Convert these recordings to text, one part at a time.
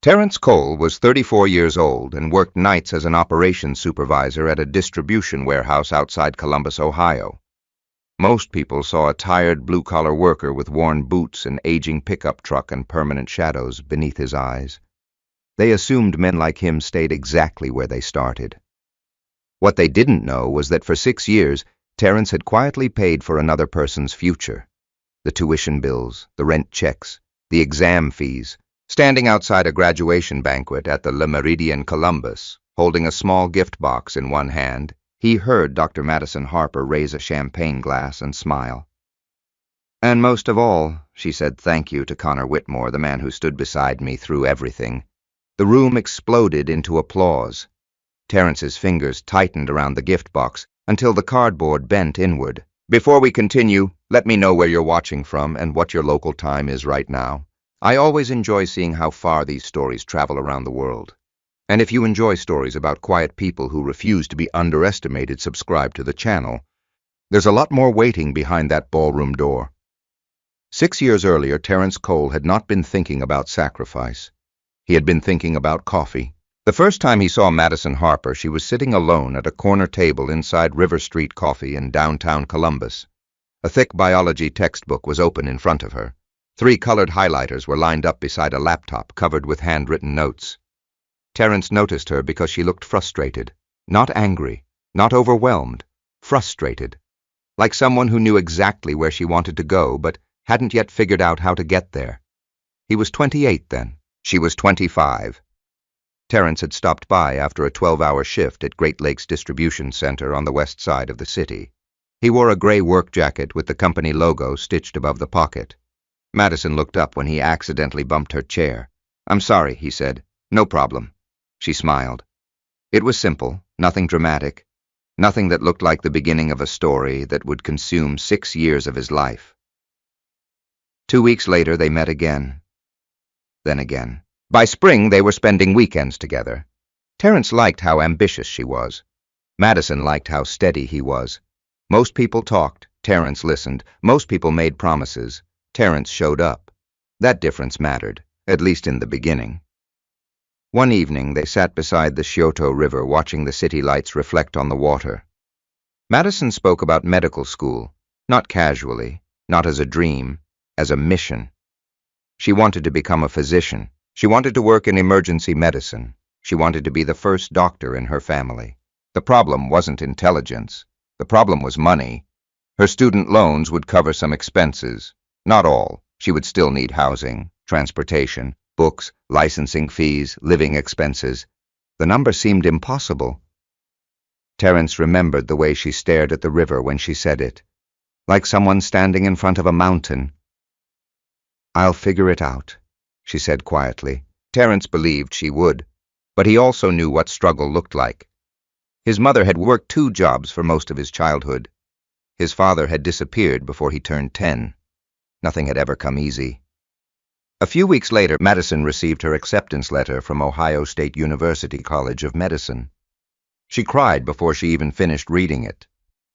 Terence Cole was 34 years old and worked nights as an operations supervisor at a distribution warehouse outside Columbus, Ohio. Most people saw a tired blue-collar worker with worn boots, an aging pickup truck, and permanent shadows beneath his eyes. They assumed men like him stayed exactly where they started. What they didn't know was that for 6 years, Terence had quietly paid for another person's future. The tuition bills, the rent checks, the exam fees. Standing outside a graduation banquet at the Le Méridien Columbus, holding a small gift box in one hand, he heard Dr. Madison Harper raise a champagne glass and smile. "And most of all," she said thank you to Connor Whitmore, the man who stood beside me through everything. The room exploded into applause. Terence's fingers tightened around the gift box until the cardboard bent inward. "Before we continue, let me know where you're watching from and what your local time is right now. I always enjoy seeing how far these stories travel around the world. And if you enjoy stories about quiet people who refuse to be underestimated, subscribe to the channel. There's a lot more waiting behind that ballroom door." 6 years earlier, Terence Cole had not been thinking about sacrifice. He had been thinking about coffee. The first time he saw Madison Harper, she was sitting alone at a corner table inside River Street Coffee in downtown Columbus. A thick biology textbook was open in front of her. 3 colored highlighters were lined up beside a laptop covered with handwritten notes. Terence noticed her because she looked frustrated, not angry, not overwhelmed, frustrated, like someone who knew exactly where she wanted to go but hadn't yet figured out how to get there. He was 28 then. She was 25. Terence had stopped by after a 12-hour shift at Great Lakes Distribution Center on the west side of the city. He wore a gray work jacket with the company logo stitched above the pocket. Madison looked up when he accidentally bumped her chair. "I'm sorry," he said. "No problem." She smiled. It was simple, nothing dramatic, nothing that looked like the beginning of a story that would consume 6 years of his life. 2 weeks later, they met again. Then again. By spring, they were spending weekends together. Terence liked how ambitious she was. Madison liked how steady he was. Most people talked. Terence listened. Most people made promises. Terence showed up. That difference mattered, at least in the beginning. One evening, they sat beside the Scioto River watching the city lights reflect on the water. Madison spoke about medical school, not casually, not as a dream, as a mission. She wanted to become a physician. She wanted to work in emergency medicine. She wanted to be the first doctor in her family. The problem wasn't intelligence. The problem was money. Her student loans would cover some expenses. Not all. She would still need housing, transportation, books, licensing fees, living expenses. The number seemed impossible. Terence remembered the way she stared at the river when she said it, like someone standing in front of a mountain. "I'll figure it out," she said quietly. Terence believed she would, but he also knew what struggle looked like. His mother had worked 2 jobs for most of his childhood. His father had disappeared before he turned 10. Nothing had ever come easy. A few weeks later, Madison received her acceptance letter from Ohio State University College of Medicine. She cried before she even finished reading it.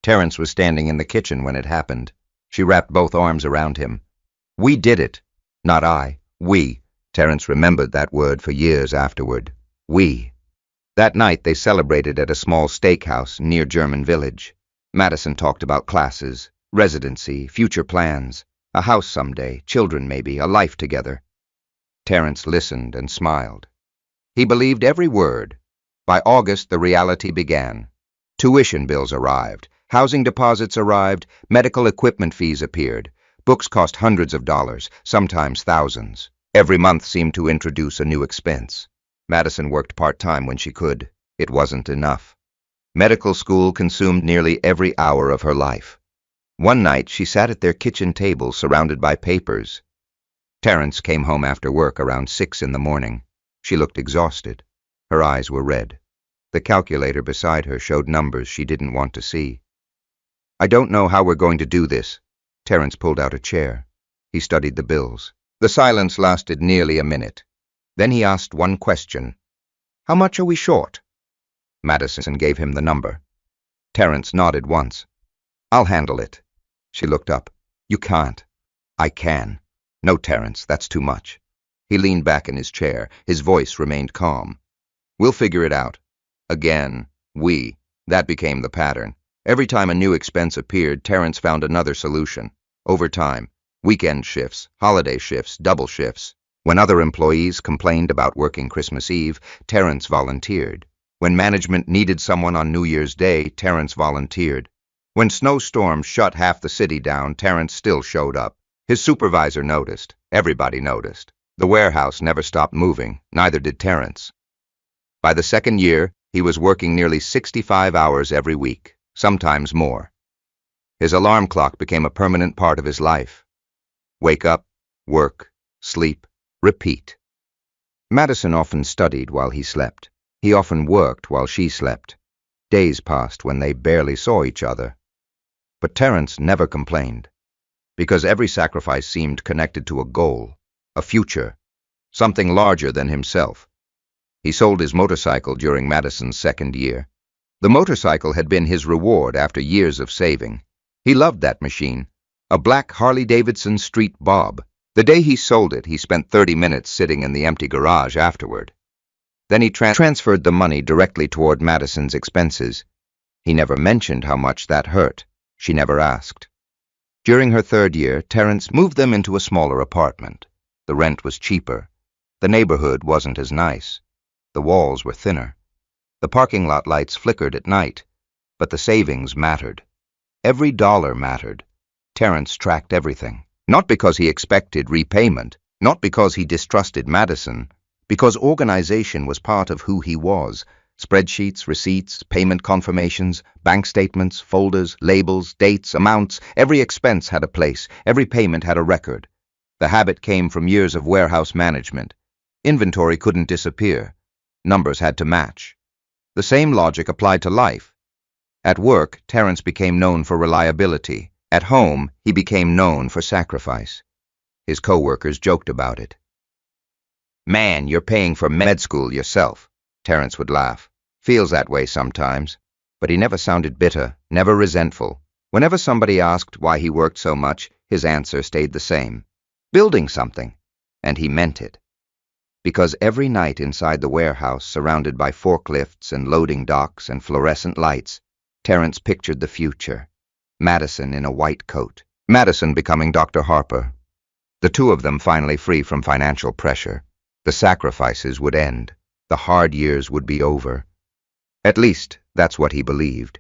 Terence was standing in the kitchen when it happened. She wrapped both arms around him. "We did it. Not I. We." Terence remembered that word for years afterward. We. That night, they celebrated at a small steakhouse near German Village. Madison talked about classes, residency, future plans. A house someday, children maybe, a life together. Terence listened and smiled. He believed every word. By August, the reality began. Tuition bills arrived, housing deposits arrived, medical equipment fees appeared. Books cost hundreds of dollars, sometimes thousands. Every month seemed to introduce a new expense. Madison worked part-time when she could. It wasn't enough. Medical school consumed nearly every hour of her life. One night, she sat at their kitchen table surrounded by papers. Terence came home after work around 6 in the morning. She looked exhausted. Her eyes were red. The calculator beside her showed numbers she didn't want to see. "I don't know how we're going to do this." Terence pulled out a chair. He studied the bills. The silence lasted nearly a minute. Then he asked one question. "How much are we short?" Madison gave him the number. Terence nodded once. "I'll handle it." She looked up. "You can't." "I can." "No, Terence, that's too much." He leaned back in his chair. His voice remained calm. "We'll figure it out." Again, we. That became the pattern. Every time a new expense appeared, Terence found another solution. Overtime, weekend shifts, holiday shifts, double shifts. When other employees complained about working Christmas Eve, Terence volunteered. When management needed someone on New Year's Day, Terence volunteered. When snowstorms shut half the city down, Terence still showed up. His supervisor noticed. Everybody noticed. The warehouse never stopped moving, neither did Terence. By the second year, he was working nearly 65 hours every week, sometimes more. His alarm clock became a permanent part of his life. Wake up, work, sleep, repeat. Madison often studied while he slept. He often worked while she slept. Days passed when they barely saw each other. But Terence never complained, because every sacrifice seemed connected to a goal, a future, something larger than himself. He sold his motorcycle during Madison's second year. The motorcycle had been his reward after years of saving. He loved that machine, a black Harley-Davidson Street Bob. The day he sold it, he spent 30 minutes sitting in the empty garage afterward. Then he transferred the money directly toward Madison's expenses. He never mentioned how much that hurt. She never asked. During her third year, Terence moved them into a smaller apartment. The rent was cheaper. The neighborhood wasn't as nice. The walls were thinner. The parking lot lights flickered at night. But the savings mattered. Every dollar mattered. Terence tracked everything. Not because he expected repayment, not because he distrusted Madison, because organization was part of who he was. Spreadsheets, receipts, payment confirmations, bank statements, folders, labels, dates, amounts. Every expense had a place. Every payment had a record. The habit came from years of warehouse management. Inventory couldn't disappear. Numbers had to match. The same logic applied to life. At work, Terence became known for reliability. At home, he became known for sacrifice. His co-workers joked about it. "Man, you're paying for med school yourself," Terence would laugh. "Feels that way sometimes." But he never sounded bitter, never resentful. Whenever somebody asked why he worked so much, his answer stayed the same. Building something. And he meant it. Because every night inside the warehouse, surrounded by forklifts and loading docks and fluorescent lights, Terence pictured the future. Madison in a white coat. Madison becoming Dr. Harper. The two of them finally free from financial pressure. The sacrifices would end. The hard years would be over. At least, that's what he believed.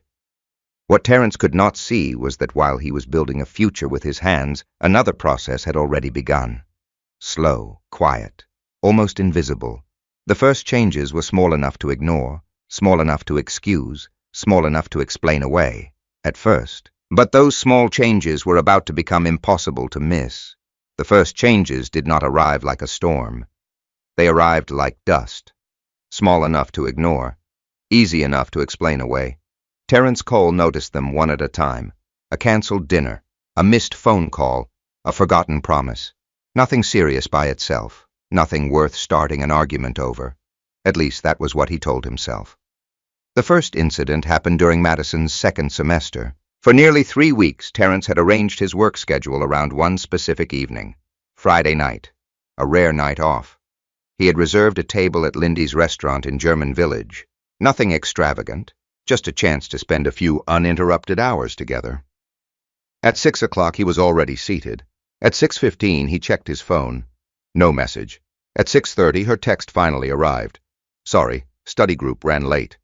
What Terence could not see was that while he was building a future with his hands, another process had already begun. Slow, quiet, almost invisible. The first changes were small enough to ignore, small enough to excuse, small enough to explain away, at first. But those small changes were about to become impossible to miss. The first changes did not arrive like a storm. They arrived like dust. Small enough to ignore, easy enough to explain away. Terence Cole noticed them one at a time. A canceled dinner, a missed phone call, a forgotten promise. Nothing serious by itself, nothing worth starting an argument over. At least that was what he told himself. The first incident happened during Madison's second semester. For nearly 3 weeks, Terence had arranged his work schedule around one specific evening, Friday night, a rare night off. He had reserved a table at Lindy's restaurant in German Village. Nothing extravagant, just a chance to spend a few uninterrupted hours together. At 6 o'clock, he was already seated. At 6:15, he checked his phone. No message. At 6:30, her text finally arrived. "Sorry, study group ran late."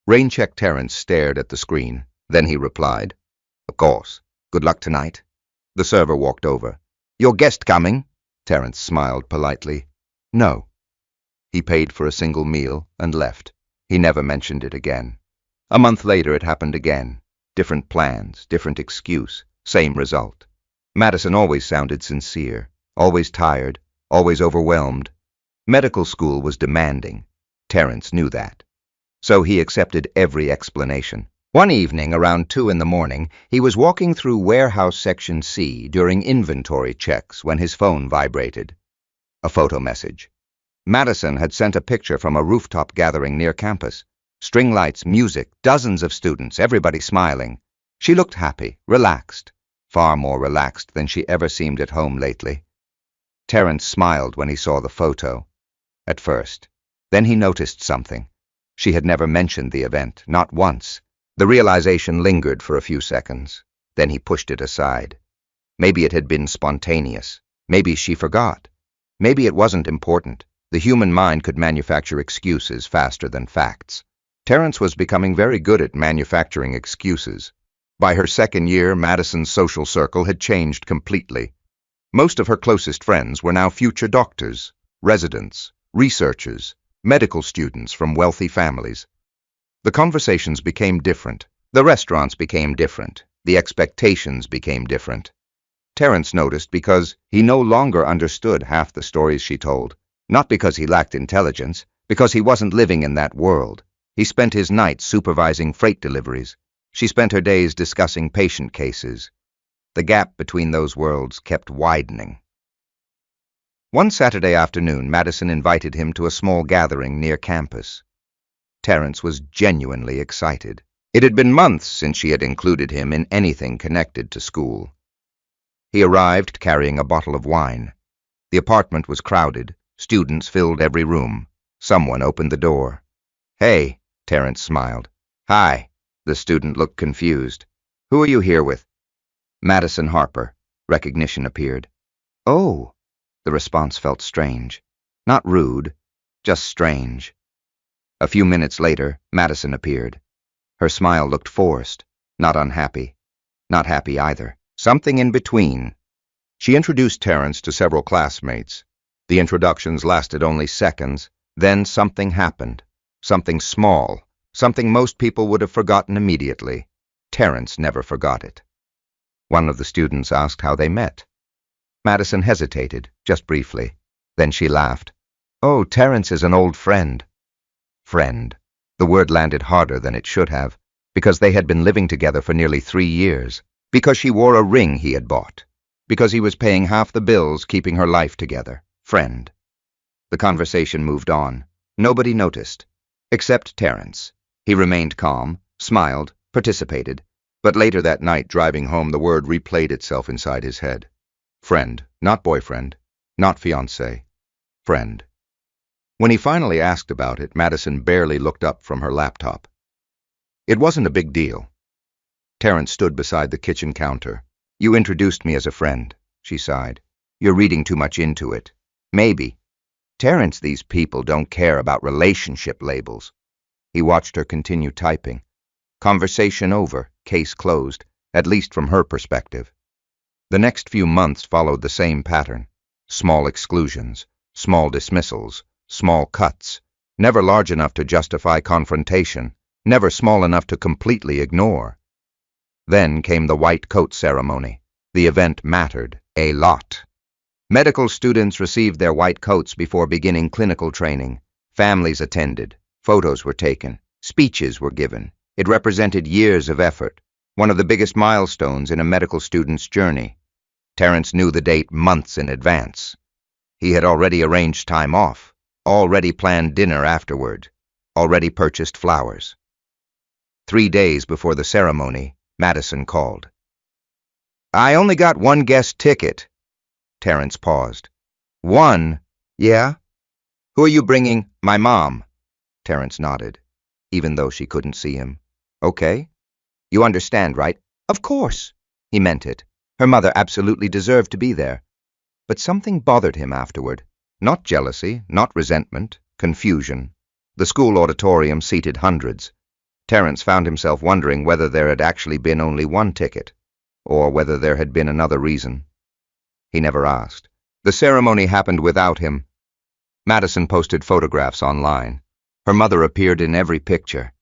Rain-checked Terence stared at the screen. Then he replied, "Of course. Good luck tonight." The server walked over. "Your guest coming?" Terence smiled politely. "No." He paid for a single meal and left. He never mentioned it again. A month later, it happened again. Different plans, different excuse, same result. Madison always sounded sincere, always tired, always overwhelmed. Medical school was demanding. Terence knew that. So he accepted every explanation. One evening, around 2 in the morning, he was walking through Warehouse Section C during inventory checks when his phone vibrated. A photo message. Madison had sent a picture from a rooftop gathering near campus. String lights, music, dozens of students, everybody smiling. She looked happy, relaxed, far more relaxed than she ever seemed at home lately. Terence smiled when he saw the photo. At first. Then he noticed something. She had never mentioned the event, not once. The realization lingered for a few seconds. Then he pushed it aside. Maybe it had been spontaneous. Maybe she forgot. Maybe it wasn't important. The human mind could manufacture excuses faster than facts. Terence was becoming very good at manufacturing excuses. By her second year, Madison's social circle had changed completely. Most of her closest friends were now future doctors, residents, researchers, medical students from wealthy families. The conversations became different. The restaurants became different. The expectations became different. Terence noticed because he no longer understood half the stories she told. Not because he lacked intelligence, because he wasn't living in that world. He spent his nights supervising freight deliveries. She spent her days discussing patient cases. The gap between those worlds kept widening. One Saturday afternoon, Madison invited him to a small gathering near campus. Terence was genuinely excited. It had been months since she had included him in anything connected to school. He arrived carrying a bottle of wine. The apartment was crowded. Students filled every room. Someone opened the door. "Hey," Terence smiled. "Hi." The student looked confused. "Who are you here with?" "Madison Harper." Recognition appeared. "Oh." The response felt strange. Not rude, just strange. A few minutes later, Madison appeared. Her smile looked forced, not unhappy. Not happy either. Something in between. She introduced Terence to several classmates. The introductions lasted only seconds. Then something happened. Something small. Something most people would have forgotten immediately. Terence never forgot it. One of the students asked how they met. Madison hesitated, just briefly. Then she laughed. "Oh, Terence is an old friend." Friend. The word landed harder than it should have, because they had been living together for nearly 3 years. Because she wore a ring he had bought. Because he was paying half the bills keeping her life together. Friend. The conversation moved on. Nobody noticed. Except Terence. He remained calm, smiled, participated. But later that night, driving home, the word replayed itself inside his head. Friend, not boyfriend, not fiancé. Friend. When he finally asked about it, Madison barely looked up from her laptop. It wasn't a big deal. Terence stood beside the kitchen counter. "You introduced me as a friend," she sighed. "You're reading too much into it." "Maybe." "Terence, these people don't care about relationship labels." He watched her continue typing. Conversation over, case closed, at least from her perspective. The next few months followed the same pattern. Small exclusions, small dismissals, small cuts, never large enough to justify confrontation, never small enough to completely ignore. Then came the white coat ceremony. The event mattered a lot. Medical students received their white coats before beginning clinical training. Families attended. Photos were taken. Speeches were given. It represented years of effort, one of the biggest milestones in a medical student's journey. Terence knew the date months in advance. He had already arranged time off, already planned dinner afterward, already purchased flowers. 3 days before the ceremony, Madison called. "I only got one guest ticket." Terence paused. "One? Yeah? Who are you bringing?" "My mom." Terence nodded, even though she couldn't see him. "Okay. You understand, right?" "Of course." He meant it. Her mother absolutely deserved to be there. But something bothered him afterward. Not jealousy, not resentment, confusion. The school auditorium seated hundreds. Terence found himself wondering whether there had actually been only one ticket, or whether there had been another reason. He never asked. The ceremony happened without him. Madison posted photographs online. Her mother appeared in every picture.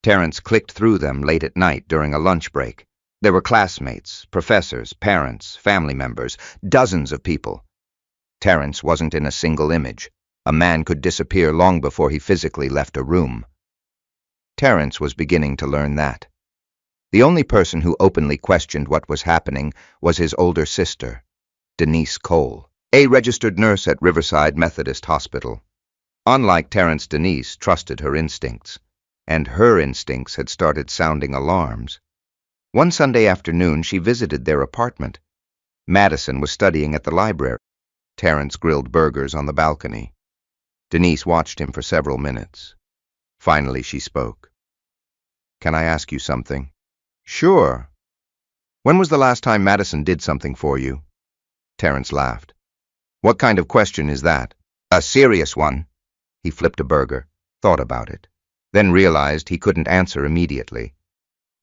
Terence clicked through them late at night during a lunch break. There were classmates, professors, parents, family members, dozens of people. Terence wasn't in a single image. A man could disappear long before he physically left a room. Terence was beginning to learn that. The only person who openly questioned what was happening was his older sister, Denise Cole, a registered nurse at Riverside Methodist Hospital. Unlike Terence, Denise trusted her instincts, and her instincts had started sounding alarms. One Sunday afternoon, she visited their apartment. Madison was studying at the library. Terrence grilled burgers on the balcony. Denise watched him for several minutes. Finally, she spoke. "Can I ask you something?" "Sure." "When was the last time Madison did something for you?" Terrence laughed. "What kind of question is that?" "A serious one." He flipped a burger, thought about it, then realized he couldn't answer immediately.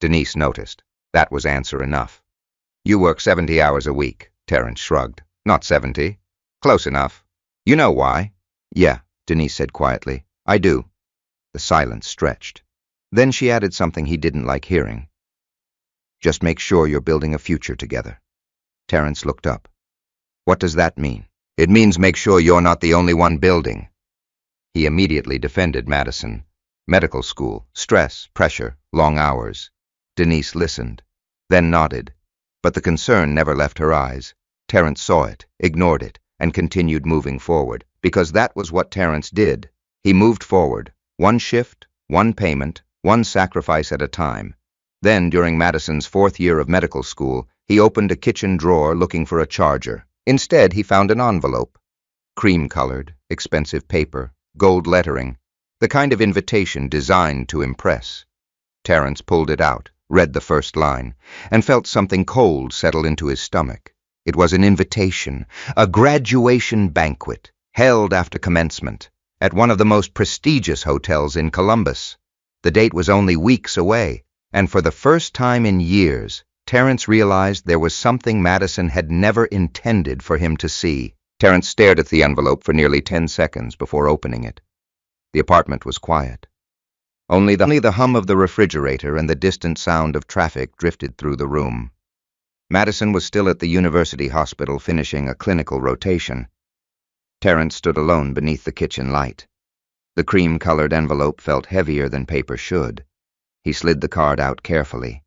Denise noticed. That was answer enough. "You work 70 hours a week," Terrence shrugged. "Not 70. Close enough. You know why?" "Yeah," Denise said quietly. "I do." The silence stretched. Then she added something he didn't like hearing. "Just make sure you're building a future together." Terrence looked up. "What does that mean?" "It means make sure you're not the only one building." He immediately defended Madison. Medical school, stress, pressure, long hours. Denise listened, then nodded. But the concern never left her eyes. Terrence saw it, ignored it, and continued moving forward, because that was what Terrence did. He moved forward, one shift, one payment, one sacrifice at a time. Then, during Madison's 4th year of medical school, he opened a kitchen drawer looking for a charger. Instead, he found an envelope. Cream-colored, expensive paper, gold lettering, the kind of invitation designed to impress. Terrence pulled it out, read the first line, and felt something cold settle into his stomach. It was an invitation, a graduation banquet, held after commencement, at one of the most prestigious hotels in Columbus. The date was only weeks away, and for the first time in years, Terrence realized there was something Madison had never intended for him to see. Terrence stared at the envelope for nearly 10 seconds before opening it. The apartment was quiet. Only the hum of the refrigerator and the distant sound of traffic drifted through the room. Madison was still at the university hospital finishing a clinical rotation. Terrence stood alone beneath the kitchen light. The cream-colored envelope felt heavier than paper should. He slid the card out carefully.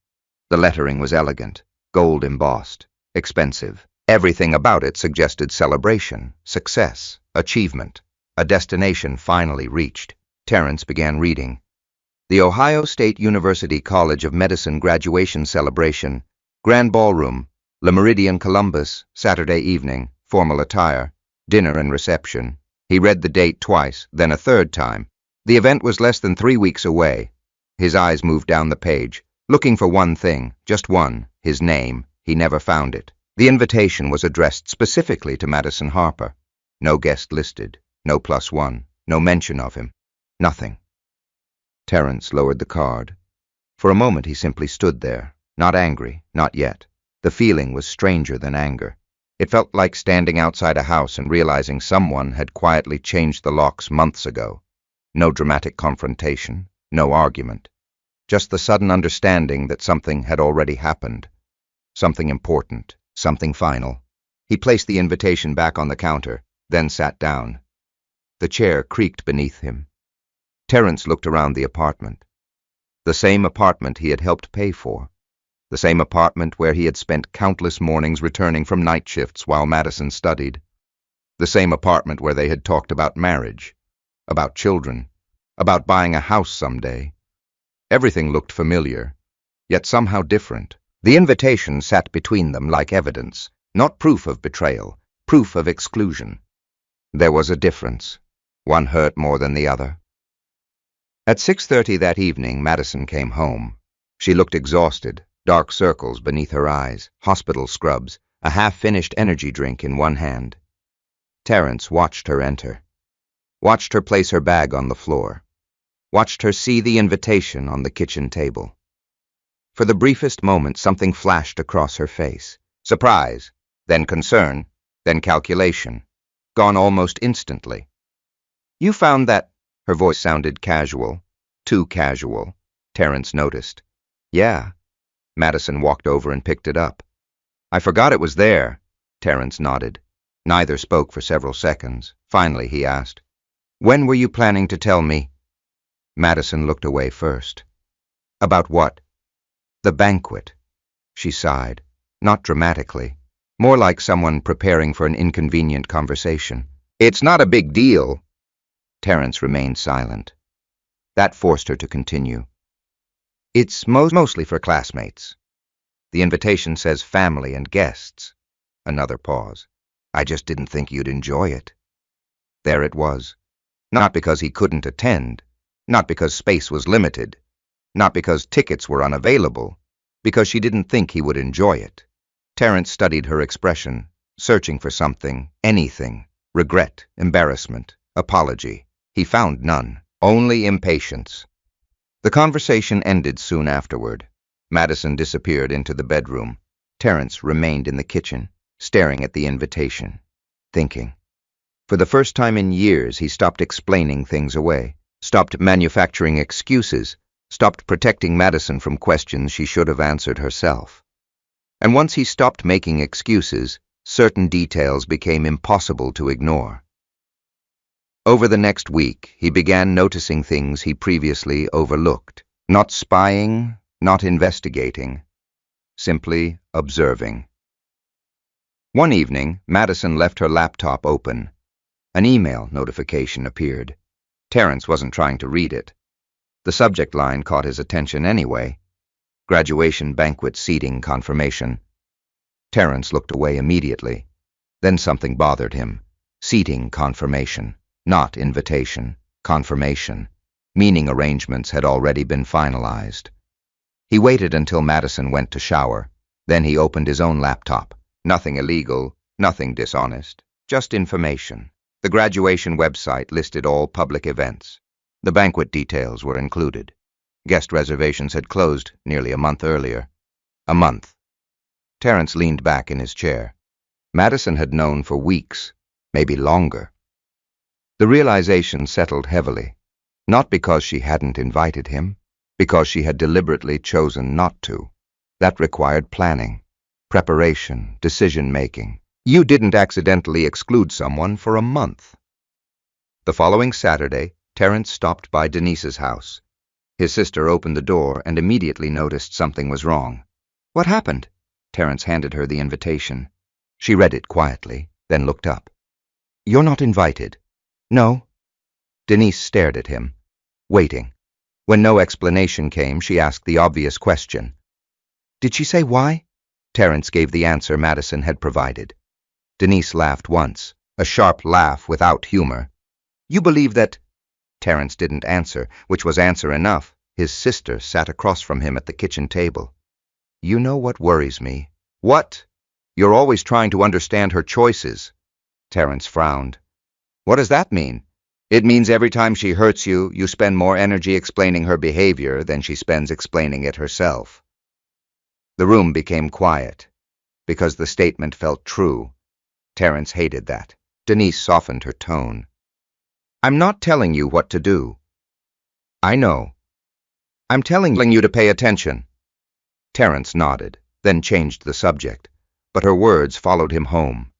The lettering was elegant, gold embossed, expensive. Everything about it suggested celebration, success, achievement, a destination finally reached. Terrence began reading. The Ohio State University College of Medicine graduation celebration, Grand Ballroom, Le Méridien Columbus, Saturday evening, formal attire, dinner and reception. He read the date twice, then a third time. The event was less than 3 weeks away. His eyes moved down the page, looking for one thing, just one, his name. He never found it. The invitation was addressed specifically to Madison Harper. No guest listed, no +1, no mention of him. Nothing. Terrence lowered the card. For a moment he simply stood there, not angry, not yet. The feeling was stranger than anger. It felt like standing outside a house and realizing someone had quietly changed the locks months ago. No dramatic confrontation, no argument. Just the sudden understanding that something had already happened. Something important, something final. He placed the invitation back on the counter, then sat down. The chair creaked beneath him. Terrence looked around the apartment. The same apartment he had helped pay for. The same apartment where he had spent countless mornings returning from night shifts while Madison studied. The same apartment where they had talked about marriage, about children, about buying a house someday. Everything looked familiar, yet somehow different. The invitation sat between them like evidence, not proof of betrayal, proof of exclusion. There was a difference. One hurt more than the other. At 6:30 that evening, Madison came home. She looked exhausted, dark circles beneath her eyes, hospital scrubs, a half-finished energy drink in one hand. Terrence watched her enter, watched her place her bag on the floor, watched her see the invitation on the kitchen table. For the briefest moment, something flashed across her face. Surprise, then concern, then calculation. Gone almost instantly. "You found that—" Her voice sounded casual, too casual. Terrence noticed. "Yeah." Madison walked over and picked it up. "I forgot it was there." Terrence nodded. Neither spoke for several seconds. Finally, he asked, "When were you planning to tell me?" Madison looked away first. "About what?" "The banquet." She sighed, not dramatically, more like someone preparing for an inconvenient conversation. "It's not a big deal." Terrence remained silent. That forced her to continue. "It's mostly for classmates. The invitation says family and guests." Another pause. I just didn't think you'd enjoy it. There it was. Not because he couldn't attend, not because space was limited, not because tickets were unavailable, because she didn't think he would enjoy it. Terence studied her expression, searching for something, anything, regret, embarrassment, apology. He found none, only impatience. The conversation ended soon afterward. Madison disappeared into the bedroom. Terence remained in the kitchen, staring at the invitation, thinking. For the first time in years, he stopped explaining things away, stopped manufacturing excuses, stopped protecting Madison from questions she should have answered herself. And once he stopped making excuses, certain details became impossible to ignore. Over the next week, he began noticing things he previously overlooked. Not spying, not investigating, simply observing. One evening, Madison left her laptop open. An email notification appeared. Terence wasn't trying to read it. The subject line caught his attention anyway. Graduation banquet seating confirmation. Terence looked away immediately. Then something bothered him. Seating confirmation, not invitation, confirmation. Meaning arrangements had already been finalized. He waited until Madison went to shower. Then he opened his own laptop. Nothing illegal, nothing dishonest, just information. The graduation website listed all public events. The banquet details were included. Guest reservations had closed nearly a month earlier. A month. Terence leaned back in his chair. Madison had known for weeks, maybe longer. The realization settled heavily, not because she hadn't invited him, because she had deliberately chosen not to. That required planning, preparation, decision-making. You didn't accidentally exclude someone for a month. The following Saturday, Terence stopped by Denise's house. His sister opened the door and immediately noticed something was wrong. What happened? Terence handed her the invitation. She read it quietly, then looked up. You're not invited. No. Denise stared at him, waiting. When no explanation came, she asked the obvious question. Did she say why? Terence gave the answer Madison had provided. Denise laughed once, a sharp laugh without humor. You believe that... Terence didn't answer, which was answer enough. His sister sat across from him at the kitchen table. You know what worries me. What? You're always trying to understand her choices. Terence frowned. What does that mean? It means every time she hurts you, you spend more energy explaining her behavior than she spends explaining it herself. The room became quiet, because the statement felt true. Terence hated that. Denise softened her tone. I'm not telling you what to do. I know. I'm telling you to pay attention. Terence nodded, then changed the subject, but her words followed him home.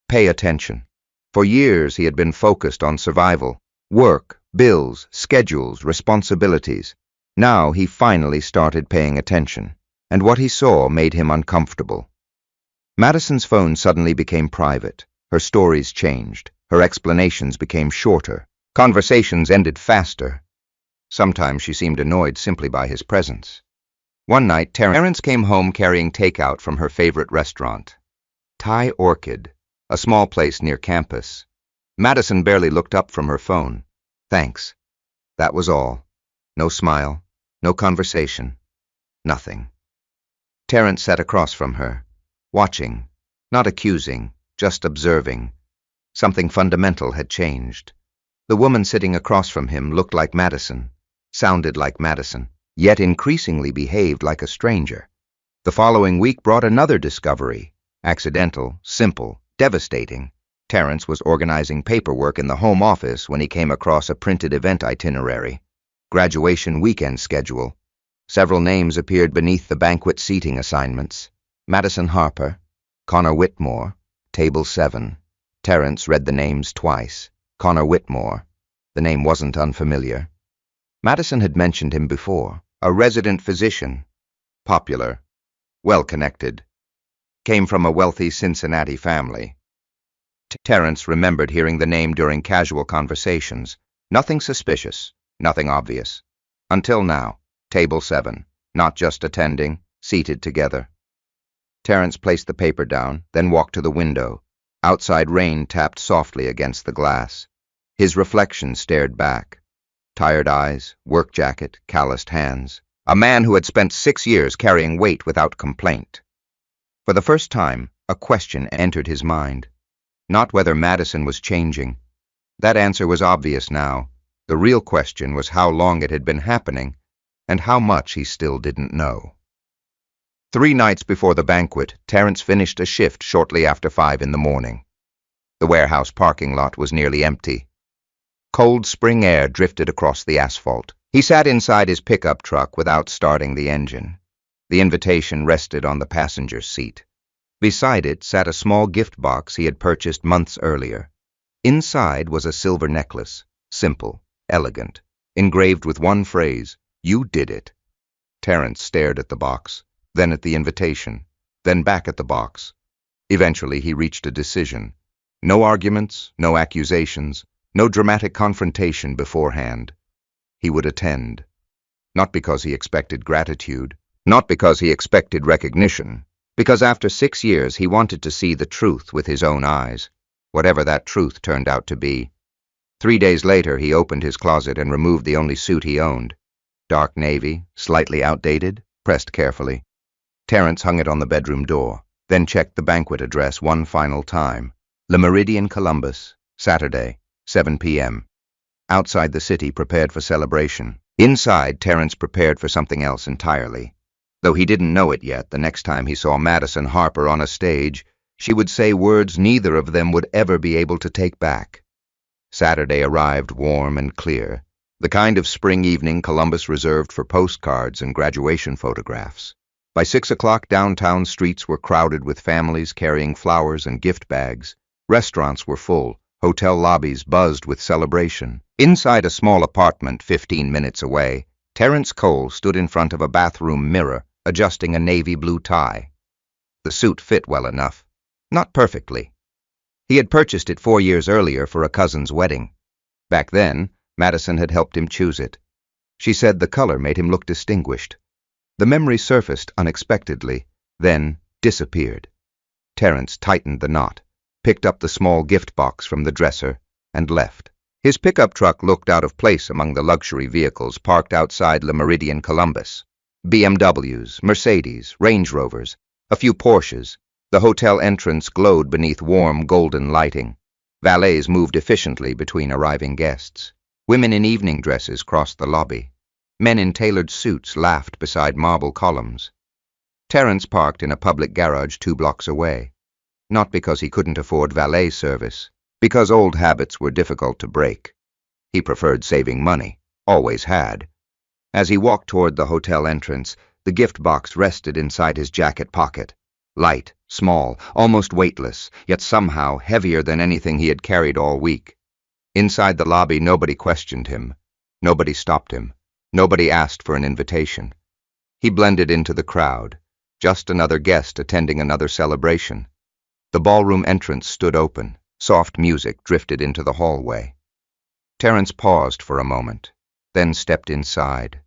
Pay attention. For years he had been focused on survival, work, bills, schedules, responsibilities. Now he finally started paying attention, and what he saw made him uncomfortable. Madison's phone suddenly became private. Her stories changed. Her explanations became shorter. Conversations ended faster. Sometimes she seemed annoyed simply by his presence. One night, Terence came home carrying takeout from her favorite restaurant, Thai Orchid, a small place near campus. Madison barely looked up from her phone. Thanks. That was all. No smile, no conversation, nothing. Terence sat across from her, watching, not accusing, just observing. Something fundamental had changed. The woman sitting across from him looked like Madison, sounded like Madison, yet increasingly behaved like a stranger. The following week brought another discovery, accidental, simple, devastating. Terence was organizing paperwork in the home office when he came across a printed event itinerary. Graduation weekend schedule. Several names appeared beneath the banquet seating assignments. Madison Harper, Connor Whitmore, Table 7. Terence read the names twice. Connor Whitmore. The name wasn't unfamiliar. Madison had mentioned him before. A resident physician. Popular. Well-connected. Came from a wealthy Cincinnati family. Terence remembered hearing the name during casual conversations. Nothing suspicious, nothing obvious. Until now, Table 7, not just attending, seated together. Terence placed the paper down, then walked to the window. Outside rain tapped softly against the glass. His reflection stared back. Tired eyes, work jacket, calloused hands. A man who had spent 6 years carrying weight without complaint. For the first time, a question entered his mind. Not whether Madison was changing. That answer was obvious now. The real question was how long it had been happening, and how much he still didn't know. 3 nights before the banquet, Terence finished a shift shortly after 5 in the morning. The warehouse parking lot was nearly empty. Cold spring air drifted across the asphalt. He sat inside his pickup truck without starting the engine. The invitation rested on the passenger's seat. Beside it sat a small gift box he had purchased months earlier. Inside was a silver necklace, simple, elegant, engraved with one phrase, "You did it." Terence stared at the box, then at the invitation, then back at the box. Eventually he reached a decision. No arguments, no accusations, no dramatic confrontation beforehand. He would attend. Not because he expected gratitude, not because he expected recognition, because after 6 years he wanted to see the truth with his own eyes, whatever that truth turned out to be. 3 days later he opened his closet and removed the only suit he owned. Dark navy, slightly outdated, pressed carefully. Terence hung it on the bedroom door, then checked the banquet address one final time. Le Méridien, Columbus, Saturday, 7 p.m. Outside the city prepared for celebration. Inside, Terence prepared for something else entirely. Though he didn't know it yet, the next time he saw Madison Harper on a stage, she would say words neither of them would ever be able to take back. Saturday arrived warm and clear, the kind of spring evening Columbus reserved for postcards and graduation photographs. By 6 o'clock, downtown streets were crowded with families carrying flowers and gift bags. Restaurants were full, hotel lobbies buzzed with celebration. Inside a small apartment 15 minutes away, Terence Cole stood in front of a bathroom mirror, adjusting a navy blue tie. The suit fit well enough. Not perfectly. He had purchased it 4 years earlier for a cousin's wedding. Back then, Madison had helped him choose it. She said the color made him look distinguished. The memory surfaced unexpectedly, then disappeared. Terence tightened the knot, picked up the small gift box from the dresser, and left. His pickup truck looked out of place among the luxury vehicles parked outside Le Méridien, Columbus. BMWs, Mercedes, Range Rovers, a few Porsches. The hotel entrance glowed beneath warm, golden lighting. Valets moved efficiently between arriving guests. Women in evening dresses crossed the lobby. Men in tailored suits laughed beside marble columns. Terence parked in a public garage 2 blocks away. Not because he couldn't afford valet service, because old habits were difficult to break. He preferred saving money, always had. As he walked toward the hotel entrance, the gift box rested inside his jacket pocket. Light, small, almost weightless, yet somehow heavier than anything he had carried all week. Inside the lobby, nobody questioned him. Nobody stopped him. Nobody asked for an invitation. He blended into the crowd, just another guest attending another celebration. The ballroom entrance stood open. Soft music drifted into the hallway. Terence paused for a moment, then stepped inside.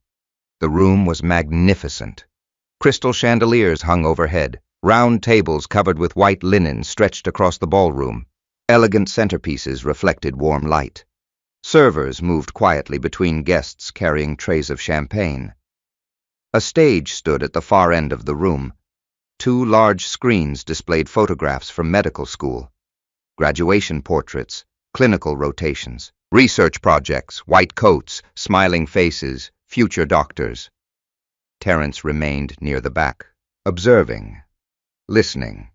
The room was magnificent. Crystal chandeliers hung overhead. Round tables covered with white linen stretched across the ballroom. Elegant centerpieces reflected warm light. Servers moved quietly between guests carrying trays of champagne. A stage stood at the far end of the room. 2 large screens displayed photographs from medical school. Graduation portraits, clinical rotations, research projects, white coats, smiling faces, future doctors. Terence remained near the back, observing, listening.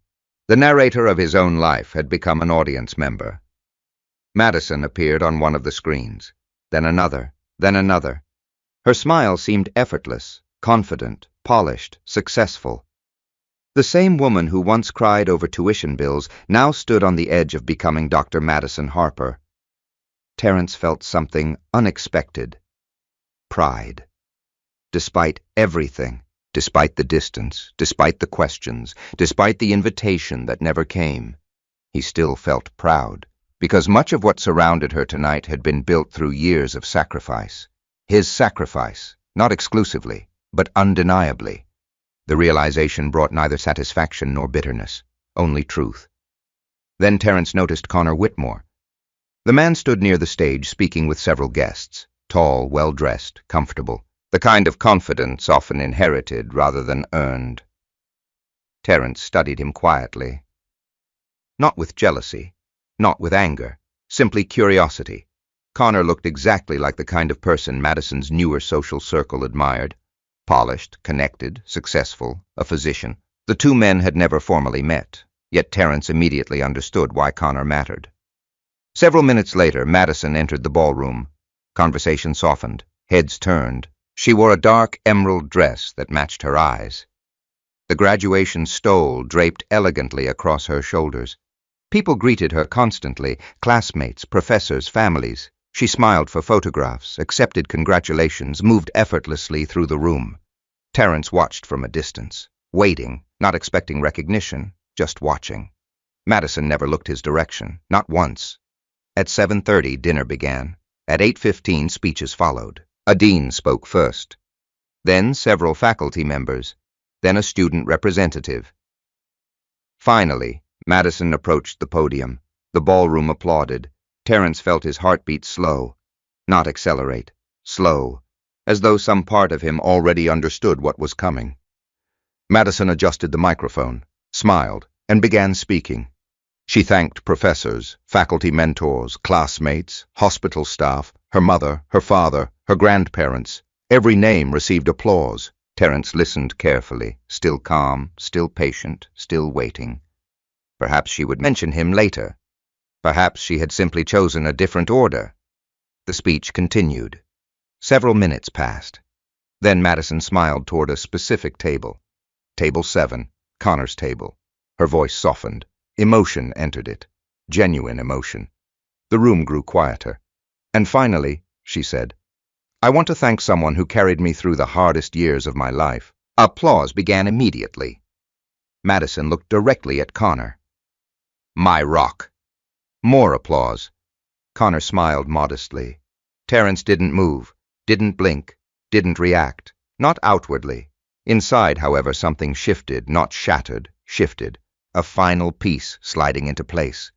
The narrator of his own life had become an audience member. Madison appeared on one of the screens, then another, then another. Her smile seemed effortless, confident, polished, successful. The same woman who once cried over tuition bills now stood on the edge of becoming Dr. Madison Harper. Terence felt something unexpected. Pride. Despite everything, despite the distance, despite the questions, despite the invitation that never came, he still felt proud, because much of what surrounded her tonight had been built through years of sacrifice. His sacrifice, not exclusively, but undeniably. The realization brought neither satisfaction nor bitterness, only truth. Then Terence noticed Connor Whitmore. The man stood near the stage speaking with several guests, tall, well-dressed, comfortable, the kind of confidence often inherited rather than earned. Terence studied him quietly. Not with jealousy, not with anger, simply curiosity. Connor looked exactly like the kind of person Madison's newer social circle admired. Polished, connected, successful, a physician. The two men had never formally met, yet Terence immediately understood why Connor mattered. Several minutes later, Madison entered the ballroom. Conversation softened, heads turned. She wore a dark emerald dress that matched her eyes. The graduation stole draped elegantly across her shoulders. People greeted her constantly, classmates, professors, families. She smiled for photographs, accepted congratulations, moved effortlessly through the room. Terence watched from a distance, waiting, not expecting recognition, just watching. Madison never looked his direction, not once. At 7:30, dinner began. At 8:15, speeches followed. A dean spoke first. Then several faculty members. Then a student representative. Finally, Madison approached the podium. The ballroom applauded. Terence felt his heartbeat slow, not accelerate, slow, as though some part of him already understood what was coming. Madison adjusted the microphone, smiled, and began speaking. She thanked professors, faculty mentors, classmates, hospital staff, her mother, her father, her grandparents. Every name received applause. Terence listened carefully, still calm, still patient, still waiting. Perhaps she would mention him later. Perhaps she had simply chosen a different order. The speech continued. Several minutes passed. Then Madison smiled toward a specific table. Table 7, Connor's table. Her voice softened. Emotion entered it. Genuine emotion. The room grew quieter. And finally, she said, "I want to thank someone who carried me through the hardest years of my life." Applause began immediately. Madison looked directly at Connor. "My rock." More applause. Connor smiled modestly. Terence didn't move, didn't blink, didn't react, not outwardly. Inside, however, something shifted, not shattered, shifted. A final piece sliding into place.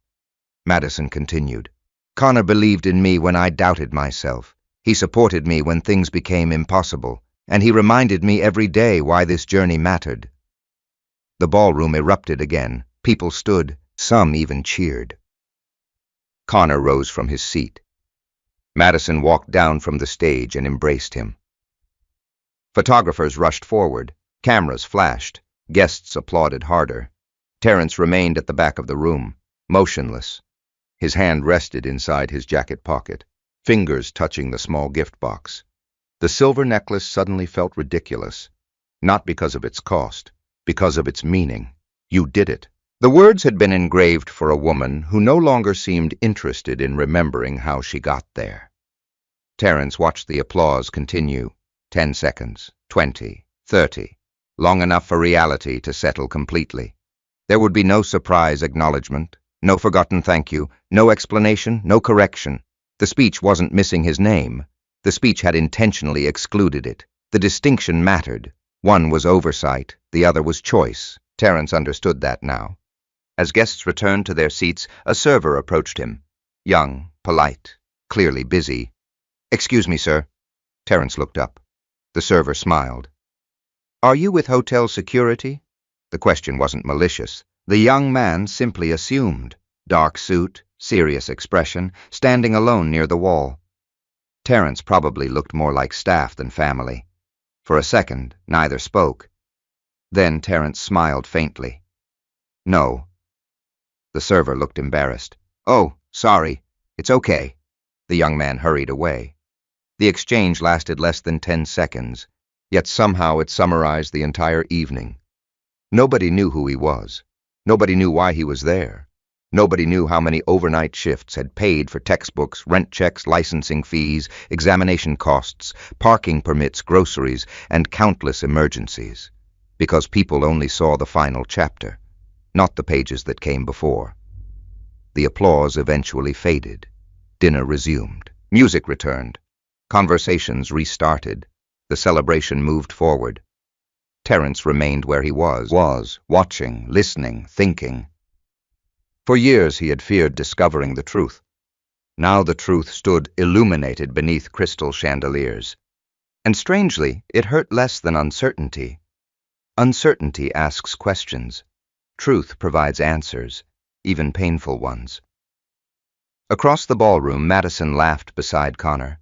Madison continued. "Connor believed in me when I doubted myself. He supported me when things became impossible, and he reminded me every day why this journey mattered." The ballroom erupted again. People stood, some even cheered. Connor rose from his seat. Madison walked down from the stage and embraced him. Photographers rushed forward. Cameras flashed. Guests applauded harder. Terence remained at the back of the room, motionless. His hand rested inside his jacket pocket, fingers touching the small gift box. The silver necklace suddenly felt ridiculous, not because of its cost, because of its meaning. You did it. The words had been engraved for a woman who no longer seemed interested in remembering how she got there. Terence watched the applause continue. 10 seconds, 20, 30, long enough for reality to settle completely. There would be no surprise acknowledgement, no forgotten thank you, no explanation, no correction. The speech wasn't missing his name. The speech had intentionally excluded it. The distinction mattered. One was oversight, the other was choice. Terence understood that now. As guests returned to their seats, a server approached him. Young, polite, clearly busy. "Excuse me, sir." Terence looked up. The server smiled. "Are you with hotel security?" The question wasn't malicious. The young man simply assumed. Dark suit, serious expression, standing alone near the wall. Terence probably looked more like staff than family. For a second, neither spoke. Then Terence smiled faintly. "No." The server looked embarrassed. "Oh, sorry. It's okay." The young man hurried away. The exchange lasted less than 10 seconds, yet somehow it summarized the entire evening. Nobody knew who he was. Nobody knew why he was there. Nobody knew how many overnight shifts had paid for textbooks, rent checks, licensing fees, examination costs, parking permits, groceries, and countless emergencies. Because people only saw the final chapter, not the pages that came before. The applause eventually faded. Dinner resumed. Music returned. Conversations restarted. The celebration moved forward. Terence remained where he was, watching, listening, thinking. For years he had feared discovering the truth. Now the truth stood illuminated beneath crystal chandeliers. And strangely, it hurt less than uncertainty. Uncertainty asks questions. Truth provides answers, even painful ones. Across the ballroom, Madison laughed beside Connor.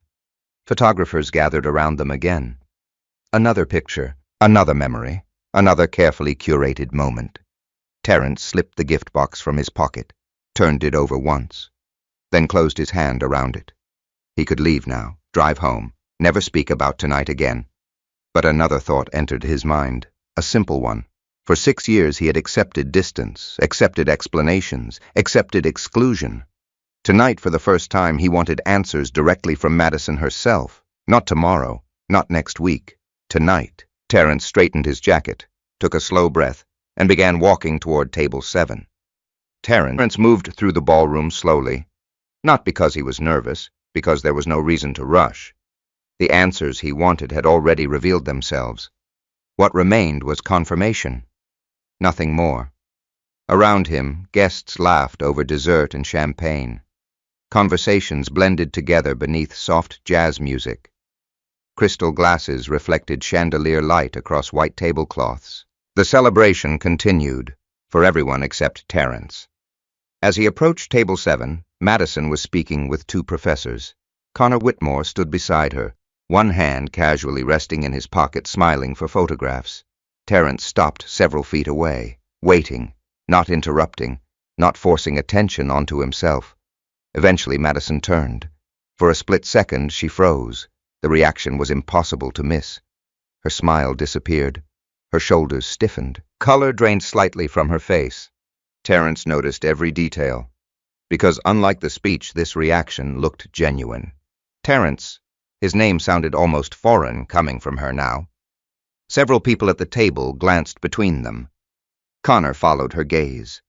Photographers gathered around them again. Another picture, another memory, another carefully curated moment. Terence slipped the gift box from his pocket, turned it over once, then closed his hand around it. He could leave now, drive home, never speak about tonight again. But another thought entered his mind, a simple one. For 6 years he had accepted distance, accepted explanations, accepted exclusion. Tonight, for the first time, he wanted answers directly from Madison herself. Not tomorrow, not next week. Tonight. Terence straightened his jacket, took a slow breath, and began walking toward table 7. Terence moved through the ballroom slowly, not because he was nervous, because there was no reason to rush. The answers he wanted had already revealed themselves. What remained was confirmation. Nothing more. Around him, guests laughed over dessert and champagne. Conversations blended together beneath soft jazz music. Crystal glasses reflected chandelier light across white tablecloths. The celebration continued, for everyone except Terence. As he approached table 7, Madison was speaking with 2 professors. Connor Whitmore stood beside her, one hand casually resting in his pocket, smiling for photographs. Terence stopped several feet away, waiting, not interrupting, not forcing attention onto himself. Eventually Madison turned. For a split second she froze. The reaction was impossible to miss. Her smile disappeared. Her shoulders stiffened. Color drained slightly from her face. Terence noticed every detail. Because unlike the speech, this reaction looked genuine. Terence. His name sounded almost foreign coming from her now. Several people at the table glanced between them. Connor followed her gaze.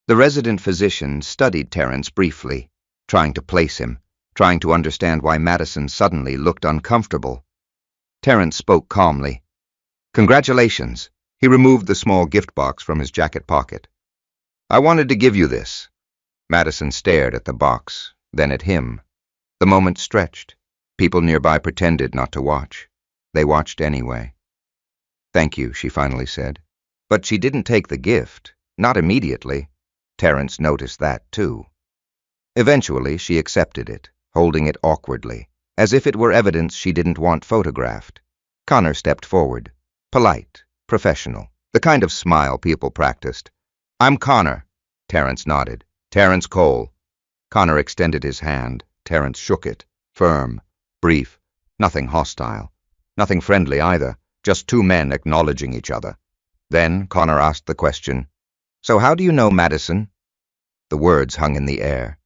The resident physician studied Terence briefly, trying to place him, trying to understand why Madison suddenly looked uncomfortable. Terence spoke calmly. "Congratulations." He removed the small gift box from his jacket pocket. "I wanted to give you this." Madison stared at the box, then at him. The moment stretched. People nearby pretended not to watch. They watched anyway. "Thank you," she finally said. But she didn't take the gift, not immediately. Terence noticed that, too. Eventually, she accepted it, holding it awkwardly, as if it were evidence she didn't want photographed. Connor stepped forward, polite, professional, the kind of smile people practiced. "I'm Connor." Terence nodded. "Terence Cole." Connor extended his hand. Terence shook it, firm, brief, nothing hostile, nothing friendly either, just 2 men acknowledging each other. Then Connor asked the question, "So how do you know Madison?" The words hung in the air.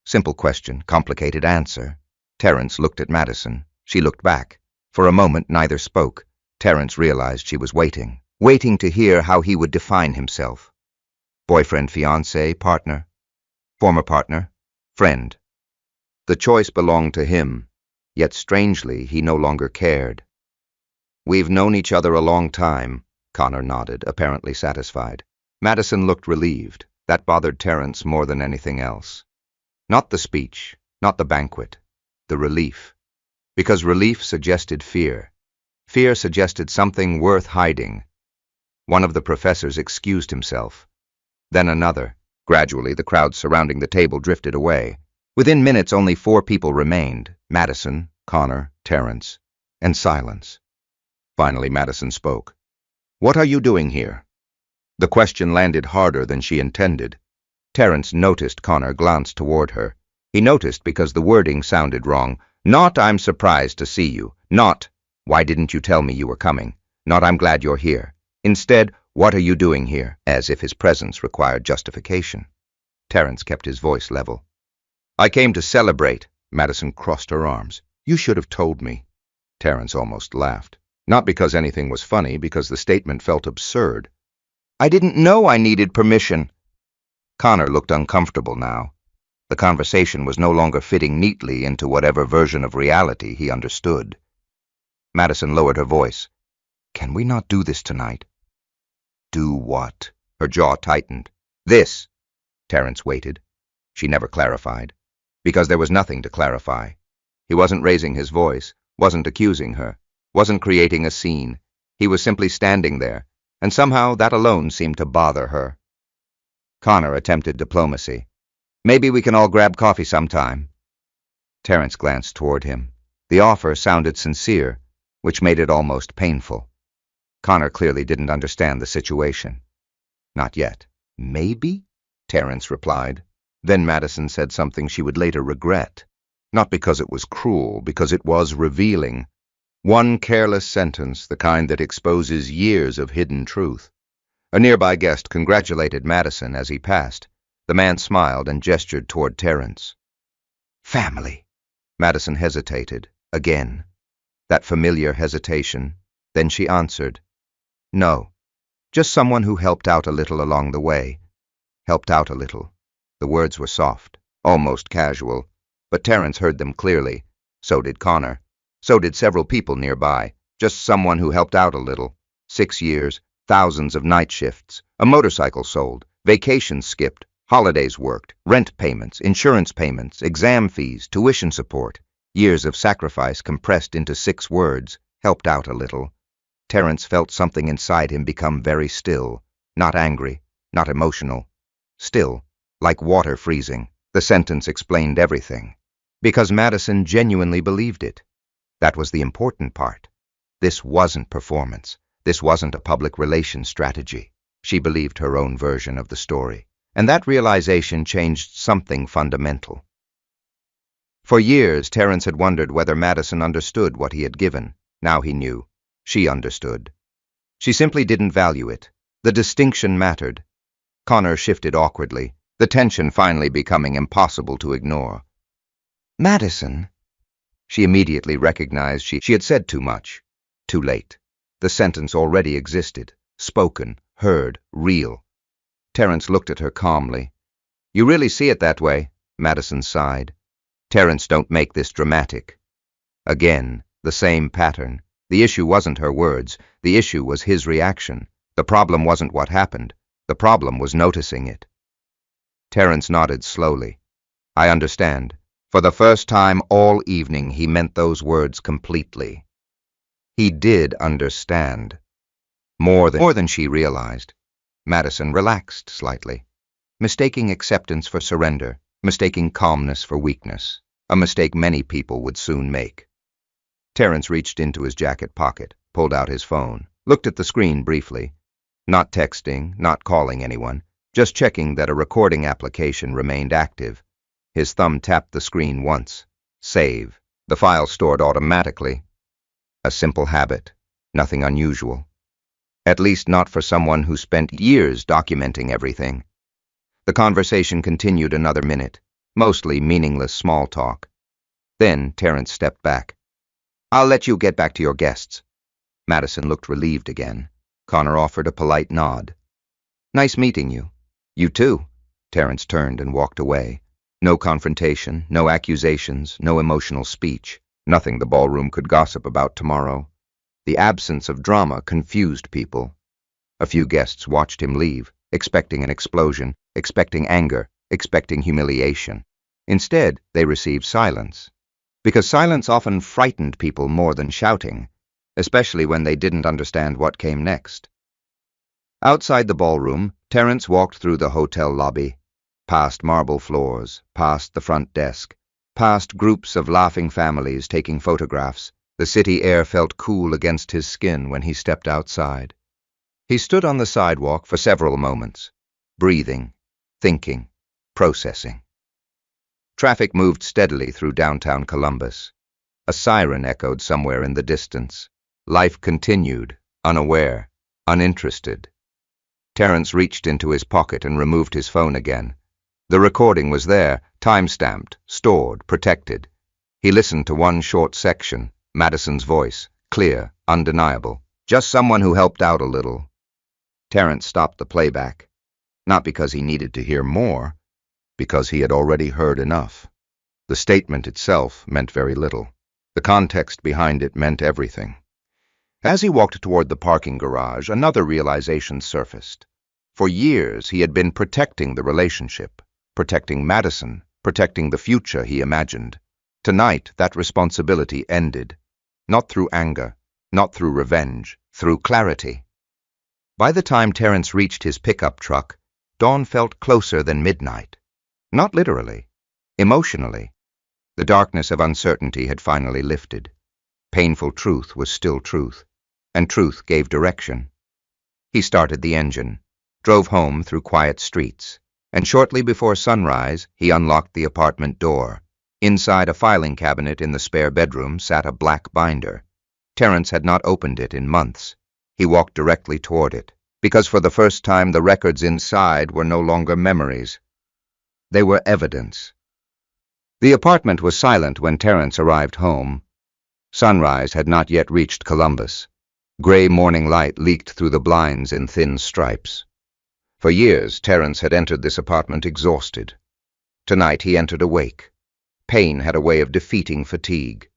Simple question, complicated answer. Terence looked at Madison. She looked back. For a moment, neither spoke. Terence realized she was waiting to hear how he would define himself. Boyfriend, fiancé, partner, former partner, friend. The choice belonged to him, yet strangely he no longer cared. "We've known each other a long time," Connor nodded, apparently satisfied. Madison looked relieved. That bothered Terence more than anything else. Not the speech, not the banquet, the relief. Because relief suggested fear. Fear suggested something worth hiding. One of the professors excused himself. Then another. Gradually, the crowd surrounding the table drifted away. Within minutes, only 4 people remained: Madison, Connor, Terence, and silence. Finally, Madison spoke. "What are you doing here?" The question landed harder than she intended. Terence noticed Connor glance toward her. He noticed because the wording sounded wrong. Not "I'm surprised to see you." Not "Why didn't you tell me you were coming?" Not "I'm glad you're here." Instead, "What are you doing here?" As if his presence required justification. Terence kept his voice level. "I came to celebrate." Madison crossed her arms. "You should have told me." Terence almost laughed. Not because anything was funny, because the statement felt absurd. "I didn't know I needed permission." Connor looked uncomfortable now. The conversation was no longer fitting neatly into whatever version of reality he understood. Madison lowered her voice. "Can we not do this tonight?" "Do what?" Her jaw tightened. "This." Terence waited. She never clarified. Because there was nothing to clarify. He wasn't raising his voice, wasn't accusing her, wasn't creating a scene. He was simply standing there, and somehow that alone seemed to bother her. Connor attempted diplomacy. "Maybe we can all grab coffee sometime." Terence glanced toward him. The offer sounded sincere, which made it almost painful. Connor clearly didn't understand the situation. "Not yet." "Maybe?" Terence replied. Then Madison said something she would later regret. Not because it was cruel, because it was revealing. One careless sentence, the kind that exposes years of hidden truth. A nearby guest congratulated Madison as he passed. The man smiled and gestured toward Terence. "Family." Madison hesitated, again. That familiar hesitation. Then she answered. "No, just someone who helped out a little along the way." Helped out a little. The words were soft, almost casual, but Terence heard them clearly. So did Connor. So did several people nearby. Just someone who helped out a little. 6 years, thousands of night shifts, a motorcycle sold, vacations skipped, holidays worked, rent payments, insurance payments, exam fees, tuition support. Years of sacrifice compressed into 6 words, helped out a little. Terence felt something inside him become very still, not angry, not emotional. Still, like water freezing. The sentence explained everything. Because Madison genuinely believed it. That was the important part. This wasn't performance. This wasn't a public relations strategy. She believed her own version of the story. And that realization changed something fundamental. For years, Terence had wondered whether Madison understood what he had given. Now he knew. She understood. She simply didn't value it. The distinction mattered. Connor shifted awkwardly, the tension finally becoming impossible to ignore. "Madison." She immediately recognized she had said too much. Too late. The sentence already existed, spoken, heard, real. Terence looked at her calmly. "You really see it that way?" Madison sighed. "Terence, don't make this dramatic." Again, the same pattern. The issue wasn't her words. The issue was his reaction. The problem wasn't what happened. The problem was noticing it. Terence nodded slowly. "I understand." For the first time all evening, he meant those words completely. He did understand. More than she realized. Madison relaxed slightly, mistaking acceptance for surrender, mistaking calmness for weakness, a mistake many people would soon make. Terence reached into his jacket pocket, pulled out his phone, looked at the screen briefly. Not texting, not calling anyone, just checking that a recording application remained active. His thumb tapped the screen once. Save. The file stored automatically. A simple habit. Nothing unusual. At least not for someone who spent years documenting everything. The conversation continued another minute, mostly meaningless small talk. Then Terence stepped back. "I'll let you get back to your guests." Madison looked relieved again. Connor offered a polite nod. "Nice meeting you." "You too." Terence turned and walked away. No confrontation, no accusations, no emotional speech. Nothing the ballroom could gossip about tomorrow. The absence of drama confused people. A few guests watched him leave, expecting an explosion, expecting anger, expecting humiliation. Instead, they received silence. Because silence often frightened people more than shouting, especially when they didn't understand what came next. Outside the ballroom, Terence walked through the hotel lobby, past marble floors, past the front desk, past groups of laughing families taking photographs. The city air felt cool against his skin when he stepped outside. He stood on the sidewalk for several moments, breathing, thinking, processing. Traffic moved steadily through downtown Columbus. A siren echoed somewhere in the distance. Life continued, unaware, uninterested. Terence reached into his pocket and removed his phone again. The recording was there, time-stamped, stored, protected. He listened to one short section, Madison's voice, clear, undeniable. Just someone who helped out a little. Terence stopped the playback. Not because he needed to hear more, because he had already heard enough. The statement itself meant very little. The context behind it meant everything. As he walked toward the parking garage, another realization surfaced. For years, he had been protecting the relationship, protecting Madison, protecting the future he imagined. Tonight, that responsibility ended. Not through anger, not through revenge, through clarity. By the time Terence reached his pickup truck, dawn felt closer than midnight. Not literally, emotionally. The darkness of uncertainty had finally lifted. Painful truth was still truth, and truth gave direction. He started the engine, drove home through quiet streets, and shortly before sunrise, he unlocked the apartment door. Inside a filing cabinet in the spare bedroom sat a black binder. Terence had not opened it in months. He walked directly toward it, because for the first time the records inside were no longer memories. They were evidence. The apartment was silent when Terence arrived home. Sunrise had not yet reached Columbus. Gray morning light leaked through the blinds in thin stripes. For years, Terence had entered this apartment exhausted. Tonight he entered awake. Pain had a way of defeating fatigue.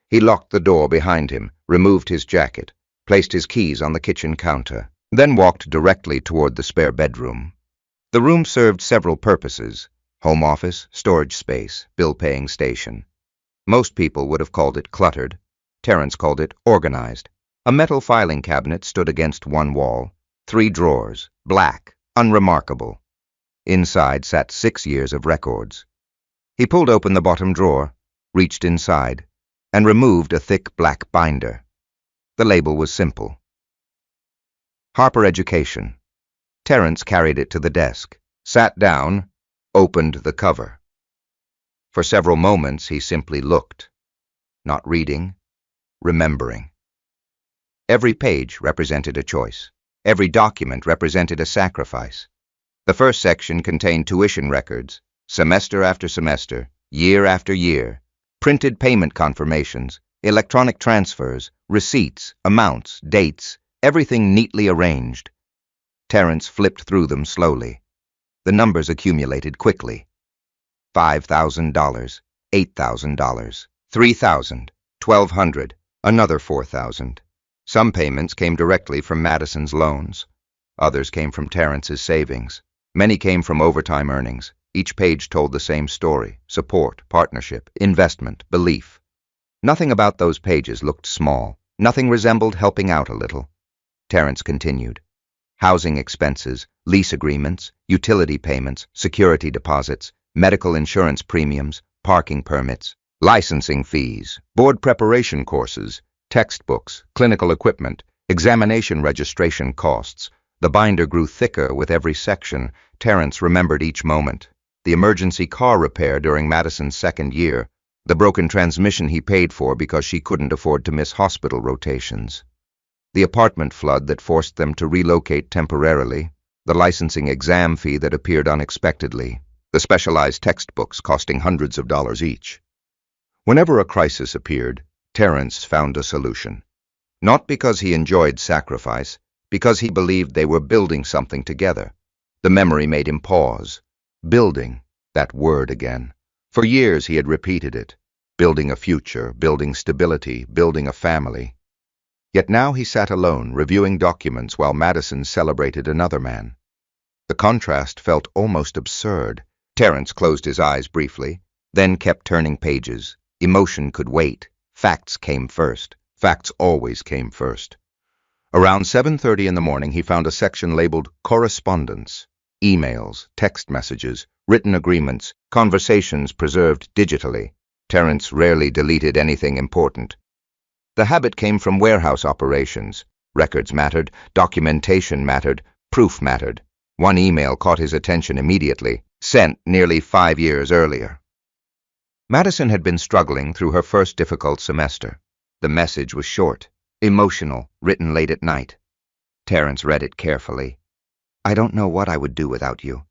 He locked the door behind him, removed his jacket, placed his keys on the kitchen counter, then walked directly toward the spare bedroom. The room served several purposes: home office, storage space, bill-paying station. Most people would have called it cluttered. Terence called it organized. A metal filing cabinet stood against one wall. 3 drawers, black, unremarkable. Inside sat 6 years of records. He pulled open the bottom drawer, reached inside, and removed a thick black binder. The label was simple: Harper Education. Terence carried it to the desk, sat down, opened the cover. For several moments he simply looked, not reading, remembering. Every page represented a choice. Every document represented a sacrifice. The first section contained tuition records, semester after semester, year after year, printed payment confirmations, electronic transfers, receipts, amounts, dates, everything neatly arranged. Terence flipped through them slowly. The numbers accumulated quickly. $5,000, $8,000, $3,000, $1,200, another $4,000. Some payments came directly from Madison's loans. Others came from Terence's savings. Many came from overtime earnings. Each page told the same story: support, partnership, investment, belief. Nothing about those pages looked small. Nothing resembled helping out a little. Terence continued. Housing expenses, lease agreements, utility payments, security deposits, medical insurance premiums, parking permits, licensing fees, board preparation courses, textbooks, clinical equipment, examination registration costs. The binder grew thicker with every section. Terence remembered each moment. The emergency car repair during Madison's 2nd year, the broken transmission he paid for because she couldn't afford to miss hospital rotations, the apartment flood that forced them to relocate temporarily, the licensing exam fee that appeared unexpectedly, the specialized textbooks costing hundreds of dollars each. Whenever a crisis appeared, Terence found a solution. Not because he enjoyed sacrifice, because he believed they were building something together. The memory made him pause. Building, that word again. For years he had repeated it. Building a future, building stability, building a family. Yet now he sat alone, reviewing documents while Madison celebrated another man. The contrast felt almost absurd. Terence closed his eyes briefly, then kept turning pages. Emotion could wait. Facts came first. Facts always came first. Around 7:30 in the morning, he found a section labeled Correspondence. Emails, text messages, written agreements, conversations preserved digitally. Terence rarely deleted anything important. The habit came from warehouse operations. Records mattered, documentation mattered, proof mattered. One email caught his attention immediately, sent nearly 5 years earlier. Madison had been struggling through her first difficult semester. The message was short, emotional, written late at night. Terence read it carefully. I don't know what I would do without you.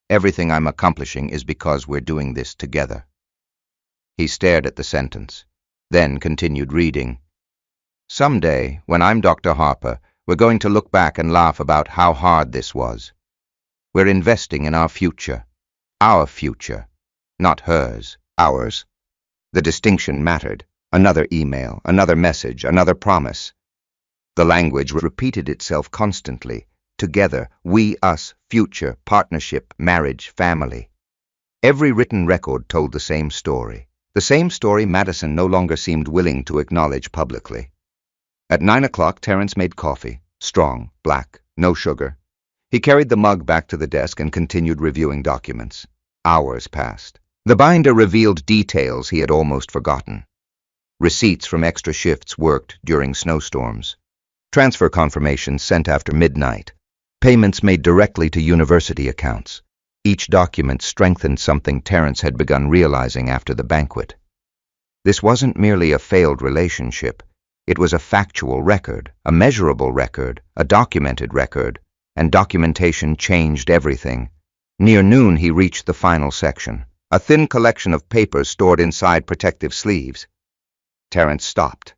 Everything I'm accomplishing is because we're doing this together. He stared at the sentence, then continued reading. Someday, when I'm Dr. Harper, we're going to look back and laugh about how hard this was. We're investing in our future, not hers, ours. The distinction mattered. Another email, another message, another promise. The language repeated itself constantly. together, we, us, future, partnership, marriage, family. Every written record told the same story Madison no longer seemed willing to acknowledge publicly. At 9 o'clock, Terence made coffee, strong, black, no sugar. He carried the mug back to the desk and continued reviewing documents. Hours passed. The binder revealed details he had almost forgotten. Receipts from extra shifts worked during snowstorms. Transfer confirmations sent after midnight. Payments made directly to university accounts. Each document strengthened something Terence had begun realizing after the banquet. This wasn't merely a failed relationship. It was a factual record, a measurable record, a documented record, and documentation changed everything. Near noon, he reached the final section, a thin collection of papers stored inside protective sleeves. Terence stopped.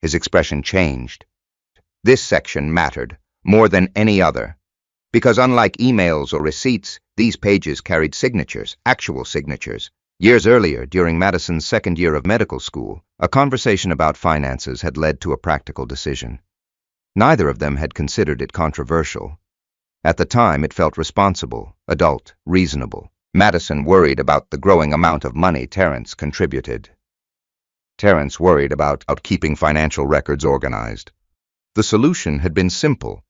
His expression changed. This section mattered more than any other, because unlike emails or receipts, these pages carried signatures, actual signatures. Years earlier, during Madison's second year of medical school, a conversation about finances had led to a practical decision. Neither of them had considered it controversial. At the time, it felt responsible, adult, reasonable. Madison worried about the growing amount of money Terence contributed. Terence worried about keeping financial records organized. The solution had been simple: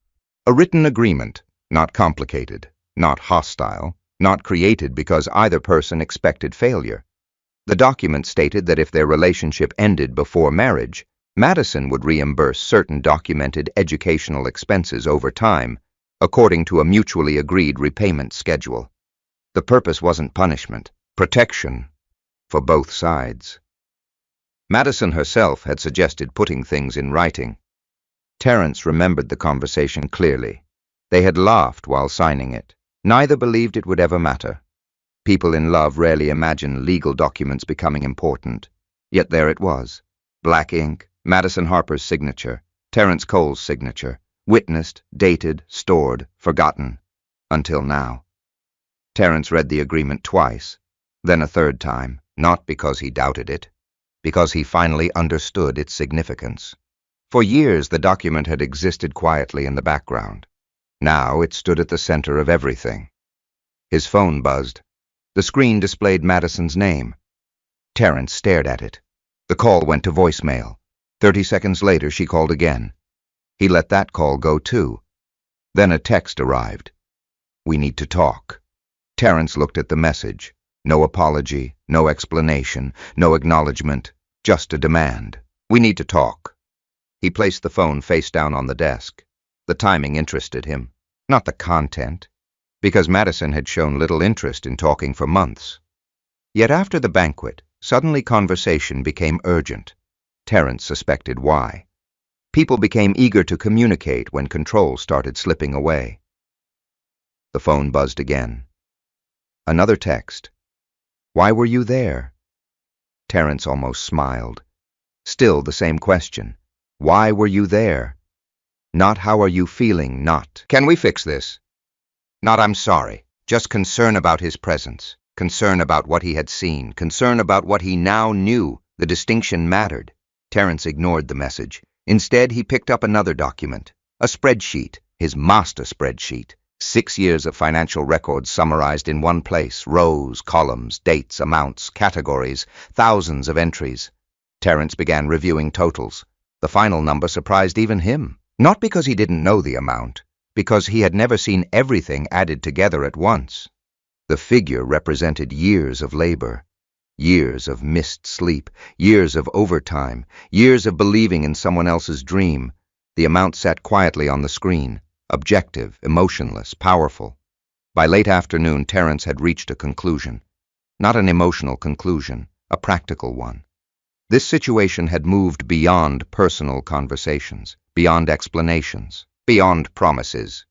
a written agreement, not complicated, not hostile, not created because either person expected failure. The document stated that if their relationship ended before marriage, Madison would reimburse certain documented educational expenses over time, according to a mutually agreed repayment schedule. The purpose wasn't punishment, protection, for both sides. Madison herself had suggested putting things in writing. Terence remembered the conversation clearly. They had laughed while signing it. Neither believed it would ever matter. People in love rarely imagine legal documents becoming important. Yet there it was. Black ink, Madison Harper's signature, Terence Cole's signature, witnessed, dated, stored, forgotten, until now. Terence read the agreement twice, then a third time, not because he doubted it, because he finally understood its significance. For years, the document had existed quietly in the background. Now it stood at the center of everything. His phone buzzed. The screen displayed Madison's name. Terence stared at it. The call went to voicemail. 30 seconds later, she called again. He let that call go too. Then a text arrived. "We need to talk." Terence looked at the message. No apology, no explanation, no acknowledgement, just a demand. "We need to talk." He placed the phone face down on the desk. The timing interested him, not the content, because Madison had shown little interest in talking for months. Yet after the banquet, suddenly conversation became urgent. Terence suspected why. People became eager to communicate when control started slipping away. The phone buzzed again. Another text. "Why were you there?" Terence almost smiled. Still the same question. Why were you there? Not how are you feeling, not can we fix this? Not I'm sorry, just concern about his presence, concern about what he had seen, concern about what he now knew. The distinction mattered. Terence ignored the message. Instead, he picked up another document, a spreadsheet, his master spreadsheet. 6 years of financial records summarized in one place, rows, columns, dates, amounts, categories, thousands of entries. Terence began reviewing totals. The final number surprised even him. Not because he didn't know the amount, because he had never seen everything added together at once. The figure represented years of labor, years of missed sleep, years of overtime, years of believing in someone else's dream. The amount sat quietly on the screen, objective, emotionless, powerful. By late afternoon, Terence had reached a conclusion. Not an emotional conclusion, a practical one. This situation had moved beyond personal conversations, beyond explanations, beyond promises.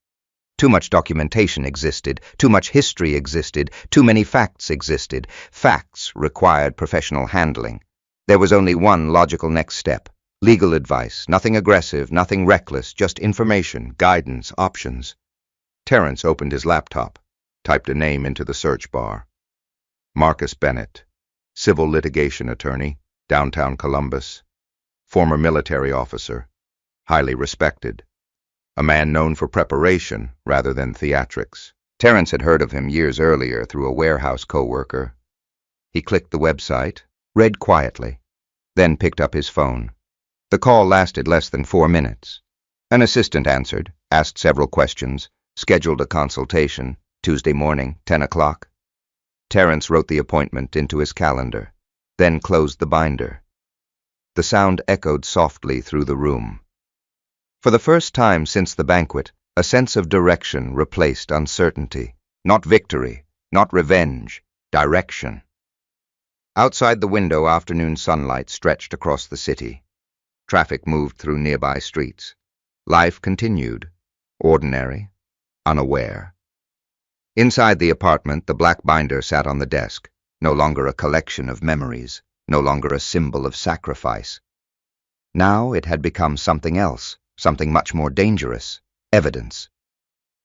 Too much documentation existed, too much history existed, too many facts existed. Facts required professional handling. There was only one logical next step. Legal advice, nothing aggressive, nothing reckless, just information, guidance, options. Terence opened his laptop, typed a name into the search bar. Marcus Bennett, civil litigation attorney, downtown Columbus, former military officer, highly respected. a man known for preparation rather than theatrics. Terence had heard of him years earlier through a warehouse co-worker. He clicked the website, read quietly, then picked up his phone. The call lasted less than 4 minutes. An assistant answered, asked several questions, scheduled a consultation, Tuesday morning, 10 o'clock. Terence wrote the appointment into his calendar, then closed the binder. The sound echoed softly through the room. For the first time since the banquet, a sense of direction replaced uncertainty. Not victory, not revenge, direction. Outside the window, afternoon sunlight stretched across the city. Traffic moved through nearby streets. Life continued, ordinary, unaware. Inside the apartment, the black binder sat on the desk, no longer a collection of memories, no longer a symbol of sacrifice. Now it had become something else, something much more dangerous, evidence.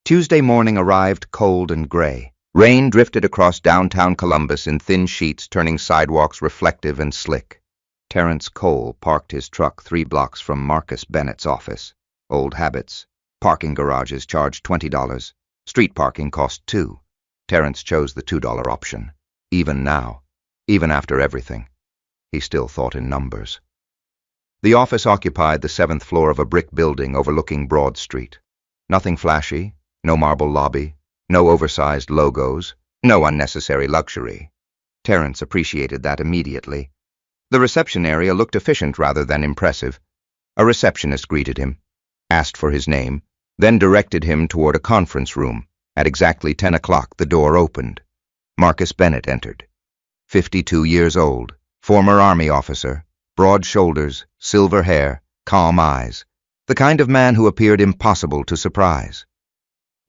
Tuesday morning arrived cold and gray. Rain drifted across downtown Columbus in thin sheets, turning sidewalks reflective and slick. Terence Cole parked his truck 3 blocks from Marcus Bennett's office. Old habits. Parking garages charged $20. Street parking cost $2. Terence chose the $2 option. Even now, even after everything, he still thought in numbers. The office occupied the 7th floor of a brick building overlooking Broad Street. Nothing flashy, no marble lobby, no oversized logos, no unnecessary luxury. Terence appreciated that immediately. The reception area looked efficient rather than impressive. A receptionist greeted him, asked for his name, then directed him toward a conference room. At exactly 10 o'clock, the door opened. Marcus Bennett entered. 52 years old, former Army officer, broad shoulders, silver hair, calm eyes, the kind of man who appeared impossible to surprise.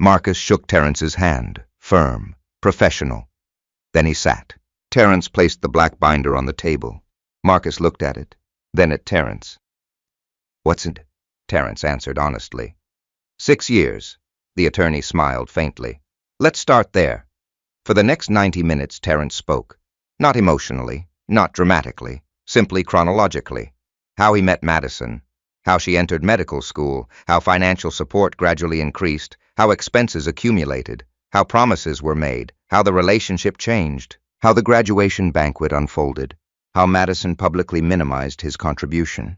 Marcus shook Terence's hand, firm, professional. Then he sat. Terence placed the black binder on the table. Marcus looked at it, then at Terence. "What's it?" Terence answered honestly. 6 years. The attorney smiled faintly. "Let's start there." For the next 90 minutes, Terence spoke. Not emotionally, not dramatically, simply chronologically. How he met Madison, how she entered medical school, how financial support gradually increased, how expenses accumulated, how promises were made, how the relationship changed, how the graduation banquet unfolded, how Madison publicly minimized his contribution.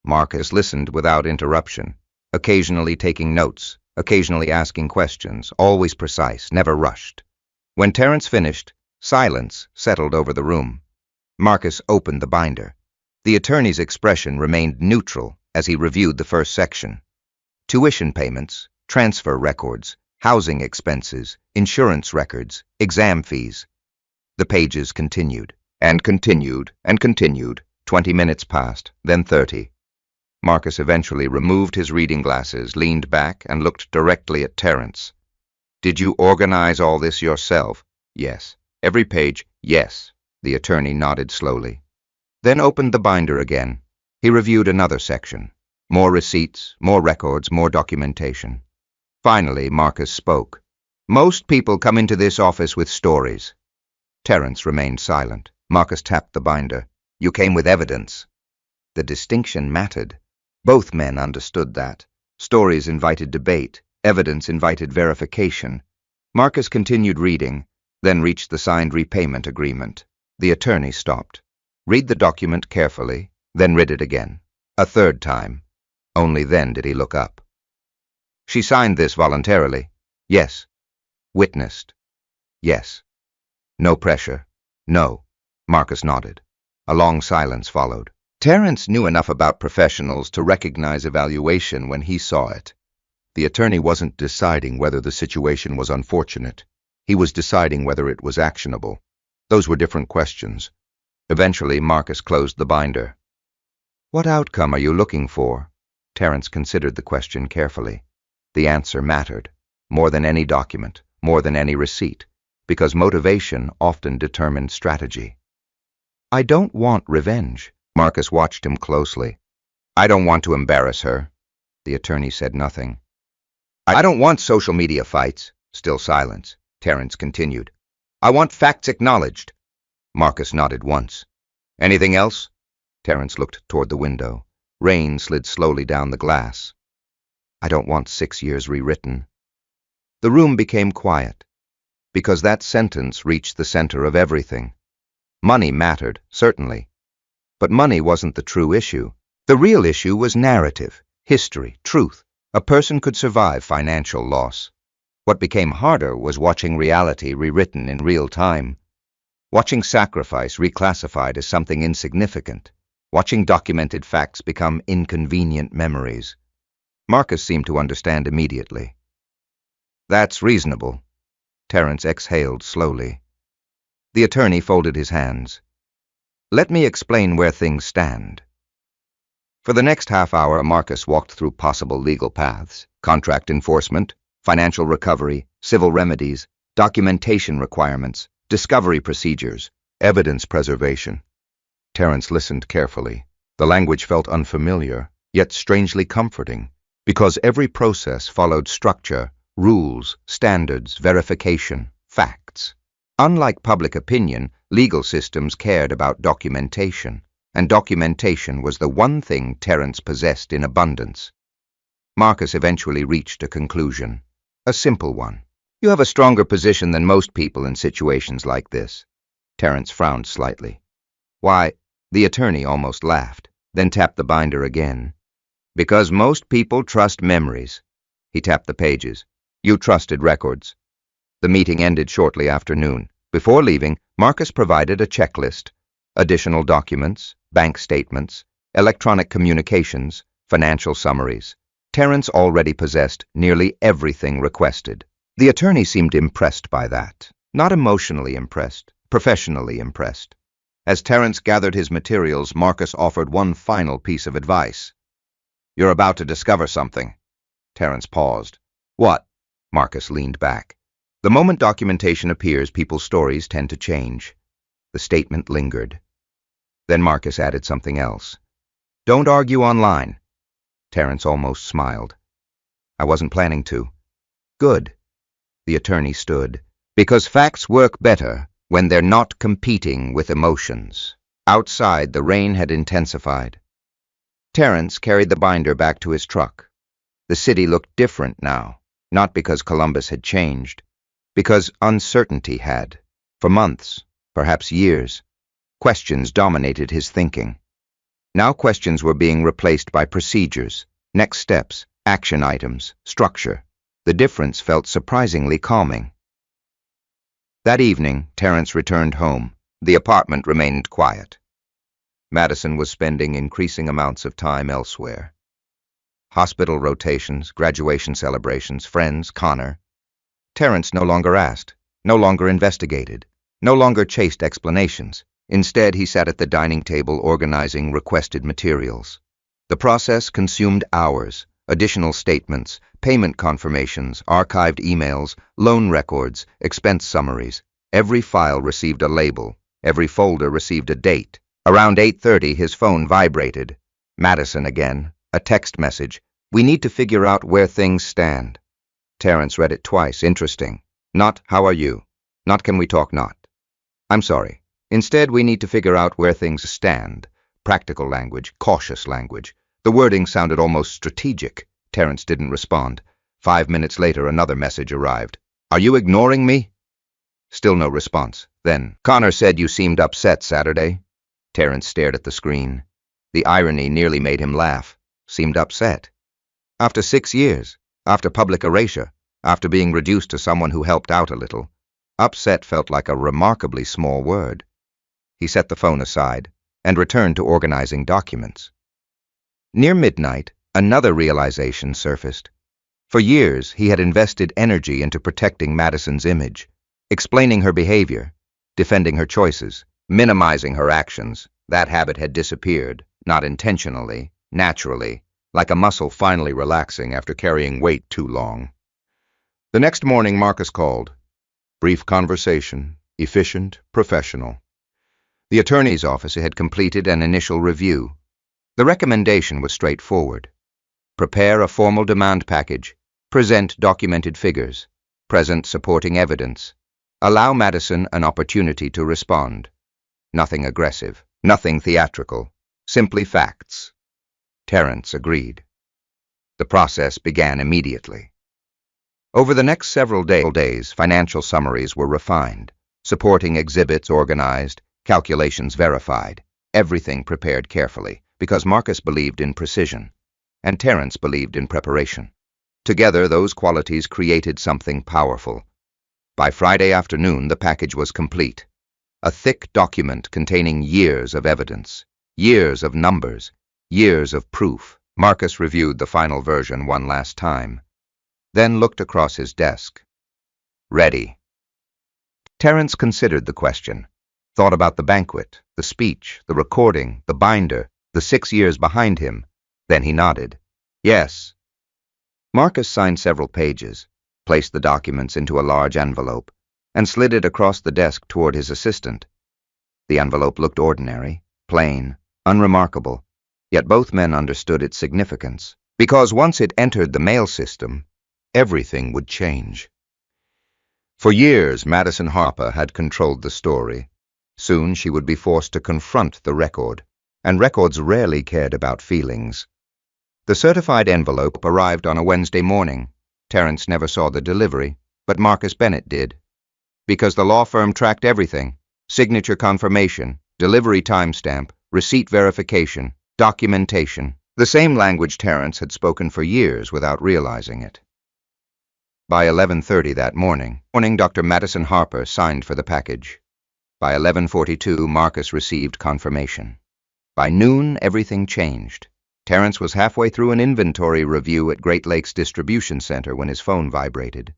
Marcus listened without interruption, occasionally taking notes, occasionally asking questions, always precise, never rushed. When Terence finished, silence settled over the room. Marcus opened the binder. The attorney's expression remained neutral as he reviewed the first section. Tuition payments, transfer records, housing expenses, insurance records, exam fees. The pages continued, and continued, and continued. 20 minutes passed, then 30. Marcus eventually removed his reading glasses, leaned back, and looked directly at Terence. "Did you organize all this yourself?" "Yes." "Every page?" "Yes." The attorney nodded slowly. Then opened the binder again. He reviewed another section. More receipts, more records, more documentation. Finally, Marcus spoke. "Most people come into this office with stories." Terence remained silent. Marcus tapped the binder. "You came with evidence." The distinction mattered. Both men understood that. Stories invited debate. Evidence invited verification. Marcus continued reading, then reached the signed repayment agreement. The attorney stopped. Read the document carefully, then read it again. A third time. Only then did he look up. "She signed this voluntarily?" "Yes." "Witnessed?" "Yes." "No pressure?" "No." Marcus nodded. A long silence followed. Terence knew enough about professionals to recognize evaluation when he saw it. The attorney wasn't deciding whether the situation was unfortunate. He was deciding whether it was actionable. Those were different questions. Eventually, Marcus closed the binder. "What outcome are you looking for?" Terence considered the question carefully. The answer mattered, more than any document, more than any receipt, because motivation often determined strategy. "I don't want revenge." Marcus watched him closely. "I don't want to embarrass her." The attorney said nothing. "I don't want social media fights." Still silence. Terence continued. "I want facts acknowledged." Marcus nodded once. "Anything else?" Terence looked toward the window. Rain slid slowly down the glass. I don't want 6 years rewritten. The room became quiet, because that sentence reached the center of everything. Money mattered, certainly. But money wasn't the true issue. The real issue was narrative, history, truth. A person could survive financial loss. What became harder was watching reality rewritten in real time. Watching sacrifice reclassified as something insignificant. Watching documented facts become inconvenient memories. Marcus seemed to understand immediately. That's reasonable. Terence exhaled slowly. The attorney folded his hands. Let me explain where things stand. For the next half hour, Marcus walked through possible legal paths: contract enforcement, financial recovery, civil remedies, documentation requirements, discovery procedures, evidence preservation. Terence listened carefully. The language felt unfamiliar, yet strangely comforting, because every process followed structure, rules, standards, verification, facts. Unlike public opinion, legal systems cared about documentation, and documentation was the one thing Terence possessed in abundance. Marcus eventually reached a conclusion, a simple one. You have a stronger position than most people in situations like this. Terence frowned slightly. Why? The attorney almost laughed, then tapped the binder again. Because most people trust memories. He tapped the pages. You trusted records. The meeting ended shortly after noon. Before leaving, Marcus provided a checklist: additional documents, bank statements, electronic communications, financial summaries. Terence already possessed nearly everything requested. The attorney seemed impressed by that. Not emotionally impressed, professionally impressed. As Terence gathered his materials, Marcus offered one final piece of advice. You're about to discover something. Terence paused. What? Marcus leaned back. The moment documentation appears, people's stories tend to change. The statement lingered. Then Marcus added something else. Don't argue online. Terence almost smiled. I wasn't planning to. Good. The attorney stood. Because facts work better when they're not competing with emotions. Outside, the rain had intensified. Terence carried the binder back to his truck. The city looked different now, not because Columbus had changed, because uncertainty had. For months, perhaps years, questions dominated his thinking. Now questions were being replaced by procedures, next steps, action items, structure. The difference felt surprisingly calming. That evening, Terence returned home. The apartment remained quiet. Madison was spending increasing amounts of time elsewhere. Hospital rotations, graduation celebrations, friends, Connor. Terence no longer asked, no longer investigated, no longer chased explanations. Instead, he sat at the dining table organizing requested materials. The process consumed hours: additional statements, payment confirmations, archived emails, loan records, expense summaries. Every file received a label. Every folder received a date. Around 8:30, his phone vibrated. Madison again. A text message. We need to figure out where things stand. Terence read it twice. Interesting. Not, how are you? Not, can we talk? Not. I'm sorry. Instead, we need to figure out where things stand. Practical language, cautious language. The wording sounded almost strategic. Terence didn't respond. 5 minutes later, another message arrived. Are you ignoring me? Still no response. Then, Connor said you seemed upset Saturday. Terence stared at the screen. The irony nearly made him laugh. Seemed upset. After 6 years, after public erasure, after being reduced to someone who helped out a little, upset felt like a remarkably small word. He set the phone aside and returned to organizing documents. Near midnight, another realization surfaced. For years, he had invested energy into protecting Madison's image, explaining her behavior, defending her choices, minimizing her actions. That habit had disappeared, not intentionally, naturally, like a muscle finally relaxing after carrying weight too long. The next morning, Marcus called. Brief conversation, efficient, professional. The attorney's office had completed an initial review. The recommendation was straightforward. Prepare a formal demand package, present documented figures, present supporting evidence, allow Madison an opportunity to respond. Nothing aggressive, nothing theatrical, simply facts. Terence agreed. The The process began immediately. Over the next several days, financial summaries were refined, supporting exhibits organized, calculations verified, everything prepared carefully, because Marcus believed in precision, and Terence believed in preparation. Together, those qualities created something powerful. By Friday afternoon, the package was complete. A thick document containing years of evidence, years of numbers, years of proof. Marcus reviewed the final version one last time, then looked across his desk. Ready. Terence considered the question, thought about the banquet, the speech, the recording, the binder, the 6 years behind him. Then he nodded. Yes. Marcus signed several pages, placed the documents into a large envelope, and slid it across the desk toward his assistant. The envelope looked ordinary, plain, unremarkable, yet both men understood its significance, because once it entered the mail system, everything would change. For years, Madison Harper had controlled the story. Soon she would be forced to confront the record, and records rarely cared about feelings. The certified envelope arrived on a Wednesday morning. Terence never saw the delivery, but Marcus Bennett did. Because the law firm tracked everything: signature confirmation, delivery timestamp, receipt verification, documentation, the same language Terence had spoken for years without realizing it. By 11:30 that morning, Dr. Madison Harper signed for the package. By 11:42, Marcus received confirmation. By noon, everything changed. Terence was halfway through an inventory review at Great Lakes Distribution Center when his phone vibrated.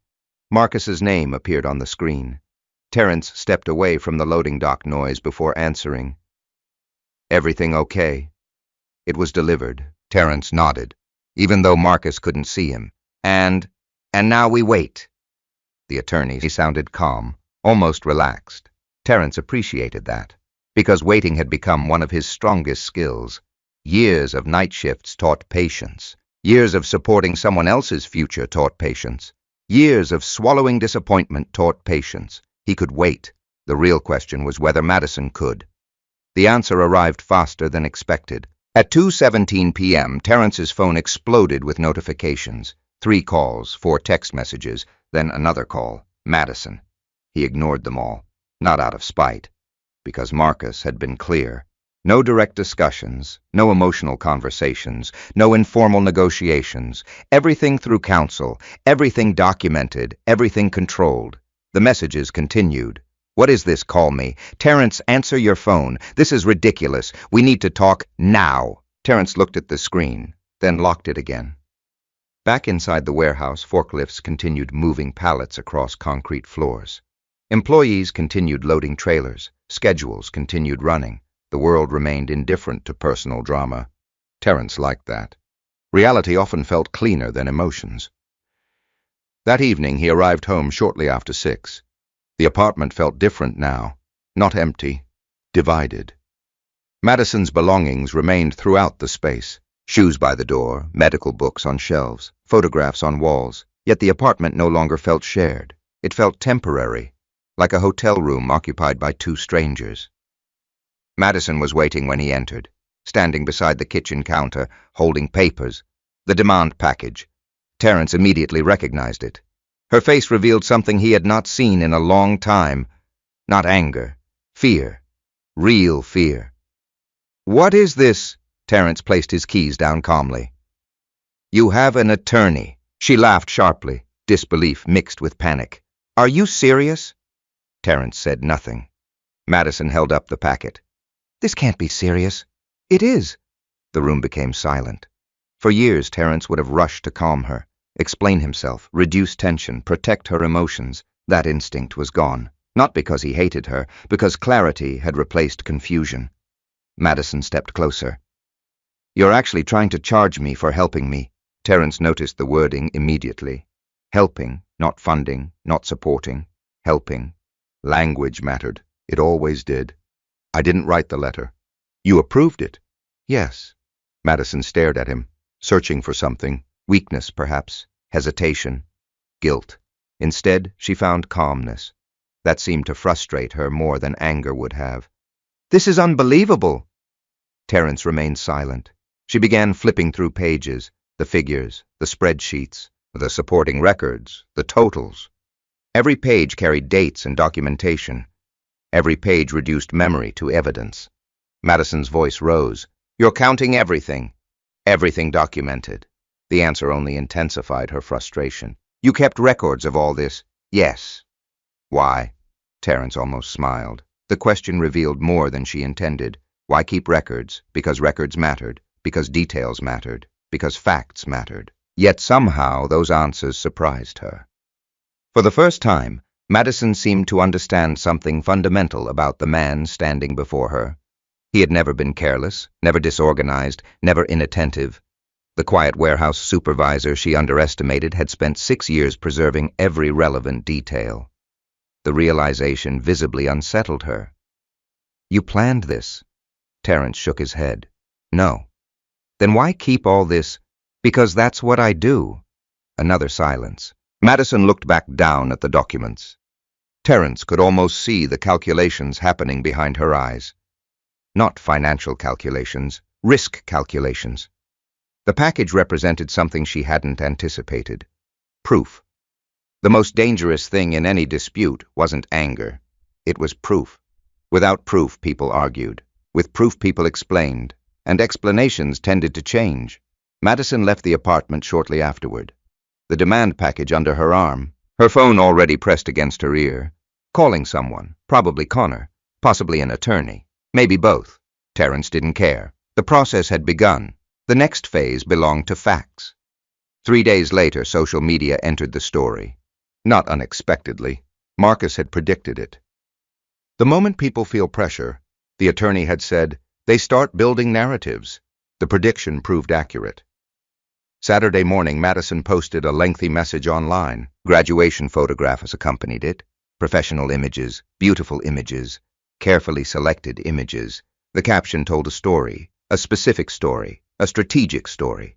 Marcus's name appeared on the screen. Terence stepped away from the loading dock noise before answering. Everything okay? It was delivered. Terence nodded, even though Marcus couldn't see him. And now we wait. The attorney sounded calm, almost relaxed. Terence appreciated that, because waiting had become one of his strongest skills. Years of night shifts taught patience. Years of supporting someone else's future taught patience. Years of swallowing disappointment taught patience. He could wait. The real question was whether Madison could. The answer arrived faster than expected. At 2:17 p.m., Terence's phone exploded with notifications. 3 calls, 4 text messages, then another call. Madison. He ignored them all, not out of spite, because Marcus had been clear. No direct discussions, no emotional conversations, no informal negotiations. Everything through counsel, everything documented, everything controlled. The messages continued. What is this? Call me. Terence, answer your phone. This is ridiculous. We need to talk now. Terence looked at the screen, then locked it again. Back inside the warehouse, forklifts continued moving pallets across concrete floors. Employees continued loading trailers. Schedules continued running. The world remained indifferent to personal drama. Terence liked that. Reality often felt cleaner than emotions. That evening, he arrived home shortly after 6. The apartment felt different now, not empty, divided. Madison's belongings remained throughout the space. Shoes by the door, medical books on shelves, photographs on walls. Yet the apartment no longer felt shared. It felt temporary, like a hotel room occupied by 2 strangers. Madison was waiting when he entered, standing beside the kitchen counter, holding papers, the demand package. Terence immediately recognized it. Her face revealed something he had not seen in a long time. Not anger, fear, real fear. What is this? Terence placed his keys down calmly. You have an attorney. She laughed sharply, disbelief mixed with panic. Are you serious? Terence said nothing. Madison held up the packet. This can't be serious. It is. The room became silent. For years, Terence would have rushed to calm her, explain himself, reduce tension, protect her emotions. That instinct was gone. Not because he hated her, because clarity had replaced confusion. Madison stepped closer. You're actually trying to charge me for helping me. Terence noticed the wording immediately. Helping, not funding, not supporting. Helping. Language mattered. It always did. I didn't write the letter. You approved it? Yes. Madison stared at him, searching for something. Weakness, perhaps. Hesitation. Guilt. Instead, she found calmness. That seemed to frustrate her more than anger would have. This is unbelievable. Terence remained silent. She began flipping through pages, The figures, the spreadsheets, the supporting records, the totals. Every page carried dates and documentation. Every page reduced memory to evidence. Madison's voice rose. "You're counting everything." "Everything documented." The answer only intensified her frustration. "You kept records of all this?" "Yes." "Why?" Terence almost smiled. The question revealed more than she intended. Why keep records? Because records mattered. Because details mattered. Because facts mattered. Yet somehow those answers surprised her. For the first time, Madison seemed to understand something fundamental about the man standing before her. He had never been careless, never disorganized, never inattentive. The quiet warehouse supervisor she underestimated had spent 6 years preserving every relevant detail. The realization visibly unsettled her. "You planned this?" Terence shook his head. "No." "Then why keep all this?" "Because that's what I do." Another silence. Madison looked back down at the documents. Terence could almost see the calculations happening behind her eyes. Not financial calculations, risk calculations. The package represented something she hadn't anticipated. Proof. The most dangerous thing in any dispute wasn't anger. It was proof. Without proof, people argued. With proof, people explained. And explanations tended to change. Madison left the apartment shortly afterward. The demand package under her arm, her phone already pressed against her ear. Calling someone, probably Connor, possibly an attorney, maybe both. Terence didn't care. The process had begun. The next phase belonged to facts. 3 days later, social media entered the story. Not unexpectedly. Marcus had predicted it. The moment people feel pressure, the attorney had said, they start building narratives. The prediction proved accurate. Saturday morning, Madison posted a lengthy message online. Graduation photographs accompanied it. Professional images, beautiful images, carefully selected images. The caption told a story, a specific story, a strategic story.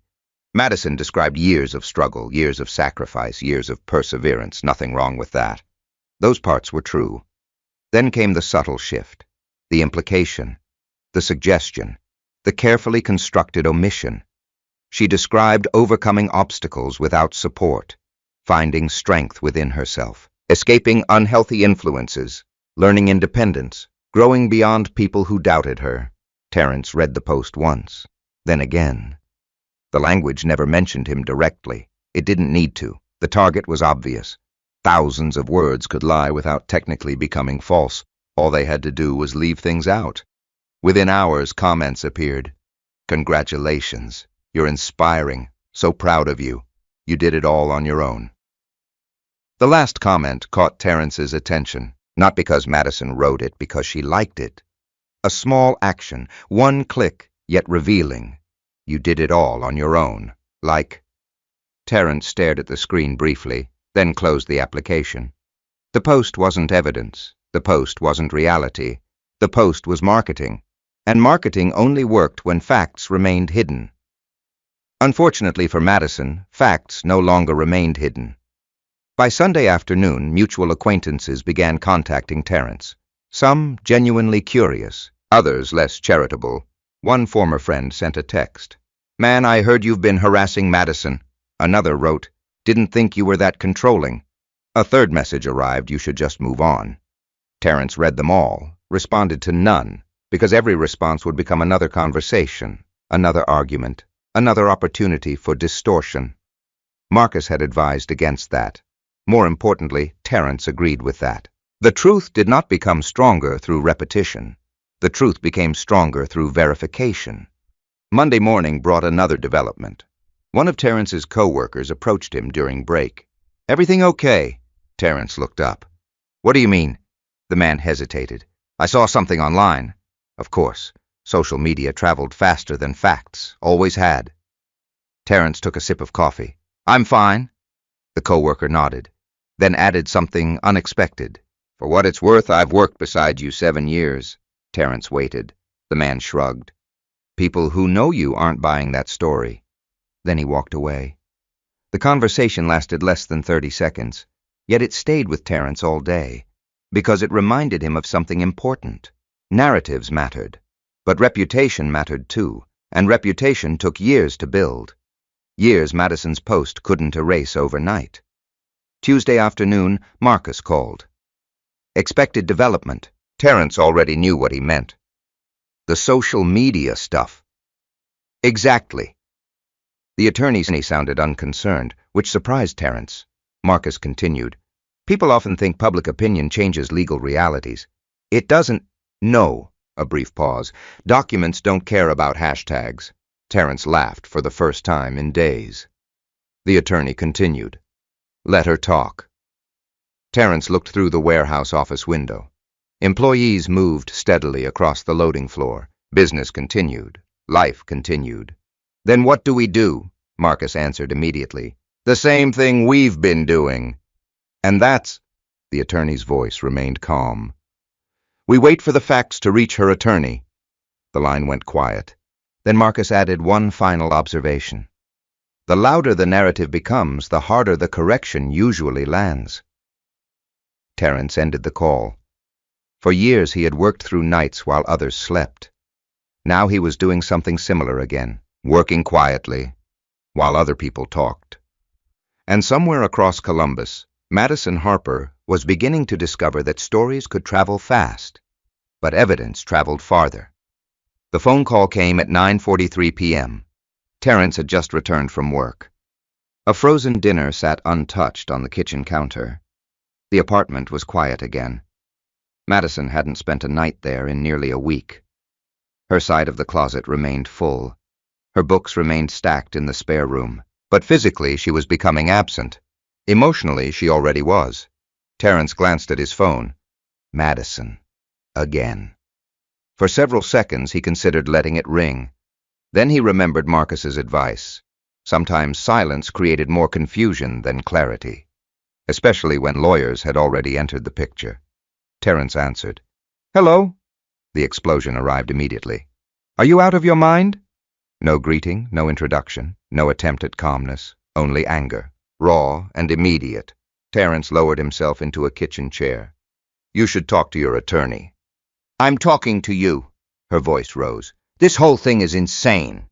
Madison described years of struggle, years of sacrifice, years of perseverance. Nothing wrong with that. Those parts were true. Then came the subtle shift, the implication, the suggestion, the carefully constructed omission. She described overcoming obstacles without support, finding strength within herself, escaping unhealthy influences, learning independence, growing beyond people who doubted her. Terence read the post once, then again. The language never mentioned him directly. It didn't need to. The target was obvious. Thousands of words could lie without technically becoming false. All they had to do was leave things out. Within hours, comments appeared. "Congratulations. You're inspiring. So proud of you. You did it all on your own." The last comment caught Terence's attention, not because Madison wrote it, because she liked it. A small action, one click, yet revealing. You did it all on your own. Like... Terence stared at the screen briefly, then closed the application. The post wasn't evidence. The post wasn't reality. The post was marketing. And marketing only worked when facts remained hidden. Unfortunately for Madison, facts no longer remained hidden. By Sunday afternoon, mutual acquaintances began contacting Terence. Some genuinely curious, others less charitable. One former friend sent a text. "Man, I heard you've been harassing Madison." Another wrote, "Didn't think you were that controlling." A third message arrived, "You should just move on." Terence read them all, responded to none, because every response would become another conversation, another argument, another opportunity for distortion. Marcus had advised against that. More importantly, Terence agreed with that. The truth did not become stronger through repetition. The truth became stronger through verification. Monday morning brought another development. One of Terence's co-workers approached him during break. "Everything okay?" Terence looked up. "What do you mean?" The man hesitated. "I saw something online." Of course, social media traveled faster than facts, always had. Terence took a sip of coffee. "I'm fine." The co-worker nodded, then added something unexpected. "For what it's worth, I've worked beside you 7 years. Terence waited. The man shrugged. "People who know you aren't buying that story." Then he walked away. The conversation lasted less than 30 seconds, yet it stayed with Terence all day, because it reminded him of something important. Narratives mattered, but reputation mattered too, and reputation took years to build. Years Madison's post couldn't erase overnight. Tuesday afternoon, Marcus called. Expected development. Terence already knew what he meant. The social media stuff. Exactly. The attorney sounded unconcerned, which surprised Terence. Marcus continued. People often think public opinion changes legal realities. It doesn't. No. A brief pause. Documents don't care about hashtags. Terence laughed for the first time in days. The attorney continued. Let her talk. Terence looked through the warehouse office window. Employees moved steadily across the loading floor. Business continued. Life continued. Then what do we do? Marcus answered immediately. The same thing we've been doing. And that's... The attorney's voice remained calm. We wait for the facts to reach her attorney. The line went quiet. Then Marcus added one final observation. The louder the narrative becomes, the harder the correction usually lands. Terence ended the call. For years he had worked through nights while others slept. Now he was doing something similar again, working quietly, while other people talked. And somewhere across Columbus, Madison Harper was beginning to discover that stories could travel fast, but evidence traveled farther. The phone call came at 9:43 p.m. Terence had just returned from work. A frozen dinner sat untouched on the kitchen counter. The apartment was quiet again. Madison hadn't spent a night there in nearly a week. Her side of the closet remained full. Her books remained stacked in the spare room, but physically she was becoming absent. Emotionally she already was. Terence glanced at his phone. Madison. Again. For several seconds he considered letting it ring. Then he remembered Marcus's advice. Sometimes silence created more confusion than clarity, especially when lawyers had already entered the picture. Terence answered. Hello? The explosion arrived immediately. Are you out of your mind? No greeting, no introduction, no attempt at calmness, only anger, raw and immediate. Terence lowered himself into a kitchen chair. You should talk to your attorney. I'm talking to you. Her voice rose. This whole thing is insane.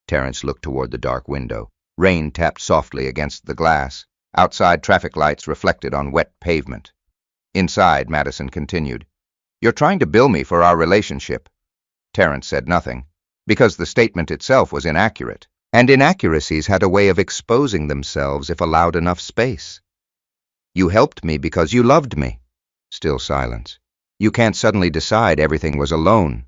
Terence looked toward the dark window. Rain tapped softly against the glass. Outside, traffic lights reflected on wet pavement. Inside, Madison continued. You're trying to bill me for our relationship. Terence said nothing, because the statement itself was inaccurate, and inaccuracies had a way of exposing themselves if allowed enough space. You helped me because you loved me. Still silence. You can't suddenly decide everything was alone.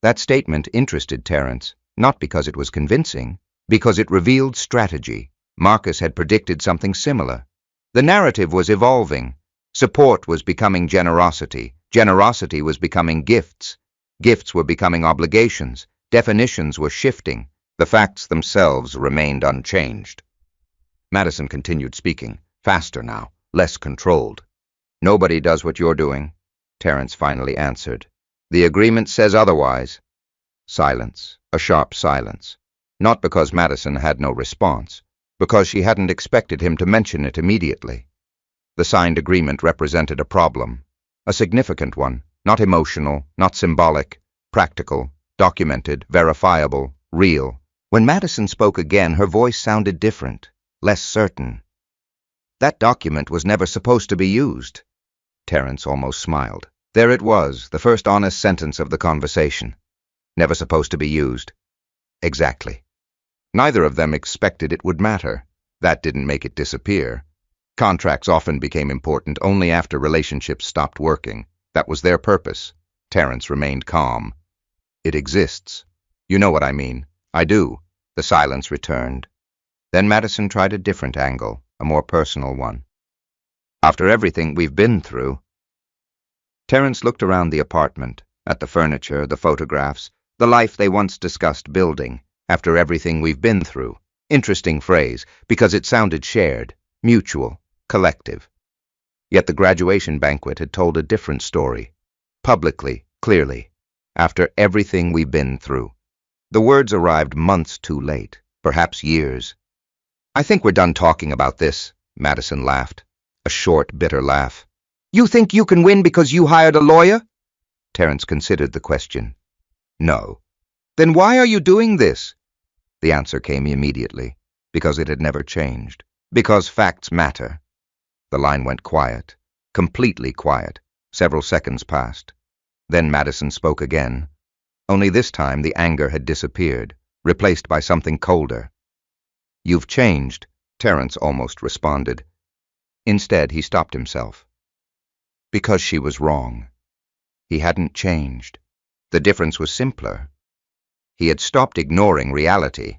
That statement interested Terence, not because it was convincing, because it revealed strategy. Marcus had predicted something similar. The narrative was evolving. Support was becoming generosity. Generosity was becoming gifts. Gifts were becoming obligations. Definitions were shifting. The facts themselves remained unchanged. Madison continued speaking, faster now, less controlled. Nobody does what you're doing, Terence finally answered. The agreement says otherwise. Silence, a sharp silence. Not because Madison had no response, because she hadn't expected him to mention it immediately. The signed agreement represented a problem, a significant one, not emotional, not symbolic, practical, documented, verifiable, real. When Madison spoke again, her voice sounded different, less certain. That document was never supposed to be used. Terence almost smiled. There it was, the first honest sentence of the conversation. Never supposed to be used. Exactly. Neither of them expected it would matter. That didn't make it disappear. Contracts often became important only after relationships stopped working. That was their purpose. Terence remained calm. It exists. You know what I mean. I do. The silence returned. Then Madison tried a different angle, a more personal one. After everything we've been through. Terence looked around the apartment, at the furniture, the photographs, the life they once discussed building. After everything we've been through. Interesting phrase, because it sounded shared, mutual, collective. Yet the graduation banquet had told a different story. Publicly, clearly. After everything we've been through. The words arrived months too late, perhaps years. I think we're done talking about this, Madison laughed. A short, bitter laugh. You think you can win because you hired a lawyer? Terence considered the question. No. Then why are you doing this? The answer came immediately. because it had never changed, because facts matter. The line went quiet, completely quiet. Several seconds passed. Then Madison spoke again. Only this time the anger had disappeared, replaced by something colder. "You've changed," Terence almost responded. Instead, he stopped himself. Because she was wrong. He hadn't changed. The difference was simpler. He had stopped ignoring reality.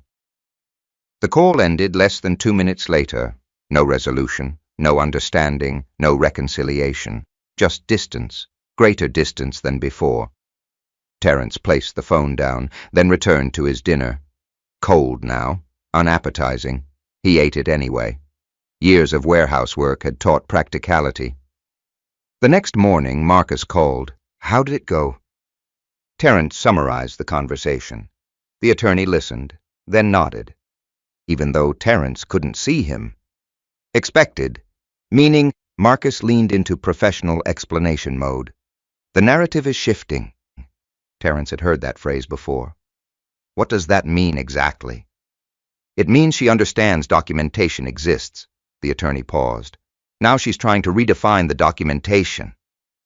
The call ended less than 2 minutes later. No resolution, no understanding, no reconciliation. Just distance, greater distance than before. Terence placed the phone down, then returned to his dinner. Cold now, unappetizing. He ate it anyway. Years of warehouse work had taught practicality. The next morning, Marcus called. "How did it go?" Terence summarized the conversation. The attorney listened, then nodded, even though Terence couldn't see him. Expected, meaning Marcus leaned into professional explanation mode. "The narrative is shifting." Terence had heard that phrase before. What does that mean exactly? "It means she understands documentation exists." The attorney paused. "Now she's trying to redefine the documentation."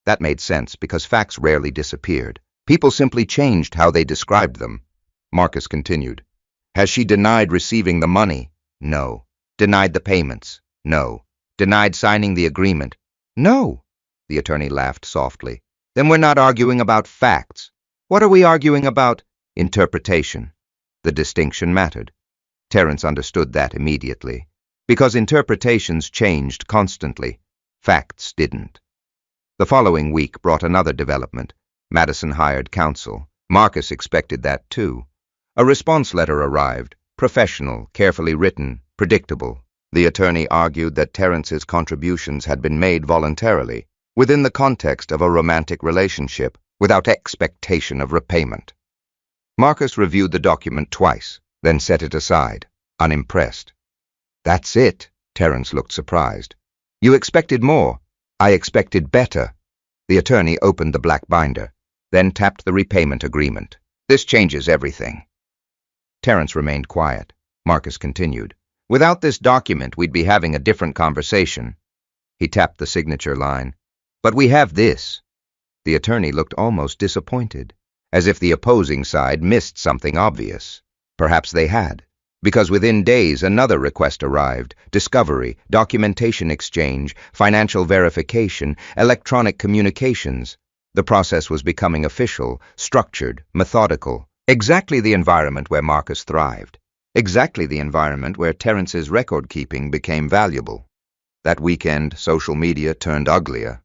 That made sense because facts rarely disappeared. People simply changed how they described them. Marcus continued. "Has she denied receiving the money?" "No." "Denied the payments?" "No." "Denied signing the agreement?" "No." The attorney laughed softly. "Then we're not arguing about facts. What are we arguing about?" "Interpretation." The distinction mattered. Terence understood that immediately. Because interpretations changed constantly. Facts didn't. The following week brought another development. Madison hired counsel. Marcus expected that too. A response letter arrived, professional, carefully written, predictable. The attorney argued that Terence's contributions had been made voluntarily, within the context of a romantic relationship, without expectation of repayment. Marcus reviewed the document twice, then set it aside, unimpressed. "That's it," Terence looked surprised. "You expected more." "I expected better." The attorney opened the black binder, then tapped the repayment agreement. "This changes everything." Terence remained quiet. Marcus continued. "Without this document, we'd be having a different conversation." He tapped the signature line. "But we have this." The attorney looked almost disappointed, as if the opposing side missed something obvious. Perhaps they had, because within days another request arrived: discovery, documentation exchange, financial verification, electronic communications. The process was becoming official, structured, methodical. Exactly the environment where Marcus thrived. Exactly the environment where Terence's record-keeping became valuable. That weekend, social media turned uglier.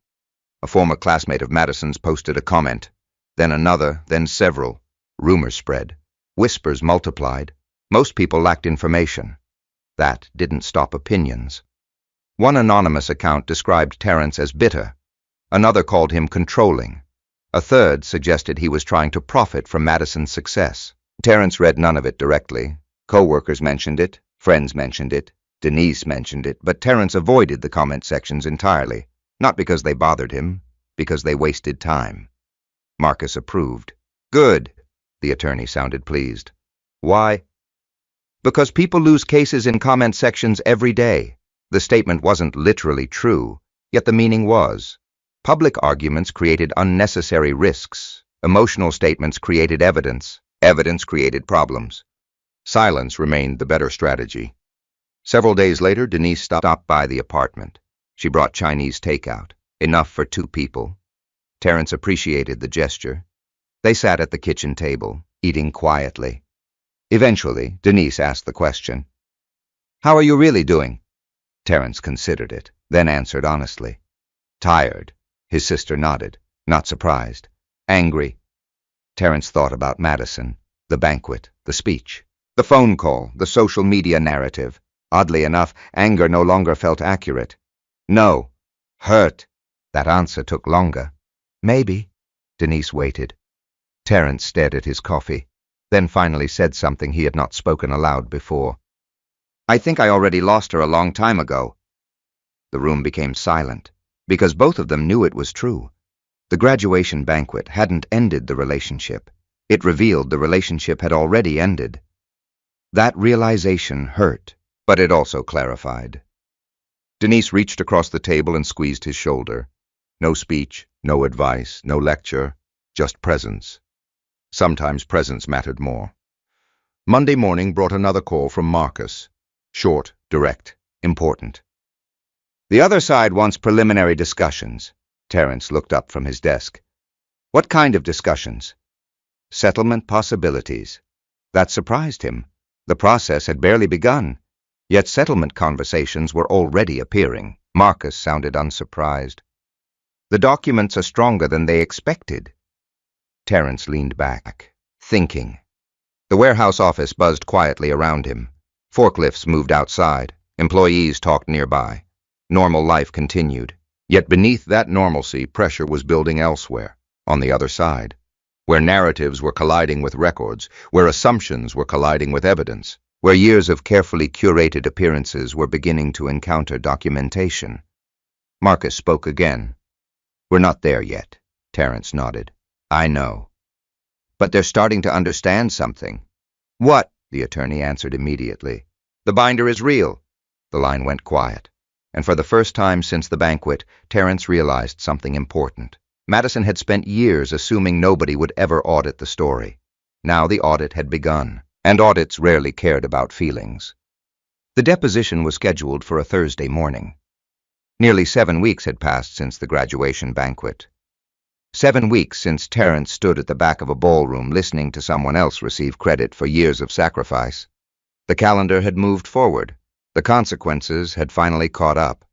A former classmate of Madison's posted a comment. Then another, then several. Rumors spread. Whispers multiplied. Most people lacked information. That didn't stop opinions. One anonymous account described Terence as bitter. Another called him controlling. A third suggested he was trying to profit from Madison's success. Terence read none of it directly. Co-workers mentioned it, friends mentioned it, Denise mentioned it, but Terence avoided the comment sections entirely. Not because they bothered him, because they wasted time. Marcus approved. "Good." The attorney sounded pleased. "Why?" "Because people lose cases in comment sections every day." The statement wasn't literally true, yet the meaning was. Public arguments created unnecessary risks. Emotional statements created evidence. Evidence created problems. Silence remained the better strategy. Several days later, Denise stopped by the apartment. She brought Chinese takeout, enough for 2 people. Terence appreciated the gesture. They sat at the kitchen table, eating quietly. Eventually, Denise asked the question. "How are you really doing?" Terence considered it, then answered honestly. "Tired." His sister nodded, not surprised. "Angry." Terence thought about Madison, the banquet, the speech, the phone call, the social media narrative. Oddly enough, anger no longer felt accurate. "No." "Hurt." That answer took longer. "Maybe." Denise waited. Terence stared at his coffee, then finally said something he had not spoken aloud before. "I think I already lost her a long time ago." The room became silent, because both of them knew it was true. The graduation banquet hadn't ended the relationship. It revealed the relationship had already ended. That realization hurt, but it also clarified. Denise reached across the table and squeezed his shoulder. No speech, no advice, no lecture, just presence. Sometimes presence mattered more. Monday morning brought another call from Marcus. Short, direct, important. The other side wants preliminary discussions. Terence looked up from his desk. What kind of discussions? Settlement possibilities. That surprised him. The process had barely begun, yet settlement conversations were already appearing. Marcus sounded unsurprised. The documents are stronger than they expected. Terence leaned back, thinking. The warehouse office buzzed quietly around him. Forklifts moved outside. Employees talked nearby. Normal life continued. Yet beneath that normalcy, pressure was building elsewhere, on the other side, where narratives were colliding with records, where assumptions were colliding with evidence, where years of carefully curated appearances were beginning to encounter documentation. Marcus spoke again. We're not there yet, Terence nodded. I know. But they're starting to understand something. What? The attorney answered immediately. The binder is real. The line went quiet. And for the first time since the banquet, Terence realized something important. Madison had spent years assuming nobody would ever audit the story. Now the audit had begun, and audits rarely cared about feelings. The deposition was scheduled for a Thursday morning. Nearly 7 weeks had passed since the graduation banquet. 7 weeks since Terence stood at the back of a ballroom listening to someone else receive credit for years of sacrifice. The calendar had moved forward. The consequences had finally caught up.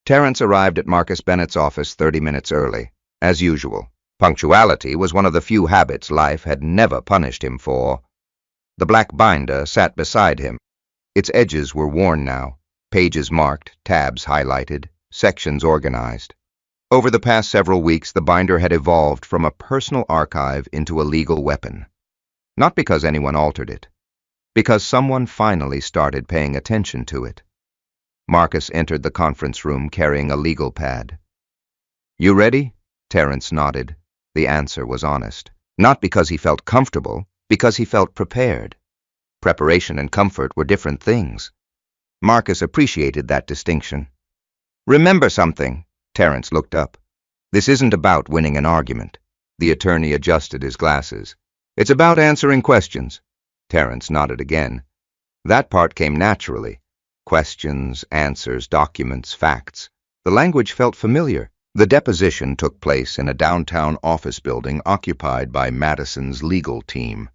Terence arrived at Marcus Bennett's office 30 minutes early, as usual. Punctuality was one of the few habits life had never punished him for. The black binder sat beside him. Its edges were worn now, pages marked, tabs highlighted, sections organized. Over the past several weeks, the binder had evolved from a personal archive into a legal weapon. Not because anyone altered it, because someone finally started paying attention to it. Marcus entered the conference room carrying a legal pad. You ready? Terence nodded. The answer was honest. Not because he felt comfortable, because he felt prepared. Preparation and comfort were different things. Marcus appreciated that distinction. Remember something. Terence looked up. This isn't about winning an argument. The attorney adjusted his glasses. It's about answering questions. Terence nodded again. That part came naturally. Questions, answers, documents, facts. The language felt familiar. The deposition took place in a downtown office building occupied by Madison's legal team.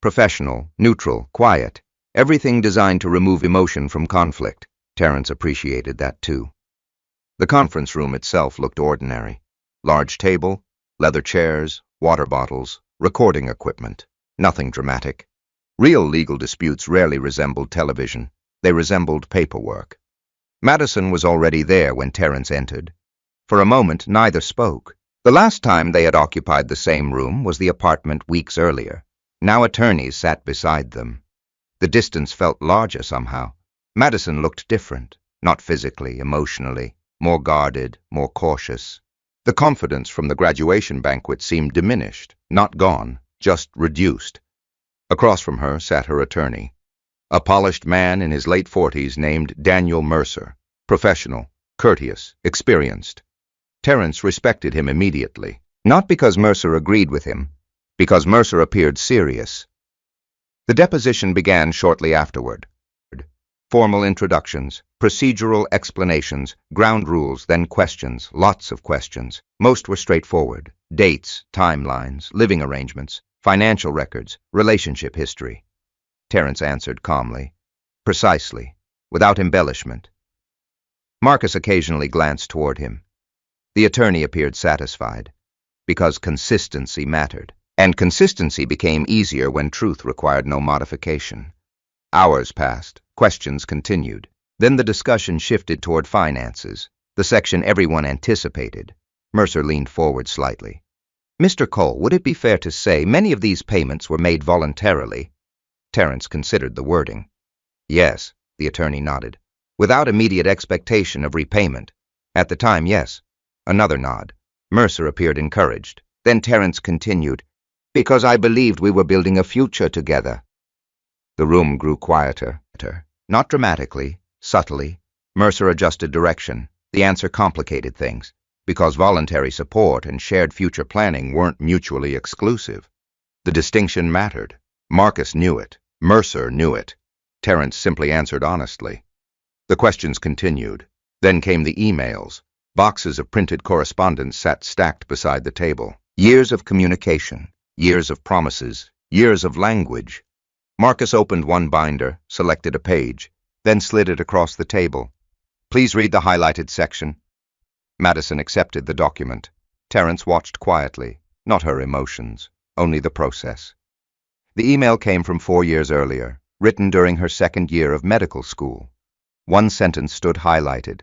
Professional, neutral, quiet. Everything designed to remove emotion from conflict. Terence appreciated that too. The conference room itself looked ordinary. Large table, leather chairs, water bottles, recording equipment. Nothing dramatic. Real legal disputes rarely resembled television. They resembled paperwork. Madison was already there when Terence entered. For a moment, neither spoke. The last time they had occupied the same room was the apartment weeks earlier. Now attorneys sat beside them. The distance felt larger somehow. Madison looked different, not physically, emotionally, more guarded, more cautious. The confidence from the graduation banquet seemed diminished, not gone, just reduced. Across from her sat her attorney, a polished man in his late 40s named Daniel Mercer, professional, courteous, experienced. Terence respected him immediately, not because Mercer agreed with him, because Mercer appeared serious. The deposition began shortly afterward. Formal introductions, procedural explanations, ground rules, then questions, lots of questions. Most were straightforward. Dates, timelines, living arrangements, financial records, relationship history. Terence answered calmly, precisely, without embellishment. Marcus occasionally glanced toward him. The attorney appeared satisfied, because consistency mattered, and consistency became easier when truth required no modification. Hours passed, questions continued. Then the discussion shifted toward finances, the section everyone anticipated. Mercer leaned forward slightly. Mr. Cole, would it be fair to say many of these payments were made voluntarily? Terence considered the wording. Yes, the attorney nodded. Without immediate expectation of repayment. At the time, yes. Another nod. Mercer appeared encouraged. Then Terence continued, because I believed we were building a future together. The room grew quieter. Not dramatically, subtly. Mercer adjusted direction. The answer complicated things, because voluntary support and shared future planning weren't mutually exclusive. The distinction mattered. Marcus knew it. Mercer knew it. Terence simply answered honestly. The questions continued. Then came the emails. Boxes of printed correspondence sat stacked beside the table. Years of communication, years of promises, years of language. Marcus opened one binder, selected a page, then slid it across the table. Please read the highlighted section. Madison accepted the document. Terence watched quietly, not her emotions, only the process. The email came from 4 years earlier, written during her second year of medical school. One sentence stood highlighted.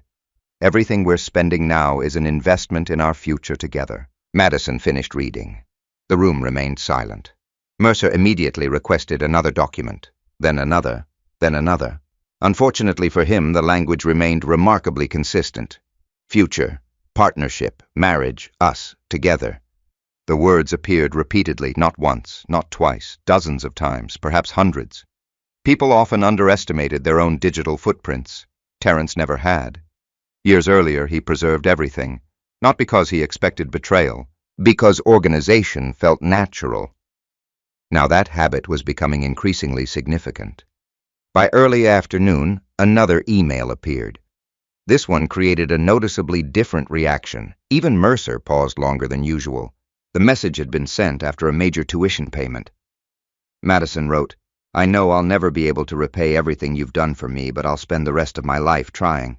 Everything we're spending now is an investment in our future together. Madison finished reading. The room remained silent. Mercer immediately requested another document, then another, then another. Unfortunately for him, the language remained remarkably consistent. Future, partnership, marriage, us, together. The words appeared repeatedly, not once, not twice, dozens of times, perhaps hundreds. People often underestimated their own digital footprints. Terence never had. Years earlier, he preserved everything, not because he expected betrayal, because organization felt natural. Now that habit was becoming increasingly significant. By early afternoon, another email appeared. This one created a noticeably different reaction. Even Mercer paused longer than usual. The message had been sent after a major tuition payment. Madison wrote, "I know I'll never be able to repay everything you've done for me, but I'll spend the rest of my life trying."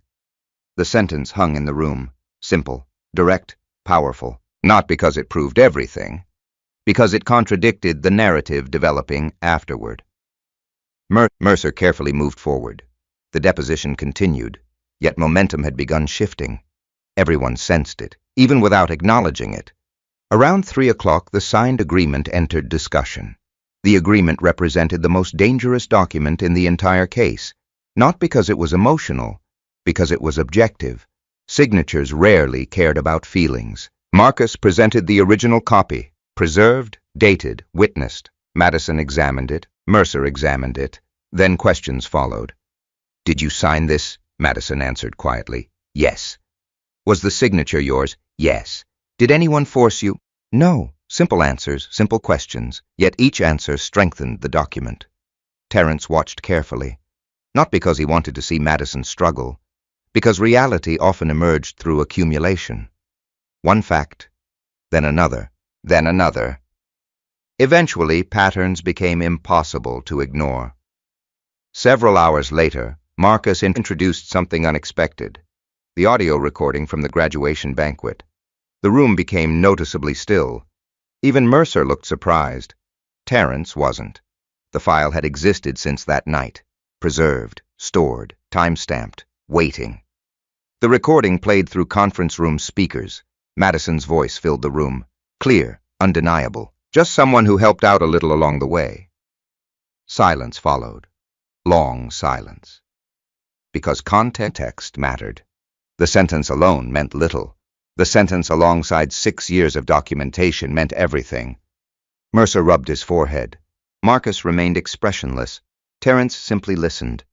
The sentence hung in the room, simple, direct, powerful, not because it proved everything, because it contradicted the narrative developing afterward. Mercer carefully moved forward. The deposition continued, yet momentum had begun shifting. Everyone sensed it, even without acknowledging it. Around 3 o'clock, the signed agreement entered discussion. The agreement represented the most dangerous document in the entire case, not because it was emotional, because it was objective. Signatures rarely cared about feelings. Marcus presented the original copy, preserved, dated, witnessed. Madison examined it. Mercer examined it. Then questions followed. "Did you sign this?" Madison answered quietly. "Yes." "Was the signature yours?" "Yes." "Did anyone force you?" "No." Simple answers, simple questions, yet each answer strengthened the document. Terence watched carefully, not because he wanted to see Madison struggle, because reality often emerged through accumulation. One fact, then another, then another. Eventually, patterns became impossible to ignore. Several hours later, Marcus introduced something unexpected, the audio recording from the graduation banquet. The room became noticeably still. Even Mercer looked surprised. Terence wasn't. The file had existed since that night, preserved, stored, time-stamped, waiting. The recording played through conference room speakers. Madison's voice filled the room, clear, undeniable, just someone who helped out a little along the way. Silence followed. Long silence. Because context mattered. The sentence alone meant little. The sentence alongside 6 years of documentation meant everything. Mercer rubbed his forehead. Marcus remained expressionless. Terence simply listened.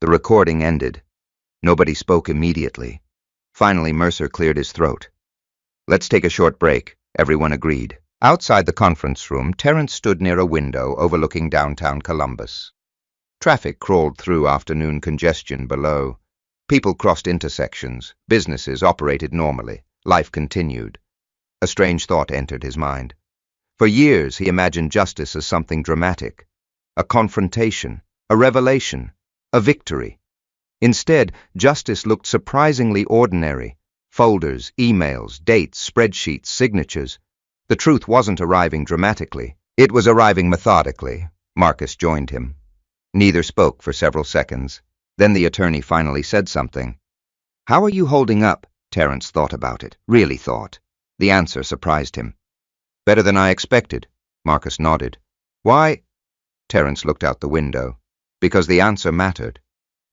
The recording ended. Nobody spoke immediately. Finally, Mercer cleared his throat. "Let's take a short break," everyone agreed. Outside the conference room, Terence stood near a window overlooking downtown Columbus. Traffic crawled through afternoon congestion below. People crossed intersections. Businesses operated normally. Life continued. A strange thought entered his mind. For years, he imagined justice as something dramatic, a confrontation, a revelation, a victory. Instead, justice looked surprisingly ordinary. Folders, emails, dates, spreadsheets, signatures. The truth wasn't arriving dramatically. It was arriving methodically. Marcus joined him. Neither spoke for several seconds. Then the attorney finally said something. "How are you holding up?" Terence thought about it, really thought. The answer surprised him. "Better than I expected." Marcus nodded. "Why?" Terence looked out the window. "Because the answer mattered."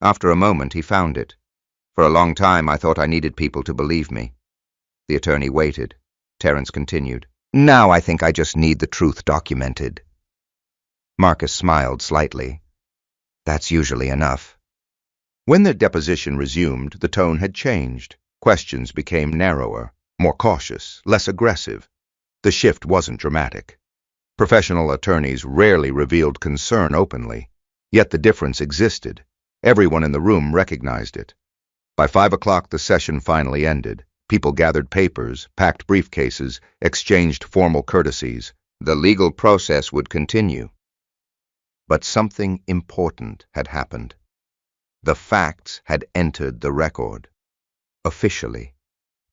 After a moment, he found it. "For a long time, I thought I needed people to believe me." The attorney waited. Terence continued. "Now I think I just need the truth documented." Marcus smiled slightly. "That's usually enough." When the deposition resumed, the tone had changed. Questions became narrower, more cautious, less aggressive. The shift wasn't dramatic. Professional attorneys rarely revealed concern openly, yet the difference existed. Everyone in the room recognized it. By 5 o'clock, the session finally ended. People gathered papers, packed briefcases, exchanged formal courtesies. The legal process would continue. But something important had happened. The facts had entered the record. Officially.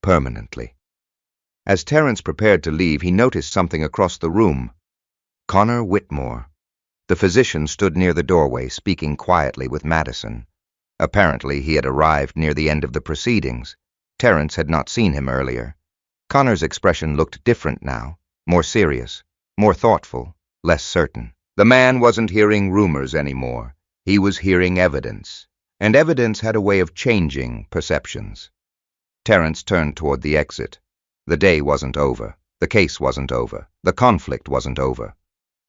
Permanently. As Terence prepared to leave, he noticed something across the room. Connor Whitmore. The physician stood near the doorway, speaking quietly with Madison. Apparently, he had arrived near the end of the proceedings. Terence had not seen him earlier. Connor's expression looked different now, more serious, more thoughtful, less certain. The man wasn't hearing rumors anymore. He was hearing evidence, and evidence had a way of changing perceptions. Terence turned toward the exit. The day wasn't over. The case wasn't over. The conflict wasn't over.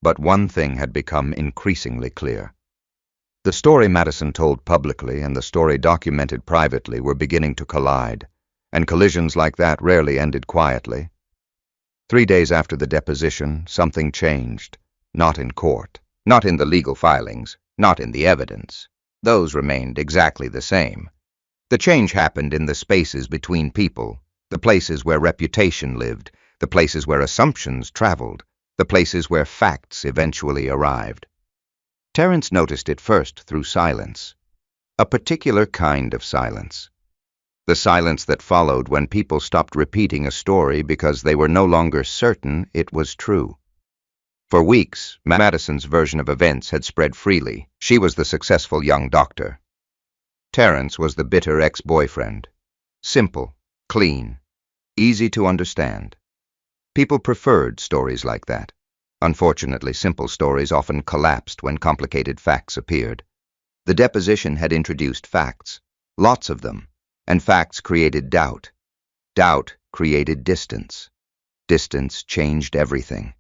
But one thing had become increasingly clear. The story Madison told publicly and the story documented privately were beginning to collide, and collisions like that rarely ended quietly. 3 days after the deposition, something changed. Not in court, not in the legal filings, not in the evidence. Those remained exactly the same. The change happened in the spaces between people, the places where reputation lived, the places where assumptions traveled, the places where facts eventually arrived. Terence noticed it first through silence. A particular kind of silence. The silence that followed when people stopped repeating a story because they were no longer certain it was true. For weeks, Madison's version of events had spread freely. She was the successful young doctor. Terence was the bitter ex-boyfriend. Simple, clean, easy to understand. People preferred stories like that. Unfortunately, simple stories often collapsed when complicated facts appeared. The deposition had introduced facts, lots of them, and facts created doubt. Doubt created distance. Distance changed everything.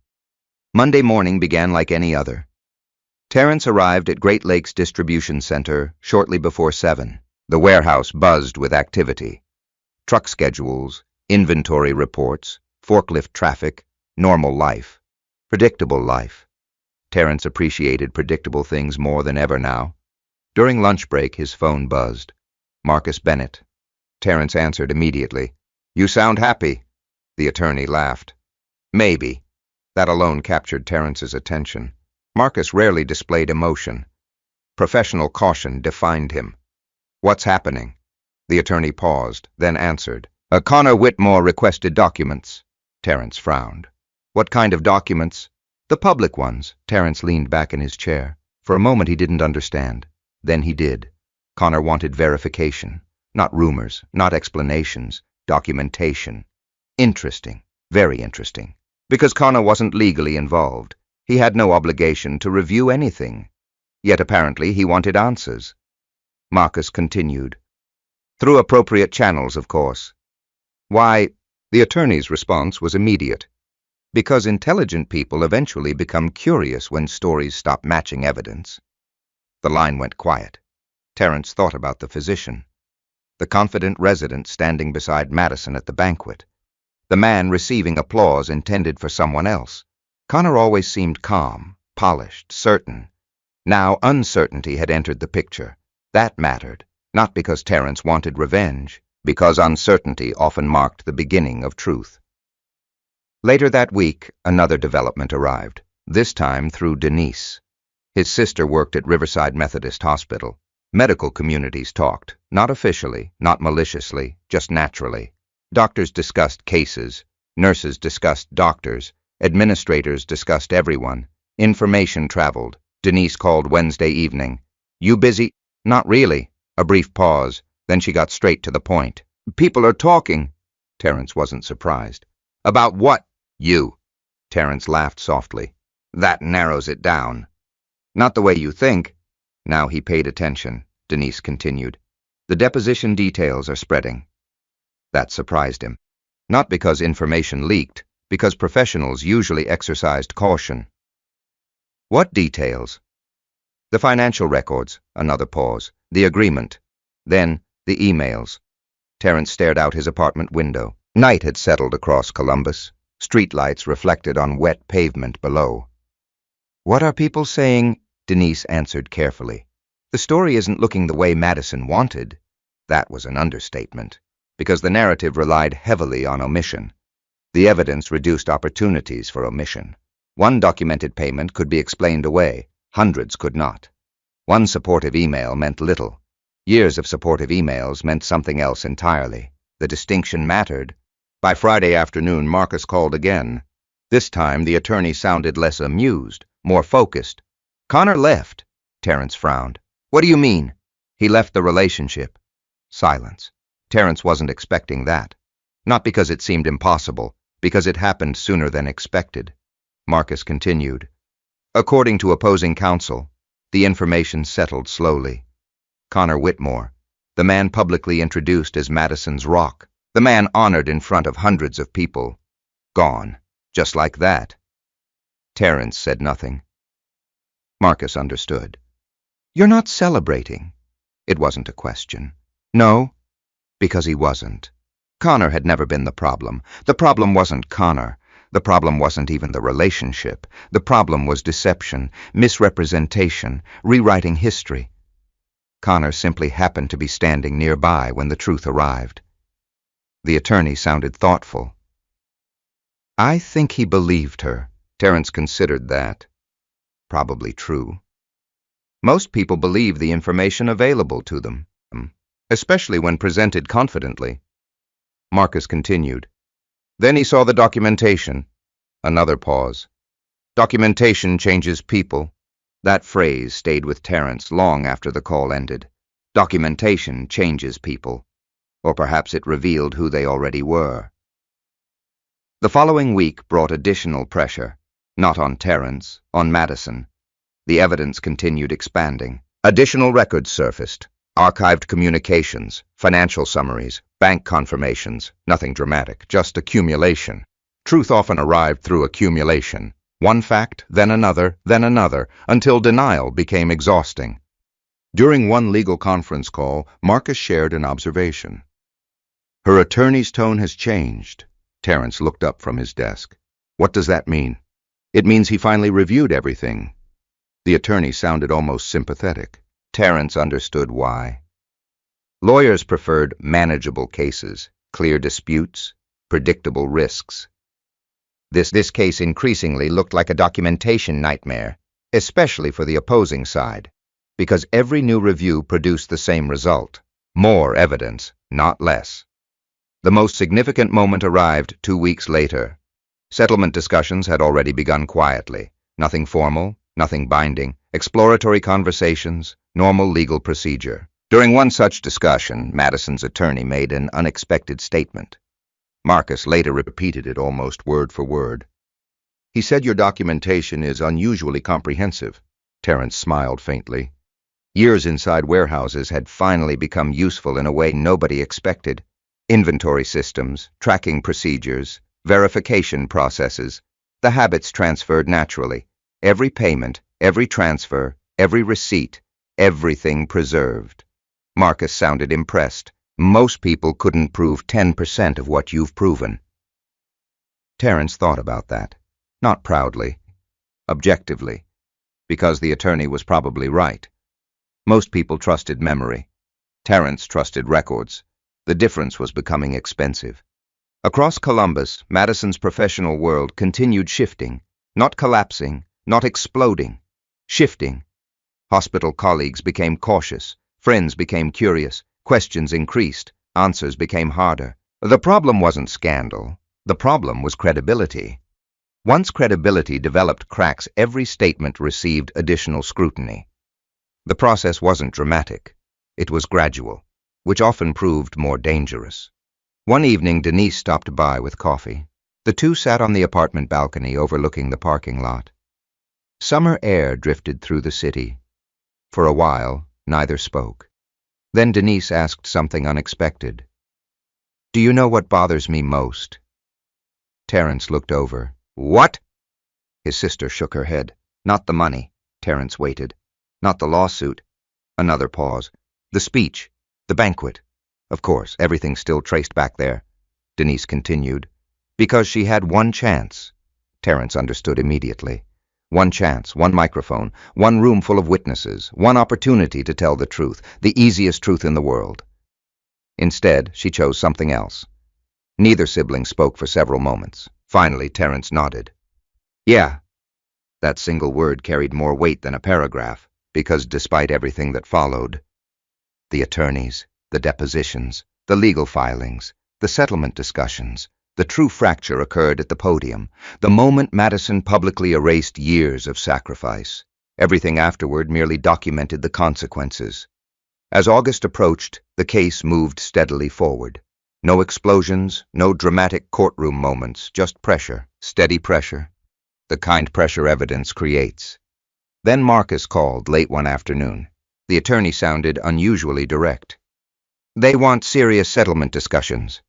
Monday morning began like any other. Terence arrived at Great Lakes Distribution Center shortly before 7. The warehouse buzzed with activity. Truck schedules, inventory reports, forklift traffic, normal life. Predictable life. Terence appreciated predictable things more than ever now. During lunch break, his phone buzzed. Marcus Bennett. Terence answered immediately. "You sound happy." The attorney laughed. "Maybe." That alone captured Terence's attention. Marcus rarely displayed emotion. Professional caution defined him. "What's happening?" The attorney paused, then answered. Connor Whitmore requested documents." Terence frowned. "What kind of documents?" "The public ones." Terence leaned back in his chair. For a moment he didn't understand. Then he did. Connor wanted verification. Not rumors, not explanations. Documentation. Interesting. Very interesting. Because Connor wasn't legally involved. He had no obligation to review anything. Yet apparently he wanted answers. Marcus continued. "Through appropriate channels, of course." "Why?" The attorney's response was immediate. "Because intelligent people eventually become curious when stories stop matching evidence." The line went quiet. Terence thought about the physician. The confident resident standing beside Madison at the banquet. The man receiving applause intended for someone else. Connor always seemed calm, polished, certain. Now uncertainty had entered the picture. That mattered, not because Terence wanted revenge, because uncertainty often marked the beginning of truth. Later that week, another development arrived, this time through Denise. His sister worked at Riverside Methodist Hospital. Medical communities talked, not officially, not maliciously, just naturally. Doctors discussed cases, nurses discussed doctors, administrators discussed everyone. Information traveled. Denise called Wednesday evening. "You busy?" "Not really." A brief pause, then she got straight to the point. "People are talking." Terence wasn't surprised. "About what?" "You." Terence laughed softly. "That narrows it down." "Not the way you think." Now he paid attention. Denise continued. "The deposition details are spreading." That surprised him. Not because information leaked, because professionals usually exercised caution. "What details?" "The financial records." Another pause. "The agreement." Then, the emails. Terence stared out his apartment window. Night had settled across Columbus. Streetlights reflected on wet pavement below. "What are people saying?" Denise answered carefully. "The story isn't looking the way Madison wanted." That was an understatement, because the narrative relied heavily on omission. The evidence reduced opportunities for omission. One documented payment could be explained away. Hundreds could not. One supportive email meant little. Years of supportive emails meant something else entirely. The distinction mattered. By Friday afternoon, Marcus called again. This time, the attorney sounded less amused, more focused. "Connor left," Terence frowned. "What do you mean?" "He left the relationship." Silence. Terence wasn't expecting that. Not because it seemed impossible, because it happened sooner than expected. Marcus continued. According to opposing counsel, the information settled slowly. Connor Whitmore, the man publicly introduced as Madison's rock, the man honored in front of hundreds of people, gone, just like that. Terence said nothing. Marcus understood. "You're not celebrating." It wasn't a question. No, because he wasn't. Connor had never been the problem. The problem wasn't Connor. The problem wasn't even the relationship. The problem was deception, misrepresentation, rewriting history. Connor simply happened to be standing nearby when the truth arrived. The attorney sounded thoughtful. "I think he believed her." Terence considered that. Probably true. Most people believe the information available to them, especially when presented confidently. Marcus continued. Then he saw the documentation. Another pause. Documentation changes people. That phrase stayed with Terence long after the call ended. Documentation changes people. Or perhaps it revealed who they already were. The following week brought additional pressure. Not on Terence, on Madison. The evidence continued expanding. Additional records surfaced. Archived communications, financial summaries, bank confirmations. Nothing dramatic, just accumulation. Truth often arrived through accumulation. One fact, then another, until denial became exhausting. During one legal conference call, Marcus shared an observation. "Her attorney's tone has changed." Terence looked up from his desk. "What does that mean?" "It means he finally reviewed everything." The attorney sounded almost sympathetic. Terence understood why. Lawyers preferred manageable cases, clear disputes, predictable risks. This case increasingly looked like a documentation nightmare, especially for the opposing side, because every new review produced the same result. More evidence, not less. The most significant moment arrived 2 weeks later. Settlement discussions had already begun quietly. Nothing formal, nothing binding, exploratory conversations, normal legal procedure. During one such discussion, Madison's attorney made an unexpected statement. Marcus later repeated it almost word for word. "He said your documentation is unusually comprehensive." Terence smiled faintly. Years inside warehouses had finally become useful in a way nobody expected. Inventory systems, tracking procedures, verification processes. The habits transferred naturally. Every payment, every transfer, every receipt, everything preserved. Marcus sounded impressed. "Most people couldn't prove 10% of what you've proven." Terence thought about that. Not proudly. Objectively. Because the attorney was probably right. Most people trusted memory. Terence trusted records. The difference was becoming expensive. Across Columbus, Madison's professional world continued shifting. Not collapsing, not exploding. Shifting. Hospital colleagues became cautious. Friends became curious. Questions increased. Answers became harder. The problem wasn't scandal. The problem was credibility. Once credibility developed cracks, every statement received additional scrutiny. The process wasn't dramatic. It was gradual, which often proved more dangerous. One evening, Denise stopped by with coffee. The two sat on the apartment balcony overlooking the parking lot. Summer air drifted through the city. For a while, neither spoke. Then Denise asked something unexpected. "Do you know what bothers me most?" Terence looked over. "What?" His sister shook her head. "Not the money." Terence waited. "Not the lawsuit." Another pause. "The speech. The banquet. Of course, everything's still traced back there, Denise continued. Because she had one chance. Terence understood immediately. One chance, one microphone, one room full of witnesses, one opportunity to tell the truth, the easiest truth in the world. Instead, she chose something else. Neither sibling spoke for several moments. Finally, Terence nodded. Yeah. That single word carried more weight than a paragraph, because despite everything that followed, the attorneys, the depositions, the legal filings, the settlement discussions, the true fracture occurred at the podium, the moment Madison publicly erased years of sacrifice. Everything afterward merely documented the consequences. As August approached, the case moved steadily forward. No explosions, no dramatic courtroom moments, just pressure, steady pressure. The kind pressure evidence creates. Then Marcus called late one afternoon. The attorney sounded unusually direct. They want serious settlement discussions.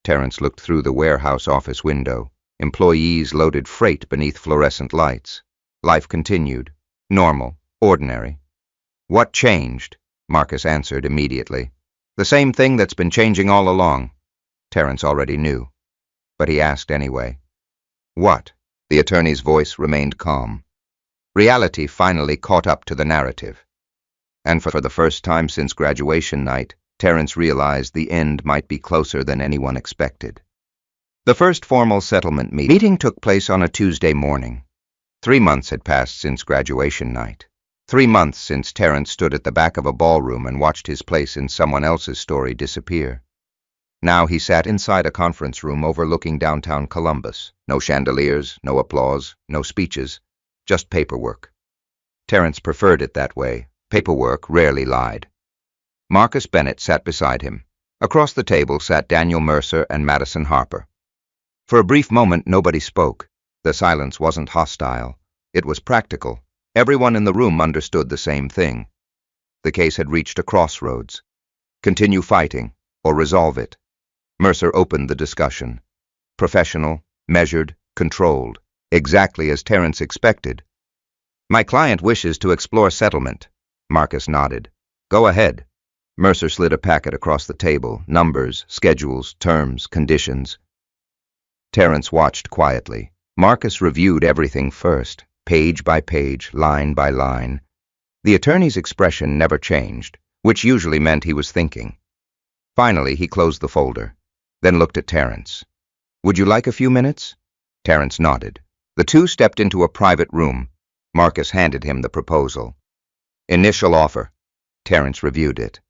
Terence looked through the warehouse office window. Employees loaded freight beneath fluorescent lights. Life continued. Normal. Ordinary. What changed? Marcus answered immediately. The same thing that's been changing all along. Terence already knew. But he asked anyway. What? The attorney's voice remained calm. Reality finally caught up to the narrative. And for the first time since graduation night, Terence realized the end might be closer than anyone expected. The first formal settlement meeting took place on a Tuesday morning. 3 months had passed since graduation night. 3 months since Terence stood at the back of a ballroom and watched his place in someone else's story disappear. Now he sat inside a conference room overlooking downtown Columbus. No chandeliers, no applause, no speeches, just paperwork. Terence preferred it that way. Paperwork rarely lied. Marcus Bennett sat beside him. Across the table sat Daniel Mercer and Madison Harper. For a brief moment, nobody spoke. The silence wasn't hostile. It was practical. Everyone in the room understood the same thing. The case had reached a crossroads. Continue fighting, or resolve it. Mercer opened the discussion. Professional, measured, controlled, exactly as Terence expected. My client wishes to explore settlement. Marcus nodded. Go ahead. Mercer slid a packet across the table, numbers, schedules, terms, conditions. Terence watched quietly. Marcus reviewed everything first, page by page, line by line. The attorney's expression never changed, which usually meant he was thinking. Finally, he closed the folder, then looked at Terence. Would you like a few minutes? Terence nodded. The two stepped into a private room. Marcus handed him the proposal. Initial offer. Terence reviewed it.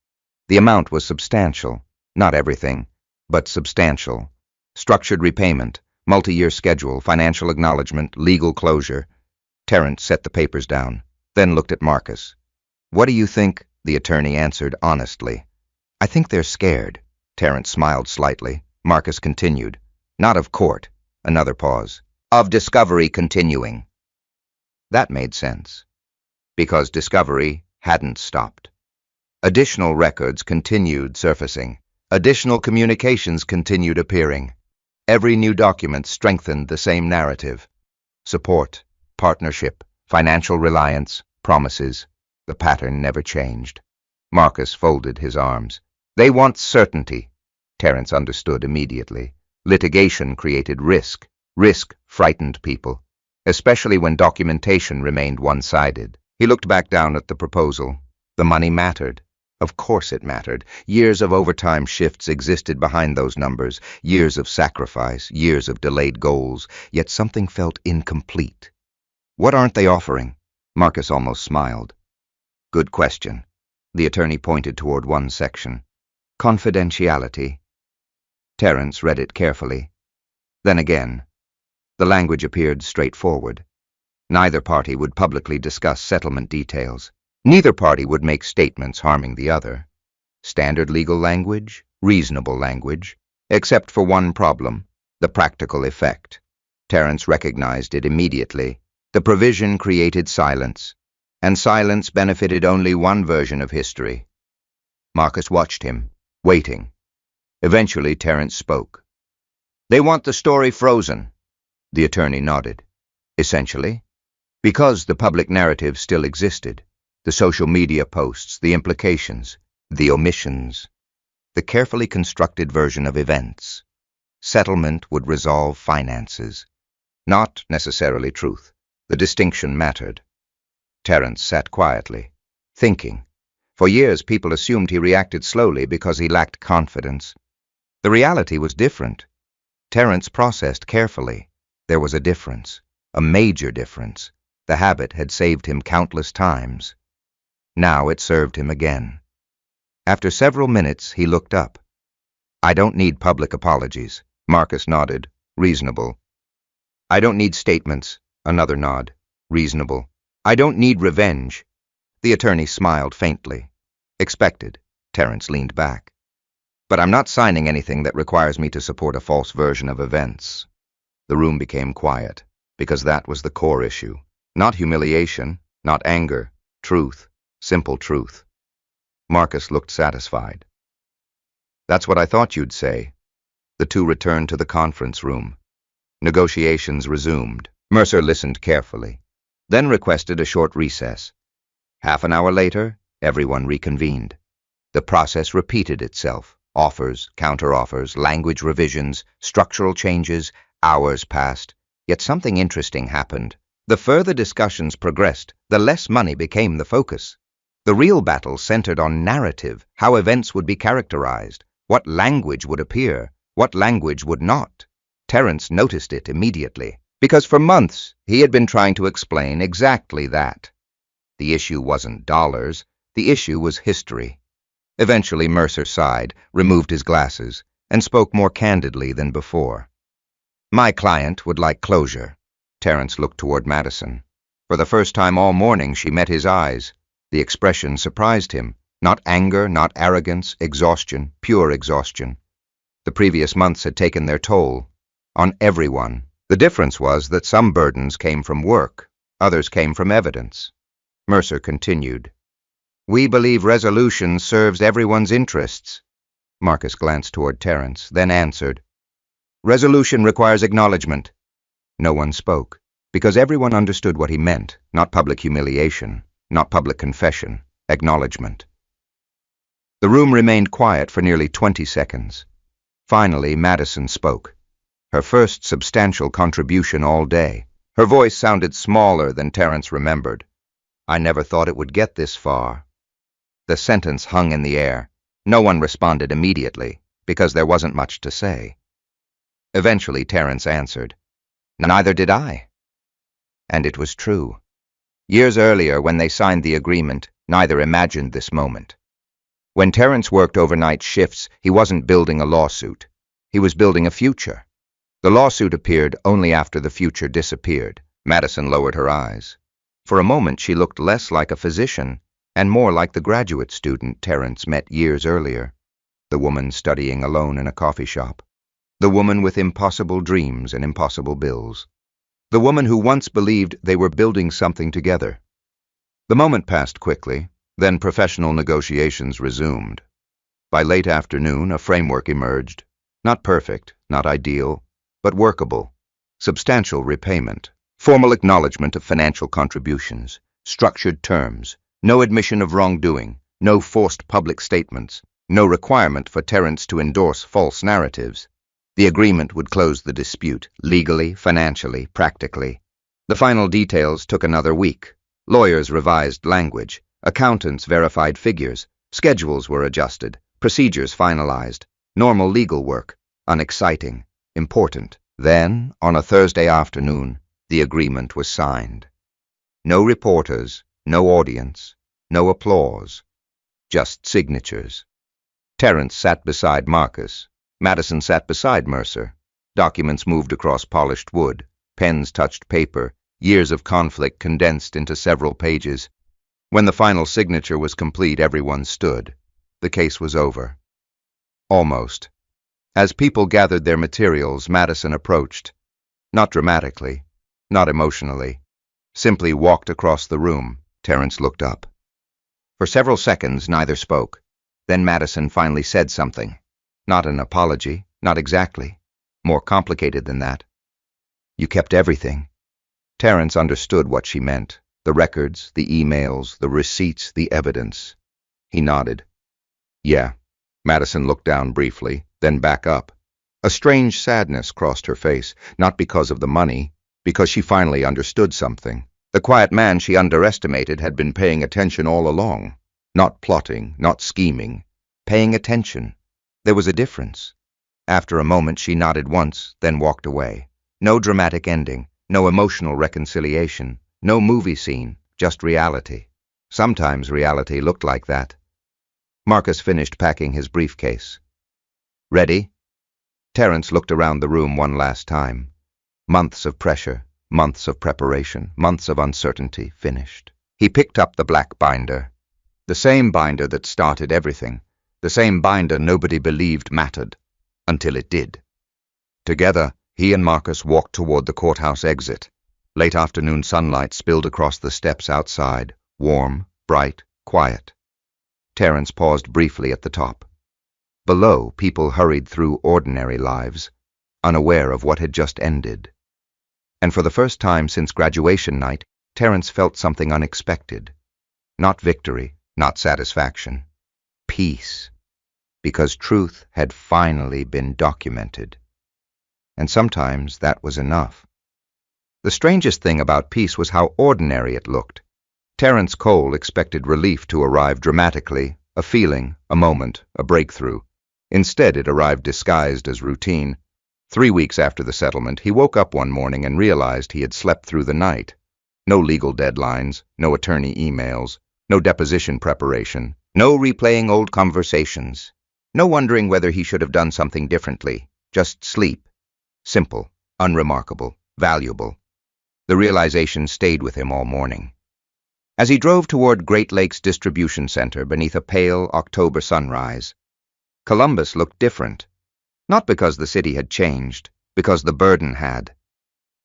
The amount was substantial. Not everything, but substantial. Structured repayment, multi-year schedule, financial acknowledgement, legal closure. Terence set the papers down, then looked at Marcus. What do you think? The attorney answered honestly. I think they're scared. Terence smiled slightly. Marcus continued. Not of court. Another pause. Of discovery continuing. That made sense. Because discovery hadn't stopped. Additional records continued surfacing. Additional communications continued appearing. Every new document strengthened the same narrative. Support, partnership, financial reliance, promises. The pattern never changed. Marcus folded his arms. They want certainty. Terence understood immediately. Litigation created risk. Risk frightened people, especially when documentation remained one-sided. He looked back down at the proposal. The money mattered. Of course it mattered. Years of overtime shifts existed behind those numbers, years of sacrifice, years of delayed goals, yet something felt incomplete. What aren't they offering? Marcus almost smiled. Good question. The attorney pointed toward one section. Confidentiality. Terence read it carefully. Then again. The language appeared straightforward. Neither party would publicly discuss settlement details. Neither party would make statements harming the other. Standard legal language, reasonable language, except for one problem, the practical effect. Terence recognized it immediately. The provision created silence, and silence benefited only one version of history. Marcus watched him, waiting. Eventually, Terence spoke. They want the story frozen. The attorney nodded. Essentially, because the public narrative still existed. The social media posts, the implications. The omissions. The carefully constructed version of events. Settlement would resolve finances. Not necessarily truth. The distinction mattered. Terence sat quietly, thinking. For years, people assumed he reacted slowly because he lacked confidence. The reality was different. Terence processed carefully. There was a difference, a major difference. The habit had saved him countless times. Now it served him again. After several minutes, he looked up. I don't need public apologies. Marcus nodded. Reasonable. I don't need statements. Another nod. Reasonable. I don't need revenge. The attorney smiled faintly. Expected. Terence leaned back. But I'm not signing anything that requires me to support a false version of events. The room became quiet, because that was the core issue. Not humiliation, not anger, truth, simple truth. Marcus looked satisfied. That's what I thought you'd say. The two returned to the conference room. Negotiations resumed. Mercer listened carefully, then requested a short recess. Half an hour later, everyone reconvened. The process repeated itself. Offers, counteroffers, language revisions, structural changes. Hours passed, yet something interesting happened. The further discussions progressed, the less money became the focus. The real battle centered on narrative, how events would be characterized, what language would appear, what language would not. Terence noticed it immediately, because for months he had been trying to explain exactly that. The issue wasn't dollars, the issue was history. Eventually Mercer sighed, removed his glasses, and spoke more candidly than before. My client would like closure. Terence looked toward Madison. For the first time all morning she met his eyes. The expression surprised him. Not anger, not arrogance, exhaustion, pure exhaustion. The previous months had taken their toll. On everyone. The difference was that some burdens came from work, others came from evidence. Mercer continued. We believe resolution serves everyone's interests. Marcus glanced toward Terence, then answered. Resolution requires acknowledgement. No one spoke, because everyone understood what he meant, not public humiliation, not public confession, acknowledgement. The room remained quiet for nearly 20 seconds. Finally, Madison spoke. Her first substantial contribution all day. Her voice sounded smaller than Terence remembered. I never thought it would get this far. The sentence hung in the air. No one responded immediately, because there wasn't much to say. Eventually, Terence answered. Neither did I. And it was true. Years earlier, when they signed the agreement, neither imagined this moment. When Terence worked overnight shifts, he wasn't building a lawsuit. He was building a future. The lawsuit appeared only after the future disappeared. Madison lowered her eyes. For a moment, she looked less like a physician and more like the graduate student Terence met years earlier. The woman studying alone in a coffee shop. The woman with impossible dreams and impossible bills. The woman who once believed they were building something together. The moment passed quickly, then professional negotiations resumed. By late afternoon, a framework emerged. Not perfect, not ideal, but workable. Substantial repayment. Formal acknowledgement of financial contributions. Structured terms. No admission of wrongdoing. No forced public statements. No requirement for Terence to endorse false narratives. The agreement would close the dispute, legally, financially, practically. The final details took another week. Lawyers revised language. Accountants verified figures. Schedules were adjusted. Procedures finalized. Normal legal work. Unexciting. Important. Then, on a Thursday afternoon, the agreement was signed. No reporters, no audience, no applause. Just signatures. Terence sat beside Marcus. Madison sat beside Mercer. Documents moved across polished wood. Pens touched paper. Years of conflict condensed into several pages. When the final signature was complete, everyone stood. The case was over. Almost. As people gathered their materials, Madison approached. Not dramatically, not emotionally. Simply walked across the room. Terence looked up. For several seconds, neither spoke. Then Madison finally said something. Not an apology, not exactly. More complicated than that. You kept everything. Terence understood what she meant. The records, the emails, the receipts, the evidence. He nodded. Yeah. Madison looked down briefly, then back up. A strange sadness crossed her face, not because of the money, because she finally understood something. The quiet man she underestimated had been paying attention all along. Not plotting, not scheming. Paying attention. There was a difference. After a moment she nodded once, then walked away. No dramatic ending, no emotional reconciliation, no movie scene, just reality. Sometimes reality looked like that. Marcus finished packing his briefcase. Ready? Terence looked around the room one last time. Months of pressure, months of preparation, months of uncertainty finished. He picked up the black binder. The same binder that started everything. The same binder nobody believed mattered. Until it did. Together, he and Marcus walked toward the courthouse exit. Late afternoon sunlight spilled across the steps outside, warm, bright, quiet. Terence paused briefly at the top. Below, people hurried through ordinary lives, unaware of what had just ended. And for the first time since graduation night, Terence felt something unexpected. Not victory, not satisfaction. Peace. Because truth had finally been documented. And sometimes that was enough. The strangest thing about peace was how ordinary it looked. Terence Cole expected relief to arrive dramatically, a feeling, a moment, a breakthrough. Instead, it arrived disguised as routine. 3 weeks after the settlement, he woke up one morning and realized he had slept through the night. No legal deadlines, no attorney emails, no deposition preparation, no replaying old conversations, no wondering whether he should have done something differently. Just sleep. Simple, unremarkable, valuable. The realization stayed with him all morning. As he drove toward Great Lakes Distribution Center beneath a pale October sunrise, Columbus looked different. Not because the city had changed, because the burden had.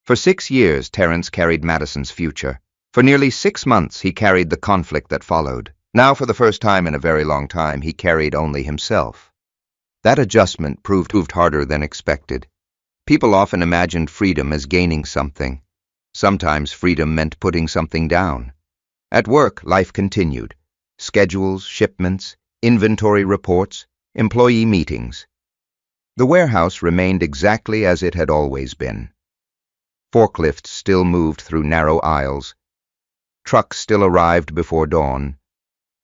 For 6 years, Terence carried Madison's future. For nearly 6 months, he carried the conflict that followed. Now, for the first time in a very long time, he carried only himself. That adjustment proved harder than expected. People often imagined freedom as gaining something. Sometimes freedom meant putting something down. At work, life continued. Schedules, shipments, inventory reports, employee meetings. The warehouse remained exactly as it had always been. Forklifts still moved through narrow aisles. Trucks still arrived before dawn.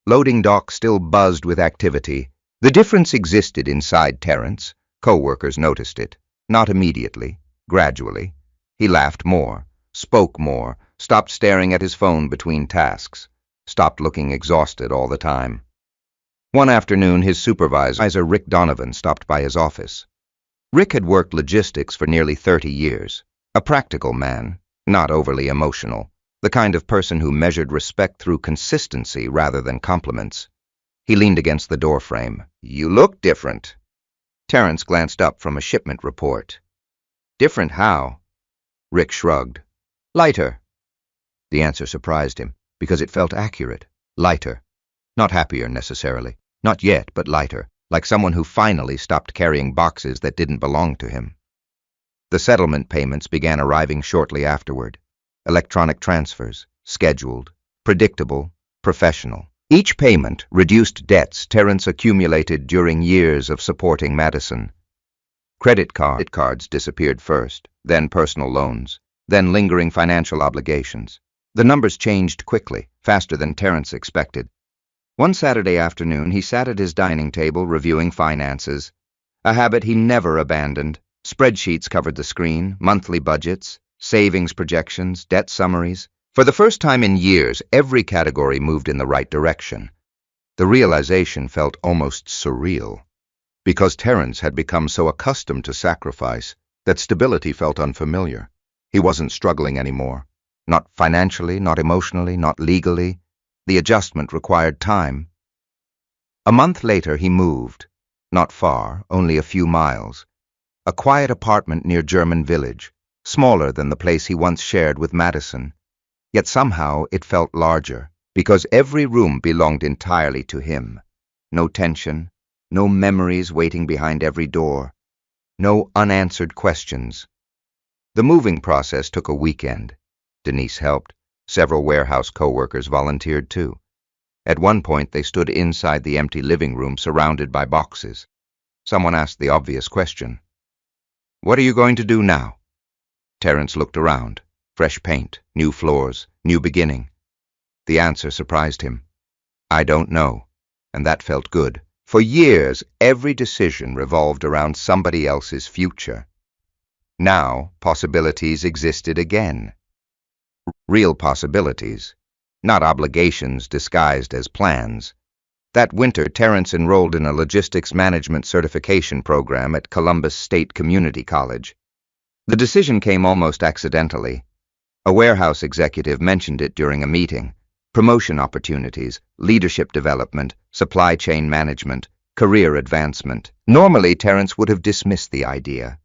Loading dock still buzzed with activity. The difference existed inside Terence. Co-workers noticed it. Not immediately, gradually. He laughed more, spoke more, stopped staring at his phone between tasks, stopped looking exhausted all the time. One afternoon, his supervisor, Rick Donovan, stopped by his office. Rick had worked logistics for nearly 30 years. A practical man, not overly emotional, the kind of person who measured respect through consistency rather than compliments. He leaned against the doorframe. "You look different." Terence glanced up from a shipment report. "Different how?" Rick shrugged. "Lighter." The answer surprised him, because it felt accurate. Lighter. Not happier necessarily. Not yet, but lighter, like someone who finally stopped carrying boxes that didn't belong to him. The settlement payments began arriving shortly afterward. Electronic transfers, scheduled, predictable, professional. Each payment reduced debts Terence accumulated during years of supporting Madison. Credit cards disappeared first, then personal loans, then lingering financial obligations. The numbers changed quickly, faster than Terence expected. One Saturday afternoon, he sat at his dining table reviewing finances, a habit he never abandoned. Spreadsheets covered the screen, monthly budgets, savings projections, debt summaries. For the first time in years, every category moved in the right direction. The realization felt almost surreal, because Terence had become so accustomed to sacrifice that stability felt unfamiliar. He wasn't struggling anymore. Not financially, not emotionally, not legally. The adjustment required time. A month later, he moved. Not far, only a few miles. A quiet apartment near German Village, smaller than the place he once shared with Madison. Yet somehow it felt larger, because every room belonged entirely to him. No tension, no memories waiting behind every door, no unanswered questions. The moving process took a weekend. Denise helped. Several warehouse co-workers volunteered too. At one point, they stood inside the empty living room surrounded by boxes. Someone asked the obvious question. "What are you going to do now?" Terence looked around. Fresh paint, new floors, new beginning. The answer surprised him. "I don't know," and that felt good. For years, every decision revolved around somebody else's future. Now, possibilities existed again. Real possibilities, not obligations disguised as plans. That winter, Terence enrolled in a logistics management certification program at Columbus State Community College. The decision came almost accidentally. A warehouse executive mentioned it during a meeting. Promotion opportunities, leadership development, supply chain management, career advancement. Normally, Terence would have dismissed the idea.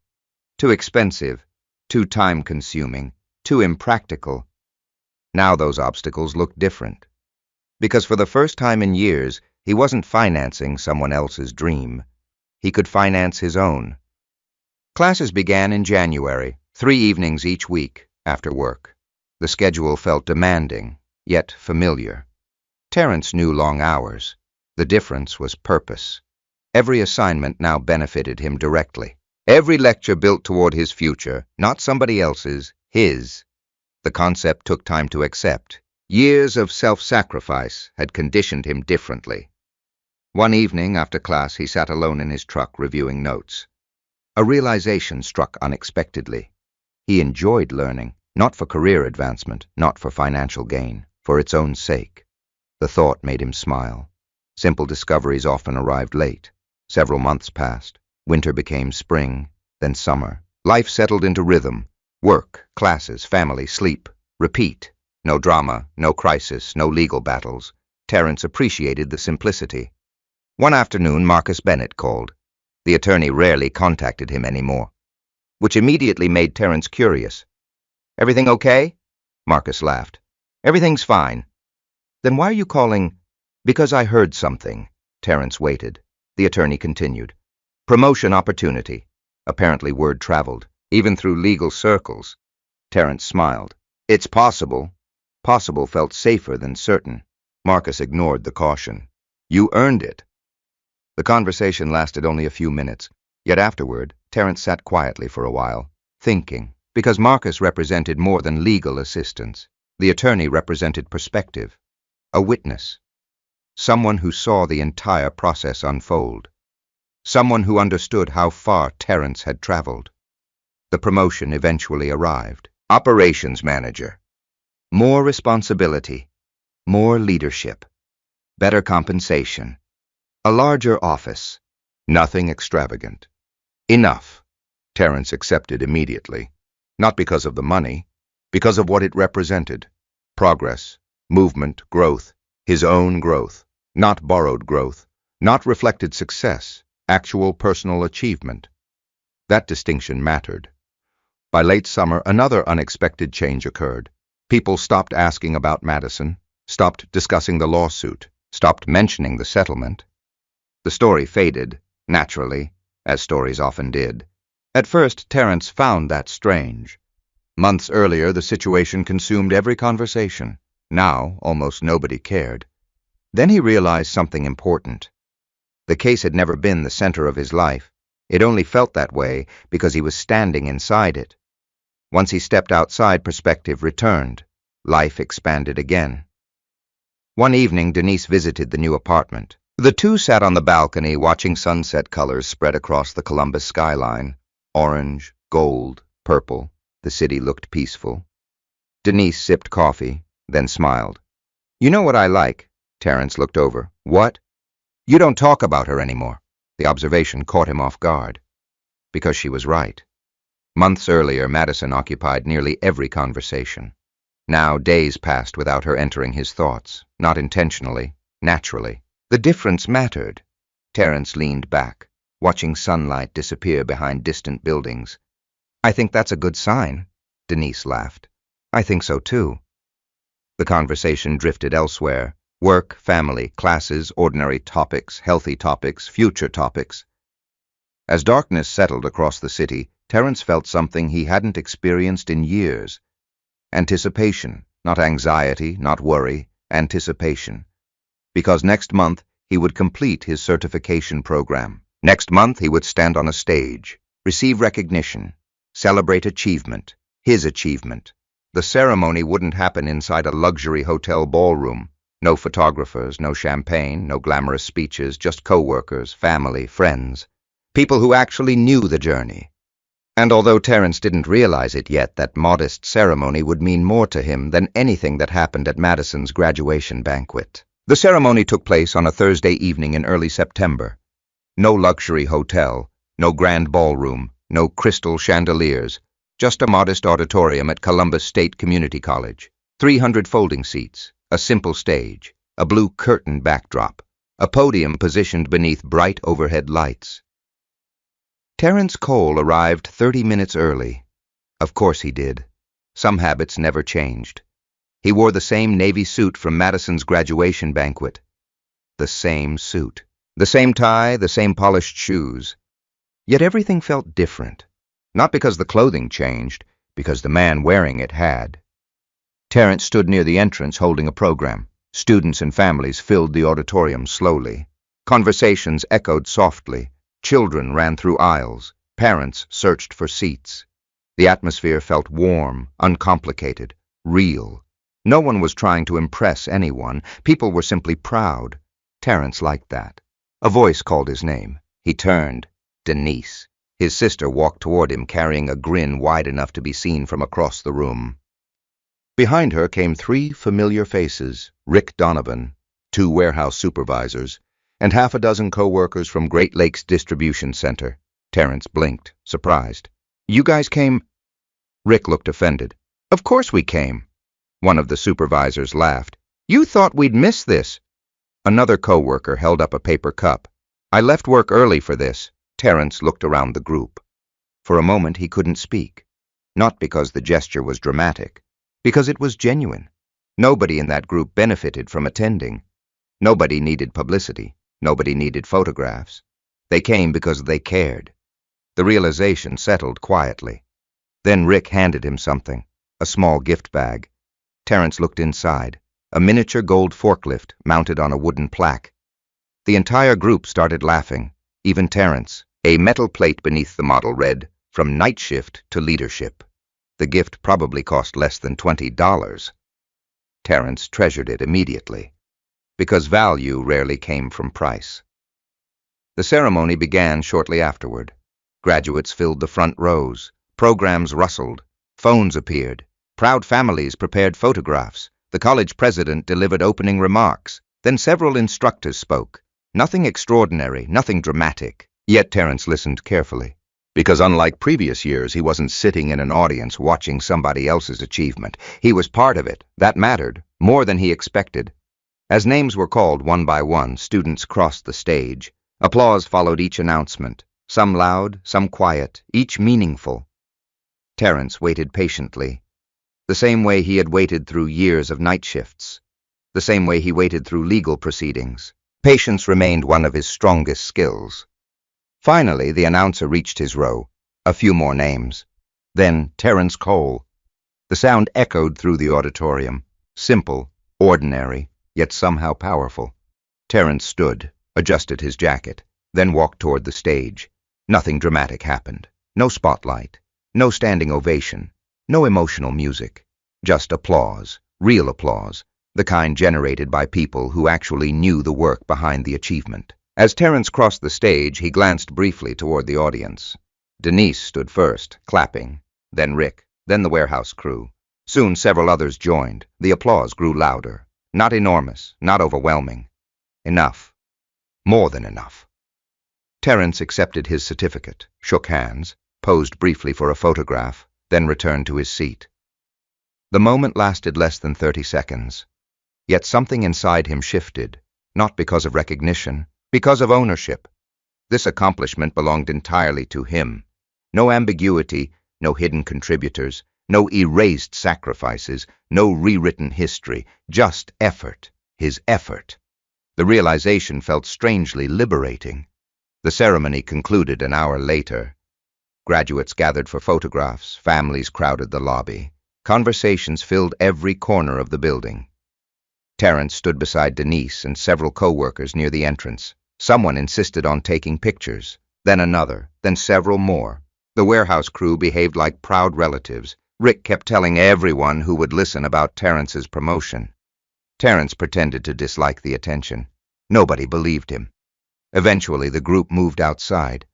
Too expensive, too time-consuming, too impractical. Now those obstacles looked different. Because for the first time in years, he wasn't financing someone else's dream. He could finance his own. Classes began in January, 3 evenings each week, after work. The schedule felt demanding, yet familiar. Terence knew long hours. The difference was purpose. Every assignment now benefited him directly. Every lecture built toward his future, not somebody else's, his. The concept took time to accept. Years of self-sacrifice had conditioned him differently. One evening after class, he sat alone in his truck reviewing notes. A realization struck unexpectedly. He enjoyed learning, not for career advancement, not for financial gain, for its own sake. The thought made him smile. Simple discoveries often arrived late. Several months passed. Winter became spring, then summer. Life settled into rhythm. Work, classes, family, sleep. Repeat. No drama, no crisis, no legal battles. Terence appreciated the simplicity. One afternoon, Marcus Bennett called. The attorney rarely contacted him anymore, which immediately made Terence curious. "Everything okay?" Marcus laughed. "Everything's fine." "Then why are you calling?" "Because I heard something." Terence waited. The attorney continued. "Promotion opportunity." Apparently word traveled, even through legal circles. Terence smiled. "It's possible." Possible felt safer than certain. Marcus ignored the caution. "You earned it." The conversation lasted only a few minutes, yet afterward, Terence sat quietly for a while, thinking, because Marcus represented more than legal assistance. The attorney represented perspective, a witness, someone who saw the entire process unfold, someone who understood how far Terence had traveled. The promotion eventually arrived. Operations manager. More responsibility, more leadership, better compensation, a larger office. Nothing extravagant. Enough. Terence accepted immediately. Not because of the money, because of what it represented. Progress, movement, growth, his own growth, not borrowed growth, not reflected success, actual personal achievement. That distinction mattered. By late summer, another unexpected change occurred. People stopped asking about Madison, stopped discussing the lawsuit, stopped mentioning the settlement. The story faded, naturally, as stories often did. At first, Terence found that strange. Months earlier, the situation consumed every conversation. Now, almost nobody cared. Then he realized something important. The case had never been the center of his life. It only felt that way because he was standing inside it. Once he stepped outside, perspective returned. Life expanded again. One evening, Denise visited the new apartment. The two sat on the balcony watching sunset colors spread across the Columbus skyline. Orange, gold, purple. The city looked peaceful. Denise sipped coffee, then smiled. "You know what I like?" Terence looked over. "What?" "You don't talk about her anymore." The observation caught him off guard. Because she was right. Months earlier, Madison occupied nearly every conversation. Now days passed without her entering his thoughts, not intentionally, naturally. The difference mattered. Terence leaned back, watching sunlight disappear behind distant buildings. "I think that's a good sign," Denise laughed. "I think so too." The conversation drifted elsewhere. Work, family, classes, ordinary topics, healthy topics, future topics. As darkness settled across the city, Terence felt something he hadn't experienced in years. Anticipation, not anxiety, not worry, anticipation. Because next month he would complete his certification program. Next month he would stand on a stage, receive recognition, celebrate achievement, his achievement. The ceremony wouldn't happen inside a luxury hotel ballroom. No photographers, no champagne, no glamorous speeches, just co-workers, family, friends, people who actually knew the journey. And although Terence didn't realize it yet, that modest ceremony would mean more to him than anything that happened at Madison's graduation banquet. The ceremony took place on a Thursday evening in early September. No luxury hotel, no grand ballroom, no crystal chandeliers, just a modest auditorium at Columbus State Community College. 300 folding seats, a simple stage, a blue curtain backdrop, a podium positioned beneath bright overhead lights. Terence Cole arrived 30 minutes early. Of course he did. Some habits never changed. He wore the same navy suit from Madison's graduation banquet. The same suit. The same tie, the same polished shoes. Yet everything felt different. Not because the clothing changed, because the man wearing it had. Terence stood near the entrance holding a program. Students and families filled the auditorium slowly. Conversations echoed softly. Children ran through aisles. Parents searched for seats. The atmosphere felt warm, uncomplicated, real. No one was trying to impress anyone. People were simply proud. Terence liked that. A voice called his name. He turned. Denise. His sister walked toward him, carrying a grin wide enough to be seen from across the room. Behind her came 3 familiar faces: Rick Donovan, 2 warehouse supervisors, and half a dozen co-workers from Great Lakes Distribution Center. Terence blinked, surprised. "You guys came?" Rick looked offended. "Of course we came." One of the supervisors laughed. "You thought we'd miss this." Another co-worker held up a paper cup. "I left work early for this." Terence looked around the group. For a moment he couldn't speak. Not because the gesture was dramatic, because it was genuine. Nobody in that group benefited from attending. Nobody needed publicity. Nobody needed photographs. They came because they cared. The realization settled quietly. Then Rick handed him something, a small gift bag. Terence looked inside, a miniature gold forklift mounted on a wooden plaque. The entire group started laughing, even Terence. A metal plate beneath the model read, "From night shift to leadership." The gift probably cost less than $20. Terence treasured it immediately, because value rarely came from price. The ceremony began shortly afterward. Graduates filled the front rows. Programs rustled. Phones appeared. Proud families prepared photographs. The college president delivered opening remarks. Then several instructors spoke. Nothing extraordinary, nothing dramatic. Yet Terence listened carefully. Because unlike previous years, he wasn't sitting in an audience watching somebody else's achievement. He was part of it. That mattered, more than he expected. As names were called one by one, students crossed the stage. Applause followed each announcement, some loud, some quiet, each meaningful. Terence waited patiently, the same way he had waited through years of night shifts, the same way he waited through legal proceedings. Patience remained one of his strongest skills. Finally, the announcer reached his row. A few more names. Then Terence Cole. The sound echoed through the auditorium. Simple, ordinary, yet somehow powerful. Terence stood, adjusted his jacket, then walked toward the stage. Nothing dramatic happened. No spotlight. No standing ovation. No emotional music. Just applause. Real applause. The kind generated by people who actually knew the work behind the achievement. As Terence crossed the stage, he glanced briefly toward the audience. Denise stood first, clapping, then Rick, then the warehouse crew. Soon several others joined. The applause grew louder. Not enormous, not overwhelming. Enough. More than enough. Terence accepted his certificate, shook hands, posed briefly for a photograph, then returned to his seat. The moment lasted less than 30 seconds. Yet something inside him shifted, not because of recognition, because of ownership. This accomplishment belonged entirely to him. No ambiguity, no hidden contributors, no erased sacrifices, no rewritten history, just effort, his effort. The realization felt strangely liberating. The ceremony concluded an hour later. Graduates gathered for photographs, families crowded the lobby. Conversations filled every corner of the building. Terrence stood beside Denise and several co-workers near the entrance. Someone insisted on taking pictures, then another, then several more. The warehouse crew behaved like proud relatives. Rick kept telling everyone who would listen about Terrence's promotion. Terrence pretended to dislike the attention. Nobody believed him. Eventually, the group moved outside.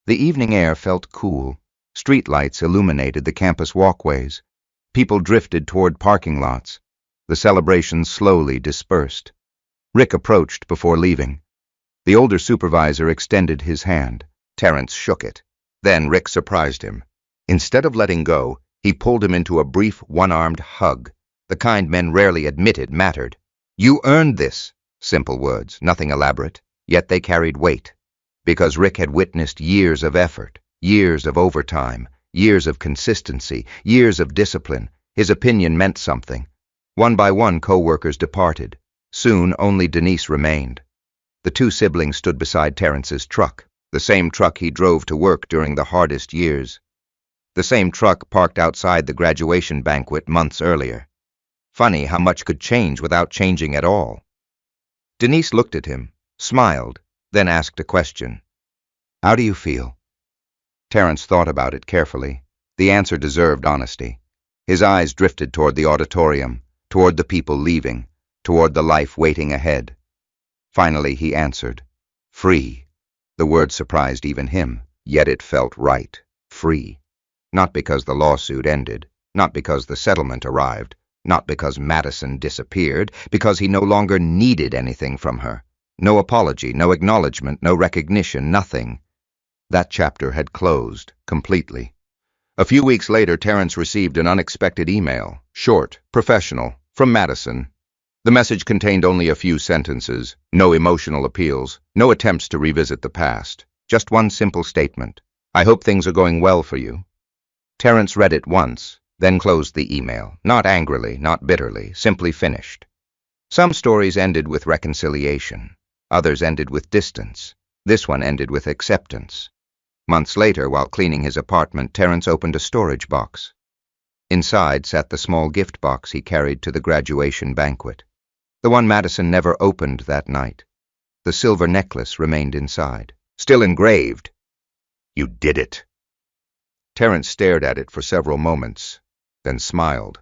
The evening air felt cool. Streetlights illuminated the campus walkways. People drifted toward parking lots. The celebration slowly dispersed. Rick approached before leaving. The older supervisor extended his hand. Terrence shook it. Then Rick surprised him. Instead of letting go, he pulled him into a brief one-armed hug, the kind men rarely admitted mattered. "You earned this." Simple words, nothing elaborate, yet they carried weight. Because Rick had witnessed years of effort, years of overtime, years of consistency, years of discipline, his opinion meant something. One by one, co-workers departed. Soon, only Denise remained. The two siblings stood beside Terrence's truck, the same truck he drove to work during the hardest years. The same truck parked outside the graduation banquet months earlier. Funny how much could change without changing at all. Denise looked at him, smiled, then asked a question. "How do you feel?" Terrence thought about it carefully. The answer deserved honesty. His eyes drifted toward the auditorium, toward the people leaving, toward the life waiting ahead. Finally, he answered, "Free." The word surprised even him, yet it felt right. Free. Not because the lawsuit ended, not because the settlement arrived, not because Madison disappeared, because he no longer needed anything from her. No apology, no acknowledgement, no recognition, nothing. That chapter had closed, completely. A few weeks later, Terrence received an unexpected email, short, professional, from Madison. The message contained only a few sentences, no emotional appeals, no attempts to revisit the past. Just one simple statement. "I hope things are going well for you." Terrence read it once, then closed the email, not angrily, not bitterly, simply finished. Some stories ended with reconciliation. Others ended with distance. This one ended with acceptance. Months later, while cleaning his apartment, Terrence opened a storage box. Inside sat the small gift box he carried to the graduation banquet. The one Madison never opened that night. The silver necklace remained inside, still engraved. "You did it." Terrence stared at it for several moments, then smiled.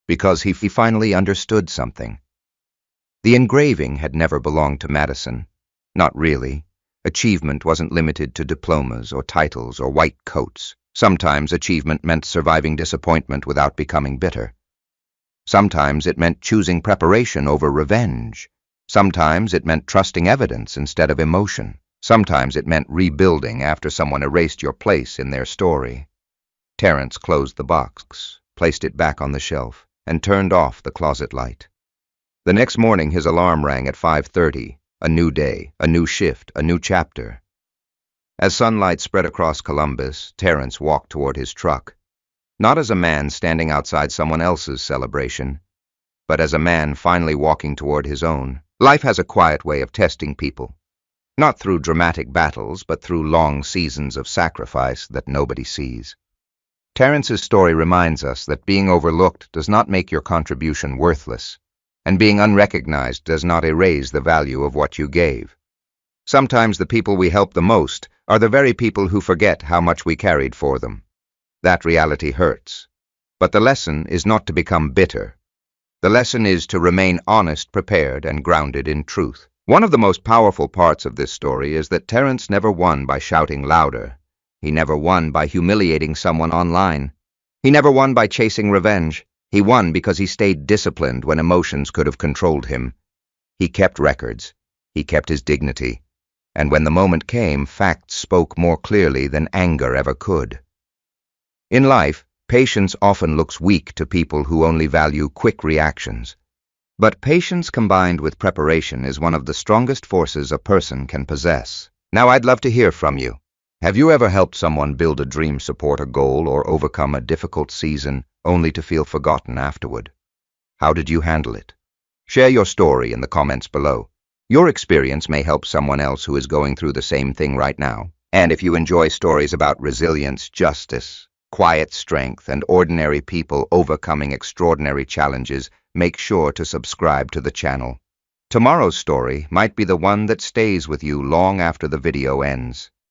Because he finally understood something. The engraving had never belonged to Madison. Not really. Achievement wasn't limited to diplomas or titles or white coats. Sometimes achievement meant surviving disappointment without becoming bitter. Sometimes it meant choosing preparation over revenge. Sometimes it meant trusting evidence instead of emotion. Sometimes it meant rebuilding after someone erased your place in their story. Terrence closed the box, placed it back on the shelf, and turned off the closet light. The next morning his alarm rang at 5:30. A new day, a new shift, a new chapter. As sunlight spread across Columbus, Terrence walked toward his truck. Not as a man standing outside someone else's celebration, but as a man finally walking toward his own. Life has a quiet way of testing people. Not through dramatic battles, but through long seasons of sacrifice that nobody sees. Terrence's story reminds us that being overlooked does not make your contribution worthless, and being unrecognized does not erase the value of what you gave. Sometimes the people we help the most are the very people who forget how much we carried for them. That reality hurts. But the lesson is not to become bitter. The lesson is to remain honest, prepared, and grounded in truth. One of the most powerful parts of this story is that Terrence never won by shouting louder. He never won by humiliating someone online. He never won by chasing revenge. He won because he stayed disciplined when emotions could have controlled him. He kept records. He kept his dignity. And when the moment came, facts spoke more clearly than anger ever could. In life, patience often looks weak to people who only value quick reactions. But patience combined with preparation is one of the strongest forces a person can possess. Now I'd love to hear from you. Have you ever helped someone build a dream, support a goal, or overcome a difficult season only to feel forgotten afterward? How did you handle it? Share your story in the comments below. Your experience may help someone else who is going through the same thing right now. And if you enjoy stories about resilience, justice, quiet strength and ordinary people overcoming extraordinary challenges, make sure to subscribe to the channel. Tomorrow's story might be the one that stays with you long after the video ends.